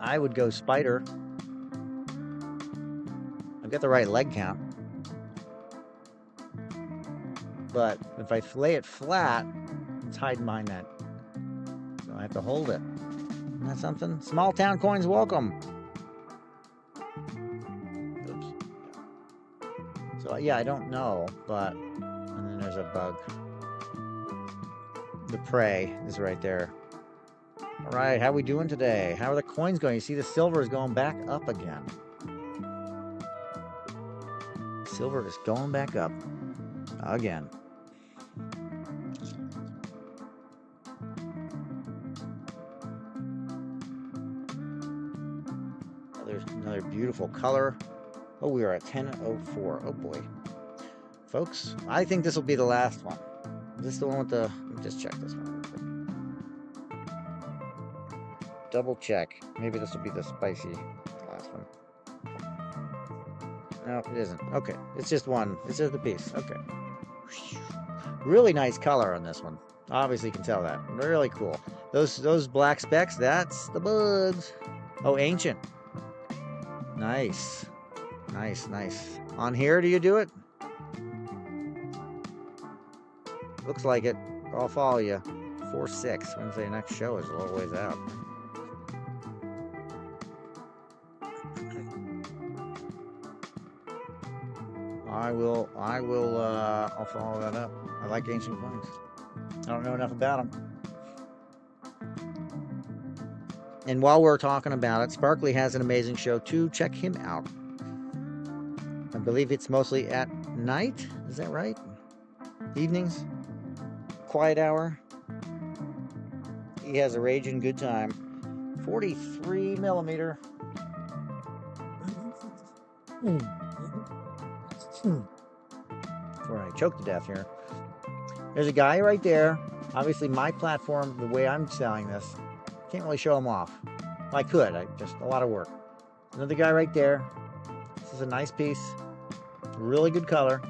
I would go spider. I've got the right leg count. But if I lay it flat, it's hiding behind that. So I have to hold it. Isn't that something? Small town coins welcome. Oops. So yeah, I don't know, but and then there's a bug. The prey is right there. All right, how we doing today? How are the coins going? You see the silver is going back up again. Silver is going back up again. There's another beautiful color. Oh, we are at 10:04. Oh boy. Folks, I think this will be the last one. Is this the one with the... Let me just check this one real quick. Double check. Maybe this will be the spicy last one. No, it isn't. Okay, it's just one. It's just a piece. Okay. Really nice color on this one. Obviously, you can tell that. Really cool. Those black specks, that's the bugs. Oh, ancient. Nice. Nice, nice. On here, do you do it? Looks like it. I'll follow you. 4/6. Wednesday next show is a little ways out. I'll follow that up. I like ancient coins. I don't know enough about them. And while we're talking about it, Sparkly has an amazing show too. Check him out. I believe it's mostly at night. Is that right? Evenings? Quiet hour. He has a raging good time. 43 millimeter. Before I choke to death here. There's a guy right there. Obviously, my platform, the way I'm selling this, can't really show him off. Well, I could. Just a lot of work. Another guy right there. This is a nice piece. Really good color.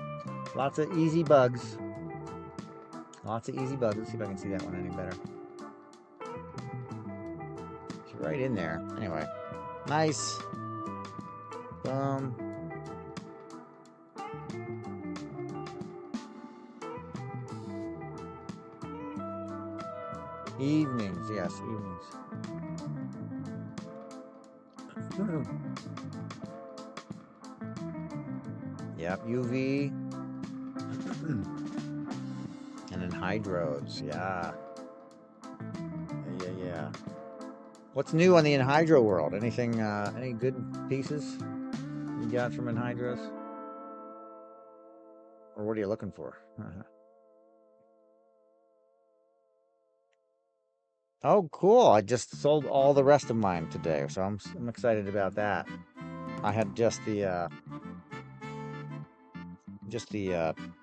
Lots of easy bugs. Lots of easy bugs. Let's see if I can see that one any better. It's right in there. Anyway. Nice. Boom. Evenings, yes, evenings. Yep, UV. And then hydros, yeah. Yeah. What's new on the Enhydro world? Anything, any good pieces you got from Enhydros? Or what are you looking for? Oh, cool. I just sold all the rest of mine today, so I'm excited about that. I had just the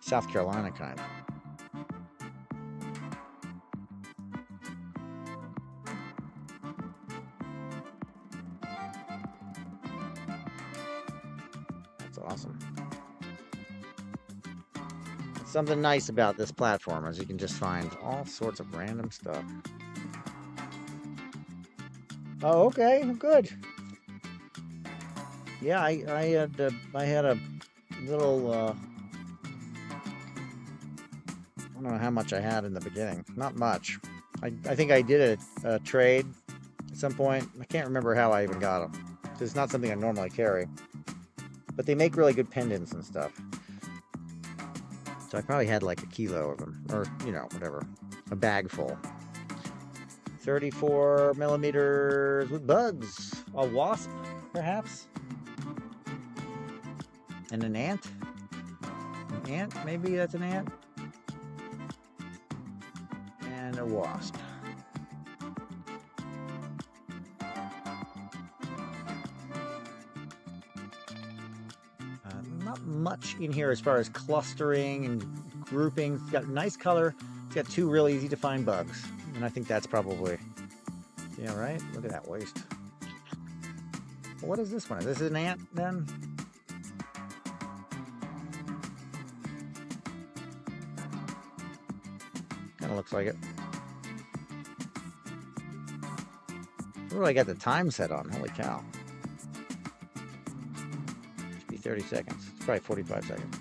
South Carolina kind. That's awesome. Something nice about this platform is you can just find all sorts of random stuff. Oh, okay, good. Yeah, I had a little. I don't know how much I had in the beginning. Not much. I think I did a trade at some point. I can't remember how I even got them. It's not something I normally carry. But they make really good pendants and stuff. So I probably had like a kilo of them, or whatever, a bag full. 34 millimeters with bugs. A wasp, perhaps? And an ant? An ant? Maybe that's an ant? And a wasp. Not much in here as far as clustering and grouping. It's got a nice color. It's got two really easy to find bugs. And I think that's probably, yeah, right? Look at that waist. Well, what is this one? Is this an ant then? Kind of looks like it. What do I got the time set on? Holy cow. Should be 30 seconds. It's probably 45 seconds.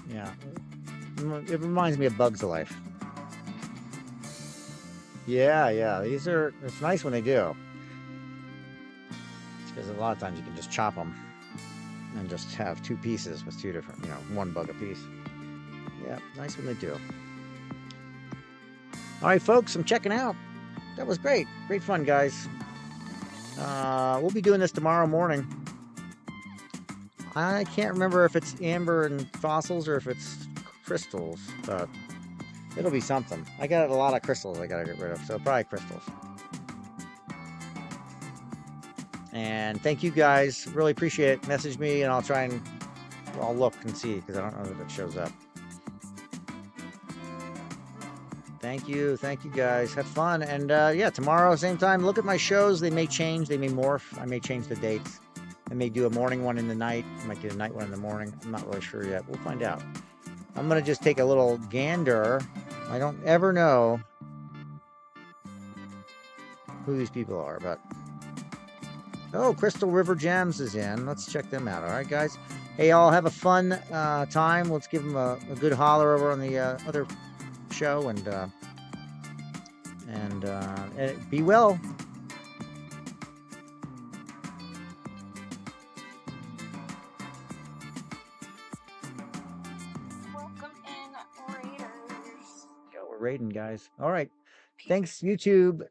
Yeah. It reminds me of Bugs Life. Yeah, yeah. It's nice when they do. Because a lot of times you can just chop them and just have two pieces with two different, one bug a piece. Yeah, nice when they do. All right, folks, I'm checking out. That was great. Great fun, guys. We'll be doing this tomorrow morning. I can't remember if it's amber and fossils or if it's crystals, but it'll be something. I got a lot of crystals I gotta get rid of, so probably crystals. And thank you guys. Really appreciate it. Message me and I'll look and see because I don't know if it shows up. Thank you guys. Have fun. And yeah, tomorrow, same time, look at my shows. They may change, they may morph. I may change the dates. I may do a morning one in the night. I might do a night one in the morning. I'm not really sure yet. We'll find out. I'm going to just take a little gander. I don't ever know who these people are, but... Oh, Crystal River Gems is in. Let's check them out. All right, guys. Hey, y'all have a fun time. Let's give them a good holler over on the other show and be well. Welcome in, Raiders. Yeah, we're raiding, guys. All right. Thanks, YouTube.